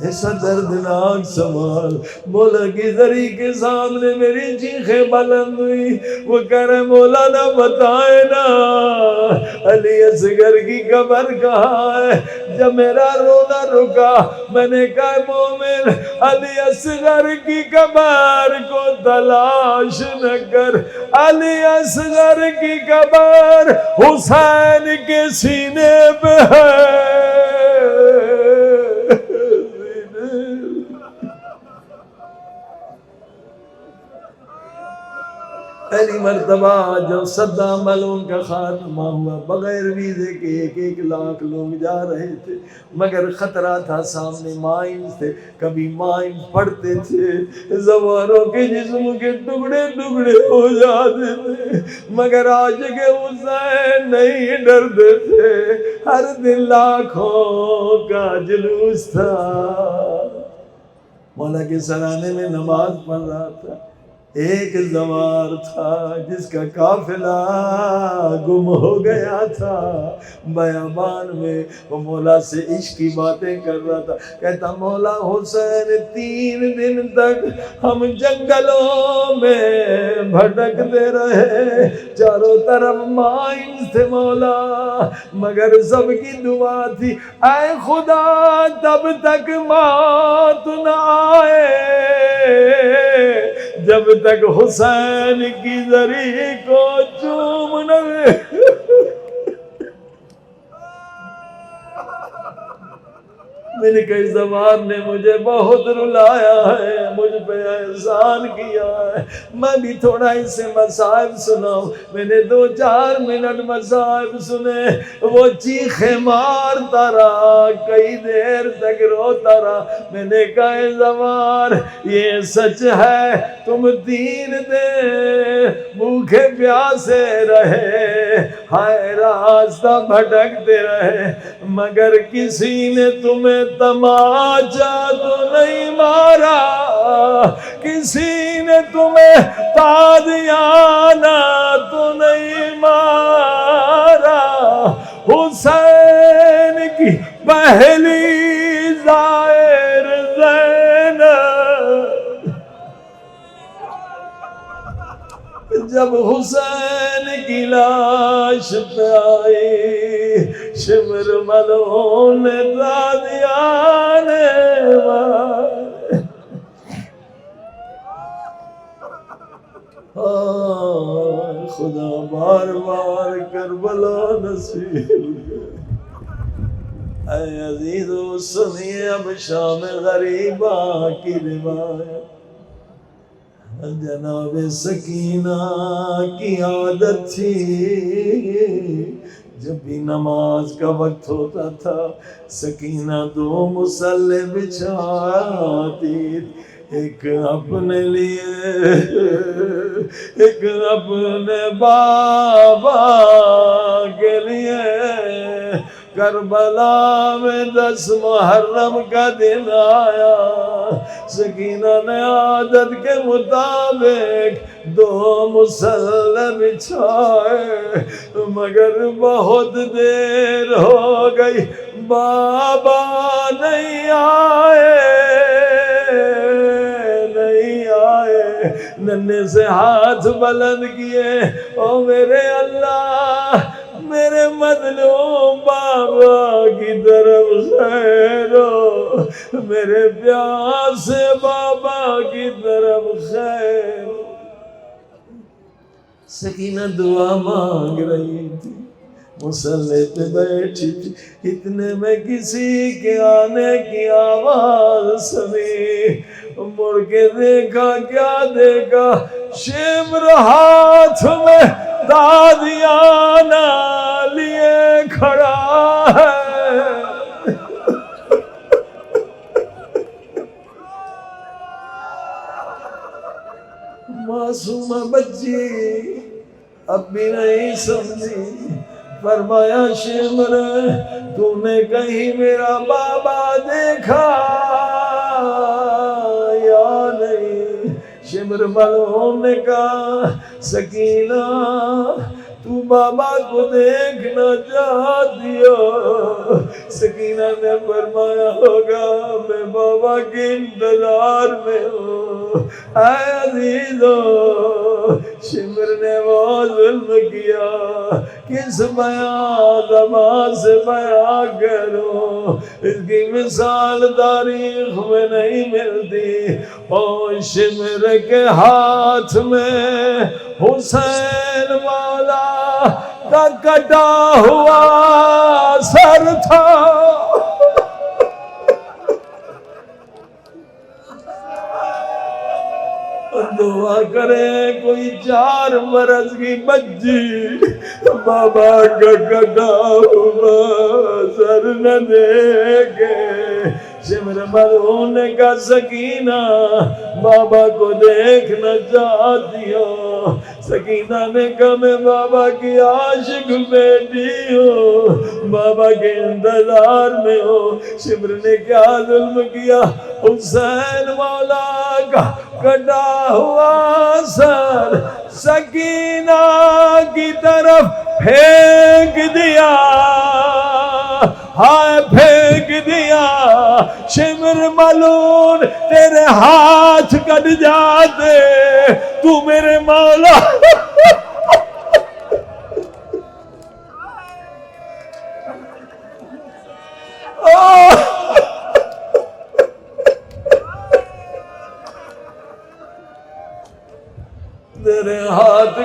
A: ایسا دردناک سوال مولا کی ذری کے سامنے میری چیخیں بلند ہوئی۔ وہ کہہ رہے مولانا بتائے نا علی اصغر کی قبر کہاں ہے؟ جب میرا رونا رکا میں نے کہا مومن علی اصغر کی قبر کو تلاش نہ کر، علی اصغر کی قبر حسین کے سینے پہ ہے۔ پہلی مرتبہ جب صدام ملعون کا خاتمہ ہوا، بغیر ویزے کے 1 لاکھ لوگ جا رہے تھے، مگر خطرہ تھا سامنے، مائنز تھے، کبھی مائنز پڑتے تھے، زواروں کے جسم کے ٹکڑے ٹکڑے ہو جاتے تھے، مگر عاشق حسین نہیں ڈرتے تھے۔ ہر دن لاکھوں کا جلوس تھا، مولا کے سرانے میں نماز پڑھ رہا تھا، ایک زوار تھا جس کا قافلہ گم ہو گیا تھا بیابان میں، وہ مولا سے عشق کی باتیں کر رہا تھا، کہتا مولا حسین 3 دن تک ہم جنگلوں میں بھٹکتے رہے، چاروں چاروں طرف مائنز تھے مولا، مگر سب کی دعا تھی اے خدا تب تک موت نہ آئے جب تک حسین کی زری کو چوم نہ لے۔ میرے کئی زبان نے مجھے بہت رلایا ہے، مجھ پہ احسان کیا ہے، میں بھی تھوڑا اس سے مصائب سناؤں۔ میں نے 2-4 منٹ مصائب سنے، وہ چیخیں مارتا رہا، کئی دیر تک روتا رہا۔ میں نے کہا اے زبان یہ سچ ہے تم 3 دن بھوکے پیاسے رہے، ہائے راستہ بھٹکتے رہے، مگر کسی نے تمہیں تماچا تو نہیں مارا، کسی نے تمہیں تادیانہ تو نہیں مارا۔ حسین کی پہلی زائر زینب جب حسین کی لاش پہ آئی، شمر ملعون نے دادیانے مارے۔ خدا بار بار کربلا نصیب۔ اے عزیزو سنیے اب شام غریبہ کی روایت۔ جناب سکینہ کی عادت تھی جب بھی نماز کا وقت ہوتا تھا سکینہ 2 مصلے بچھاتی، ایک اپنے لیے ایک اپنے بابا کے لیے۔ کربلا میں 10 محرم کا دن آیا، سکینہ نے عادت کے مطابق 2 مصلے بچھائے، مگر بہت دیر ہو گئی بابا نہیں آئے۔ ننھے سے ہاتھ بلند کیے، او میرے اللہ میرے مظلوم بابا کی طرف خیرو، میرے پیاسے بابا کی طرف خیر۔ سکینہ دعا مانگ رہی تھی، مصلے پہ بیٹھی تھی، اتنے میں کسی کے آنے کی آواز سنی، مڑ کے دیکھا، کیا دیکھا؟ شمر ہاتھ میں دادیانہ لیے کھڑا ہے۔ معصومہ بچی اب بھی نہیں سمجھی، فرمایا شمر تو نے کہیں میرا بابا دیکھا یا نہیں؟ شمر ملعون نے کہا سکینہ تو بابا کو دیکھنا چاہتی ہو؟ سکینہ نے فرمایا ہوگا میں بابا کے انتظار میں ہوں۔ اے عزیزو شمر نے وہ ظلم کیا، کس بیان زبان سے بیان کروں، اس کی مثال تاریخ میں نہیں ملتی۔ او شمر کے ہاتھ میں حسین والا کا کٹا ہوا سر تھا، دعا کرے کوئی 4 برس کی بچی بابا کا کٹا ہوا سر نہ دیکھے۔ شمر ملعون نے کہا سکینہ بابا کو دیکھنا چاہتی ہو؟ سکینہ نے کہا میں بابا کی عاشق بیٹی ہوں، بابا کے انتظار میں ہوں۔ شمر نے کیا ظلم کیا؟ حسین مولا کا کٹا ہوا سر سکینہ کی طرف پھینک دیا، ہائے پھینک دیا۔ شمر ملعون تیرے ہاتھ کٹ جاتے، تو میرے مولا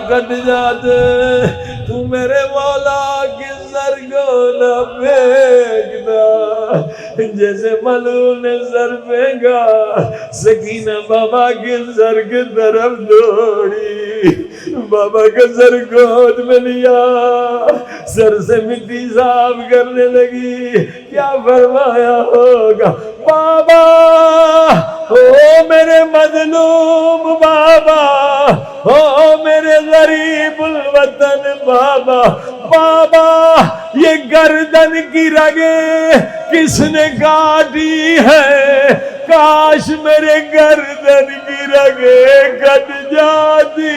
A: کٹ جاتے، تو میرے مولا کے سر کو نہ پھینکنا جیسے ملعون نے سر پھینکا۔ سکینہ بابا کے سر کی طرف دوڑی، بابا کا سر گود میں لیا، سر سے مٹی صاف کرنے لگی۔ کیا فرمایا ہوگا؟ بابا او میرے مظلوم بابا، او میرے غریب الوطن بابا، بابا یہ گردن کی رگیں کس نے کاٹی ہے؟ کاش میرے گردن کی رگیں کٹ جاتی،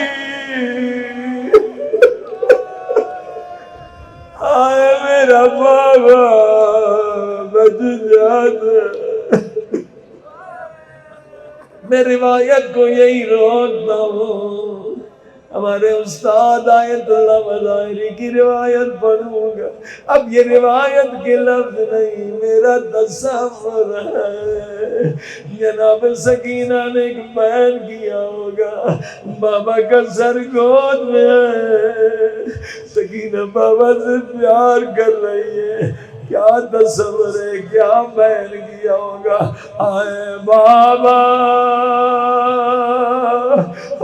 A: آئے میرا بابا بچ جاتا۔ میں روایت کو یہی روکتا ہوں، ہمارے استاد آیت اللہ مظاہری کی روایت پڑھوں گا۔ اب یہ روایت کے لفظ نہیں، میرا تصور ہے۔ جناب سکینہ نے ایک بیان کیا ہوگا، بابا کا سر گود میں ہے، سکینہ بابا سے پیار کر رہی ہے، کیا تصور ہے، کیا بیان کیا ہوگا؟ آئے بابا،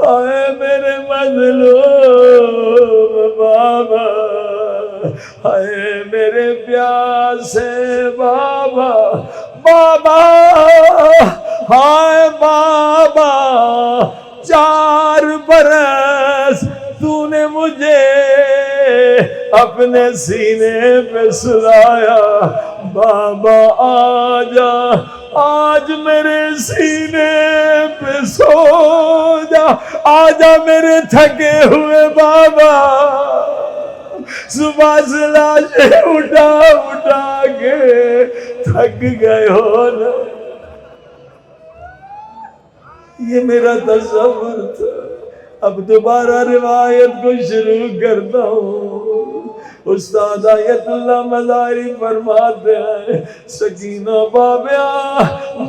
A: آئے میرے مظلوم بابا، آئے میرے پیاسے بابا، بابا ہائے بابا، 4 برس تو نے مجھے اپنے سینے پہ سلایا، بابا آجا آج میرے سینے پہ سو جا، آجا میرے تھکے ہوئے بابا، صبح سے لاشیں اٹھا اٹھا کے تھک گئے ہو نا۔ یہ میرا تصور تھا۔ اب دوبارہ روایت کو شروع کرتا ہوں۔ استاد آیت اللہ مظاہری فرماتے ہیں، سکینہ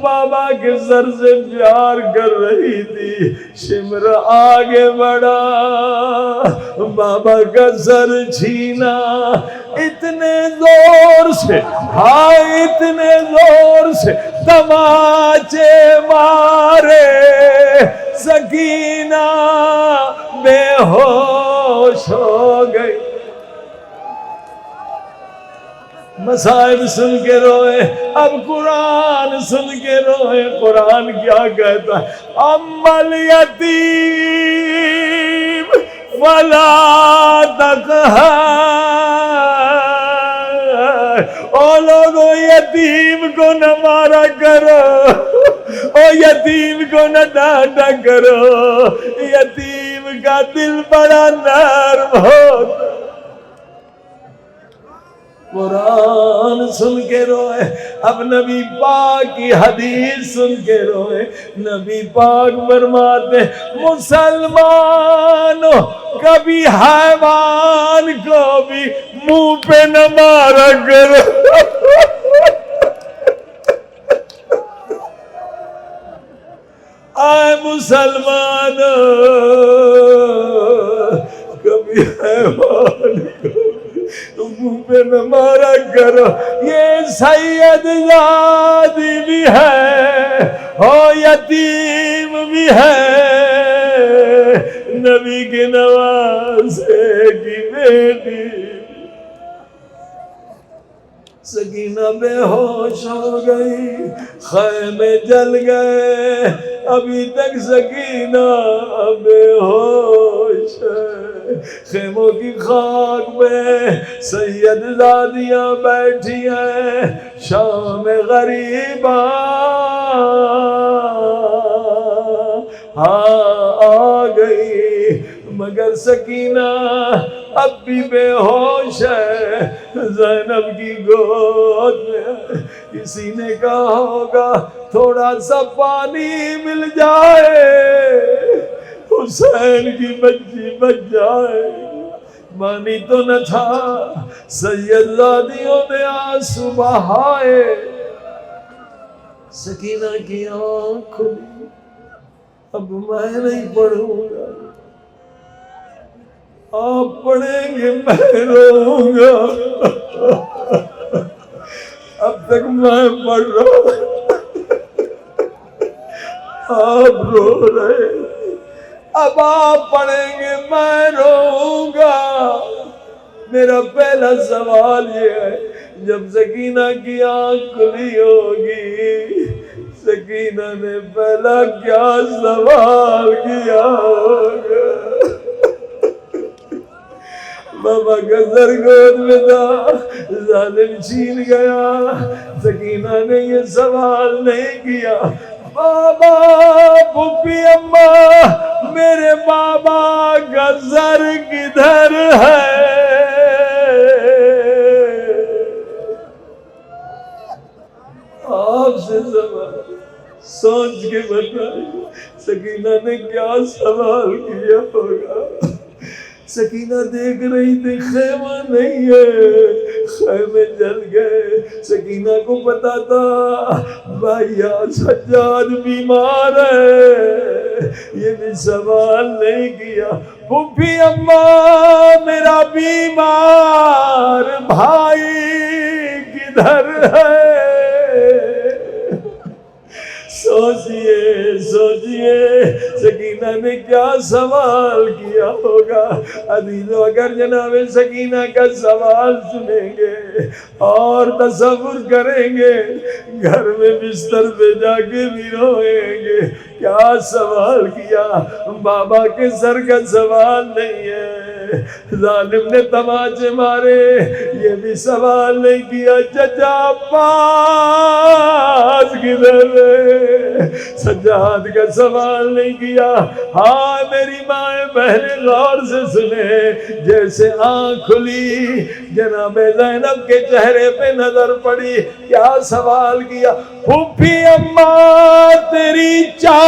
A: بابا کے سر سے پیار کر رہی تھی، شمر آگے بڑھا، بابا کا سر چھینا، اتنے زور سے، ہاں اتنے زور سے تماچے مارے، سکینہ بے ہوش ہو گئی۔ مصائب سن کے روئے، اب قرآن سن کے روئے۔ قرآن کیا کہتا ہے؟ اما الیتیم فلا تقہر، او لوگوں یتیم کو نہ مارا کرو، او یتیم کو نہ ڈانٹا کرو، یتیم کا دل بڑا نرم ہوتا۔ قرآن سن کے روئے، اب نبی پاک کی حدیث سن کے روئے۔ نبی پاک فرماتے، مسلمانوں کبھی حیوان کو بھی منہ پہ نہ مارا کرو۔ آئے مسلمانوں کبھی حیوان کو منہ پہ نہ مارا کرو۔ یہ سید زادی بھی ہے اور یتیم بھی ہے، نبی کے نواسے کی بیٹی۔ سکینہ بے ہوش ہو گئی، خیمے جل گئے، ابھی تک سکینہ بے ہوش ہے۔ خیموں کی خاک میں سید زادیاں بیٹھی ہیں، شام غریباں ہاں آ گئی، مگر سکینہ اب بھی بے ہوش ہے، زینب کی گود میں۔ کسی نے کہا ہوگا تھوڑا سا پانی مل جائے، حسین کی بچی بچ جائے، پانی تو نہ تھا۔ سید زادیوں نے آنسو بہائے، سکینہ کی آنکھ کھلی، اب میں نہیں پڑھوں گا، آپ پڑھیں گے میں روؤں گا. اب تک میں پڑھ رہا ہوں آپ رو رہے. اب آپ پڑھیں گے میں روؤں گا. میرا پہلا سوال یہ ہے جب سکینہ کی آنکھ کھلی ہوگی سکینہ نے پہلا کیا سوال کیا ہوگا؟ بابا کا سر گود میں تھا ظالم چھین گیا. سکینہ نے یہ سوال نہیں کیا بابا پھوپھی اماں میرے بابا کا سر کدھر ہے؟ آپ سے سوال سوچ کے بتائیے سکینہ نے کیا سوال کیا ہوگا؟ سکینہ دیکھ رہی تھی خیمہ نہیں ہے خیمے جل گئے. سکینہ کو پتا تھا بھائیا سجاد بیمار ہے یہ بھی سوال نہیں کیا. پھوپھی اماں میرا بیمار بھائی کدھر ہے؟ سوچئے سکینہ نے کیا سوال کیا ہوگا. عزیزو اگر جناب سکینہ کا سوال سنیں گے اور تصور کریں گے گھر میں بستر پہ جا کے بھی روئیں گے. کیا سوال کیا؟ بابا کے سر کا سوال نہیں ہے. ظالم نے تماچے مارے یہ بھی سوال نہیں کیا چچا عباس کدھر ہے؟ سجاد کا سوال نہیں کیا. ہاں میری ماں بہنیں غور سے سنے جیسے آنکھ کھلی جناب زینب کے چہرے پہ نظر پڑی کیا سوال کیا؟ پھوپھی اماں تیری چادر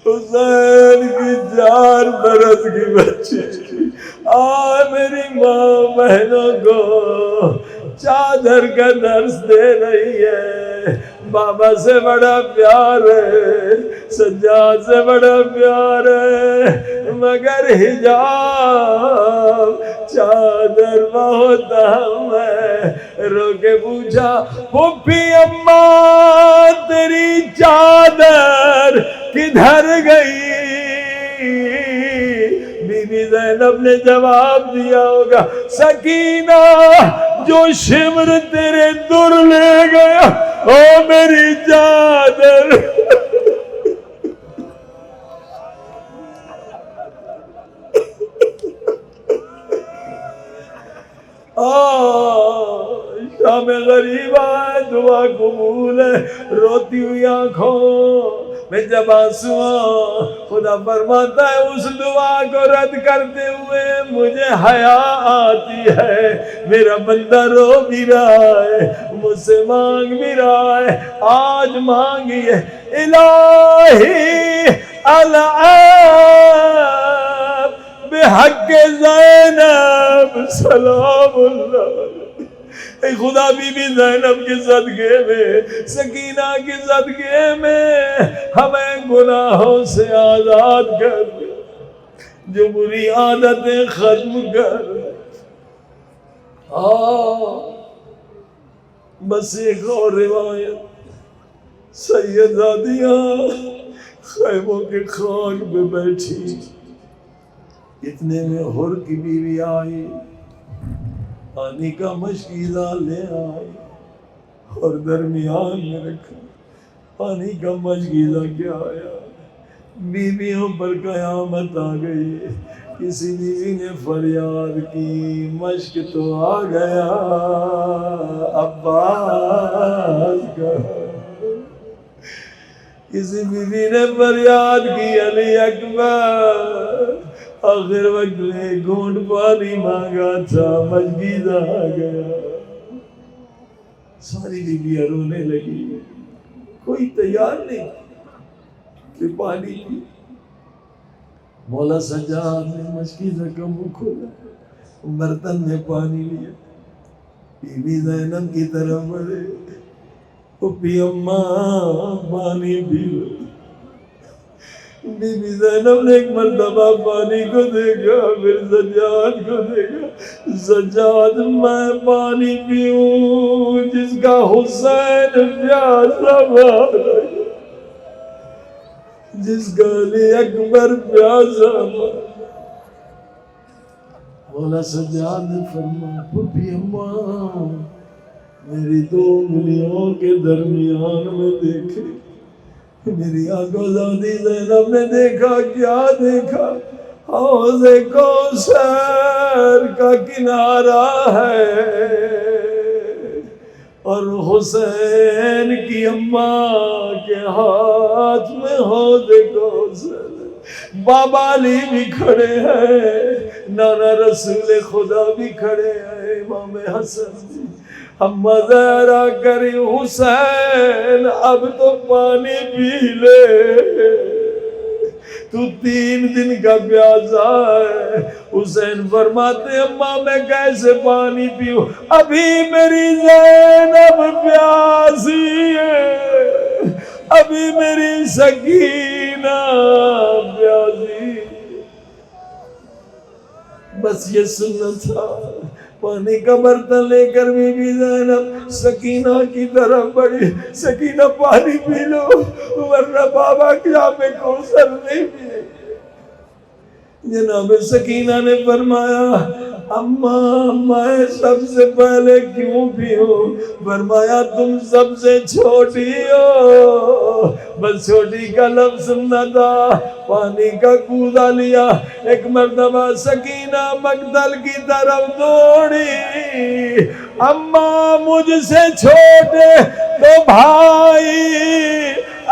A: حسین کی 4 برس کی بچی میری ماں بہنوں کو چادر کا درس دے رہی ہے. بابا سے بڑا پیار ہے سجاد سے بڑا پیار ہے مگر حجاب چادر بہت اہم ہے. رو کے پوچھا پھوپھی اماں تیری چادر کدھر گئی؟ بی بی زینب نے جواب دیا ہوگا سکینہ جو شمر تیرے در لے گیا او میری چادر. شام غریبہ ہے دعا قبول ہے. روتی ہوئی آنکھوں میں جب آنسو خدا فرماتا ہے اس دعا کو رد کرتے ہوئے مجھے حیا آتی ہے. میرا بندہ رو بھی رہا ہے مجھ سے مانگ بھی رہا ہے. آج مانگیے الہی العاب بحق زینب سلام اللہ. اے خدا بی بی زینب کے صدقے میں سکینہ کے صدقے میں ہمیں گناہوں سے آزاد کر جو بری عادتیں ختم کر. بس ایک اور روایت سیداتیاں خیموں کے خاک پہ بیٹھی اتنے میں حر کی بیوی آئی پانی کا مشکیزہ لے آئی اور درمیان میں رکھا. پانی کا مشکیزہ کیا آیا بیویوں پر قیامت آ گئی. کسی بیوی نے فریاد کی مشک تو آ گیا عباس کا. کسی بیوی نے فریاد کی علی اکبر آخر وقت میں گھونٹ پانی مانگا تھا، مشکیزہ آ گیا، ساری بیویاں رونے لگی، کوئی تیار نہیں کہ پانی پی۔ مولا سجاد نے مشکیزہ کا منہ کھولا، برتن میں پانی لیا، بی بی زینب کی طرف بڑھے، پھپھی اماں پانی پی لو۔ بی بی زینب نے ایک مرتبہ پانی کو دیکھا، پھر سجاد کو دیکھا، سجاد میں پانی پیوں جس کا حسین پیاسا مارا، جس کا علی اکبر پیاسا مارا۔ مولا سجاد نے فرمایا پھپھی اماں میری دو انگلیوں کے درمیان میں دیکھے، میری آنکھوں زادی زینب نے دیکھا، کیا دیکھا؟ حوض کوثر کا کنارہ ہے اور حسین کی اماں کے ہاتھ میں حوض کوثر، بابا علی بھی کھڑے ہیں، نانا رسول خدا بھی کھڑے ہیں، امام حسن بھی۔ اماں زہرا کری حسین اب تو پانی پی لے، تو 3 دن کا پیاسا ہے۔ حسین فرماتے اماں میں کیسے پانی پیوں، ابھی میری زینب پیاسی ہے، ابھی میری سکینہ پیاسی۔ بس یہ سننا تھا۔ پانی کا برتن لے کر بی بی زینب سکینہ کی طرف بڑھی، سکینہ پانی پی لو ورنہ بابا کیا میں کوثر نہیں پی۔ جناب سکینہ نے فرمایا اماں میں سب سے پہلے کیوں پیوں؟ فرمایا تم سب سے چھوٹی ہو، بس چھوٹی کا لفظ سننا تھا۔ پانی کا کوزہ لیا، ایک مرتبہ سکینہ مقتل کی طرف دوڑی، اماں مجھ سے چھوٹے تو بھائی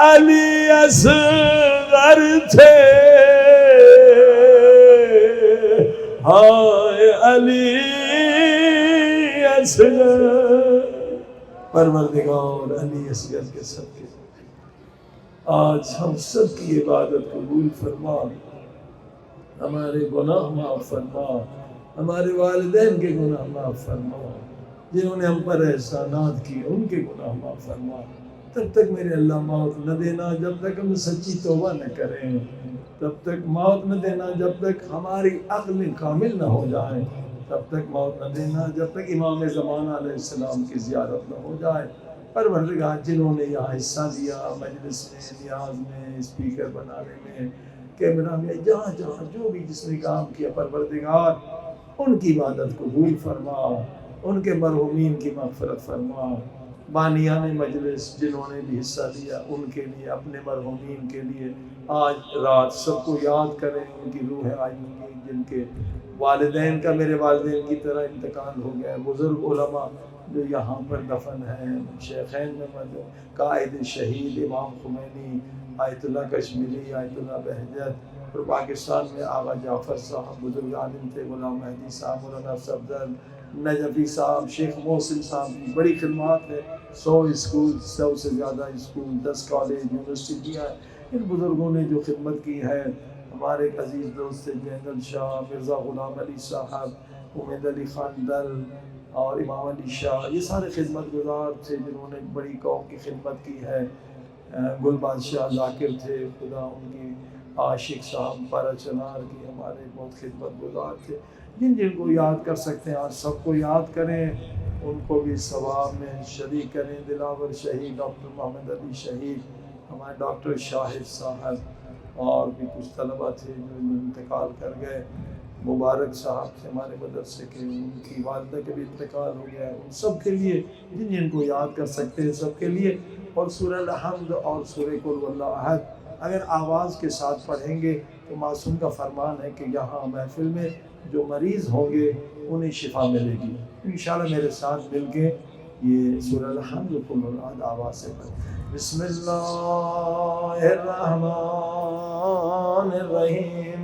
A: علی اصغر تھے، ہائے علی اصغر، پروردگار علی اصغر کے صدقے آج ہم سب کی عبادت قبول فرما، ہمارے گناہ معاف فرما، ہمارے والدین کے گناہ معاف فرما، جنہوں نے ہم پر احسانات کیے ان کے گناہ معاف فرما۔ تب تک میرے اللہ موت نہ دینا جب تک ہم سچی توبہ نہ کریں، تب تک موت نہ دینا جب تک ہماری عقل کامل نہ ہو جائے، تب تک موت نہ دینا جب تک امام زمانہ علیہ السلام کی زیارت نہ ہو جائے۔ پروردگار جنہوں نے یہاں حصہ دیا، مجلس میں، نیاز میں، اسپیکر بنانے میں، کیمرہ میں، جہاں جہاں جو بھی جس نے کام کیا، پروردگار ان کی عبادت قبول فرما، ان کے مرحومین کی مغفرت فرما۔ بانیان مجلس جنہوں نے بھی حصہ لیا ان کے لیے، اپنے مرحومین کے لیے آج رات سب کو یاد کریں، ان کی روح آئی ہوگی جن کے والدین کا میرے والدین کی طرح انتقال ہو گیا، بزرگ علماء جو یہاں پر دفن ہیں، شیخین میں قائد شہید امام خمینی، آیت اللہ کشمیری، آیت اللہ بہجت، اور پاکستان میں آغا جعفر صاحب بزرگ عالم تھے، غلام مہدی صاحب، مولانا صفدر نجفی صاحب، شیخ محسن صاحب کی بڑی خدمات ہے، 100 اسکول، 100 سے زیادہ اسکول، 10 کالج، یونیورسٹی ہیں، ان بزرگوں نے جو خدمت کی ہے۔ ہمارے ایک عزیز دوست تھے جینل شاہ، مرزا غلام علی صاحب، امید علی خان دل اور امام علی شاہ، یہ سارے خدمت گزار تھے جنہوں نے بڑی قوم کی خدمت کی ہے۔ گل بادشاہ ذاکر تھے، خدا ان کی، عاشق صاحب پارا چنار کی ہمارے بہت خدمت گزار تھے۔ جن جن کو یاد کر سکتے ہیں آج سب کو یاد کریں، ان کو بھی ثواب میں شریک کریں۔ دلاور شہید، ڈاکٹر محمد علی شہید، ہمارے ڈاکٹر شاہد صاحب، اور بھی کچھ طلبہ تھے جو انتقال کر گئے۔ مبارک صاحب تھے ہمارے مدرسے کے، ان کی والدہ کے بھی انتقال ہو گیا ہے۔ ان سب کے لیے جن جن کو یاد کر سکتے ہیں سب کے لیے، اور سورہ الحمد اور سورہ قل هو اللہ احد اگر آواز کے ساتھ پڑھیں گے تو معصوم کا فرمان ہے کہ یہاں محفل میں جو مریض ہوں گے انہیں شفا ملے گی۔ انشاءاللہ میرے ساتھ مل کے یہ سورہ الحمد قل هو اللہ احد آواز سے پڑھیں۔ بسم اللہ الرحمن الرحیم،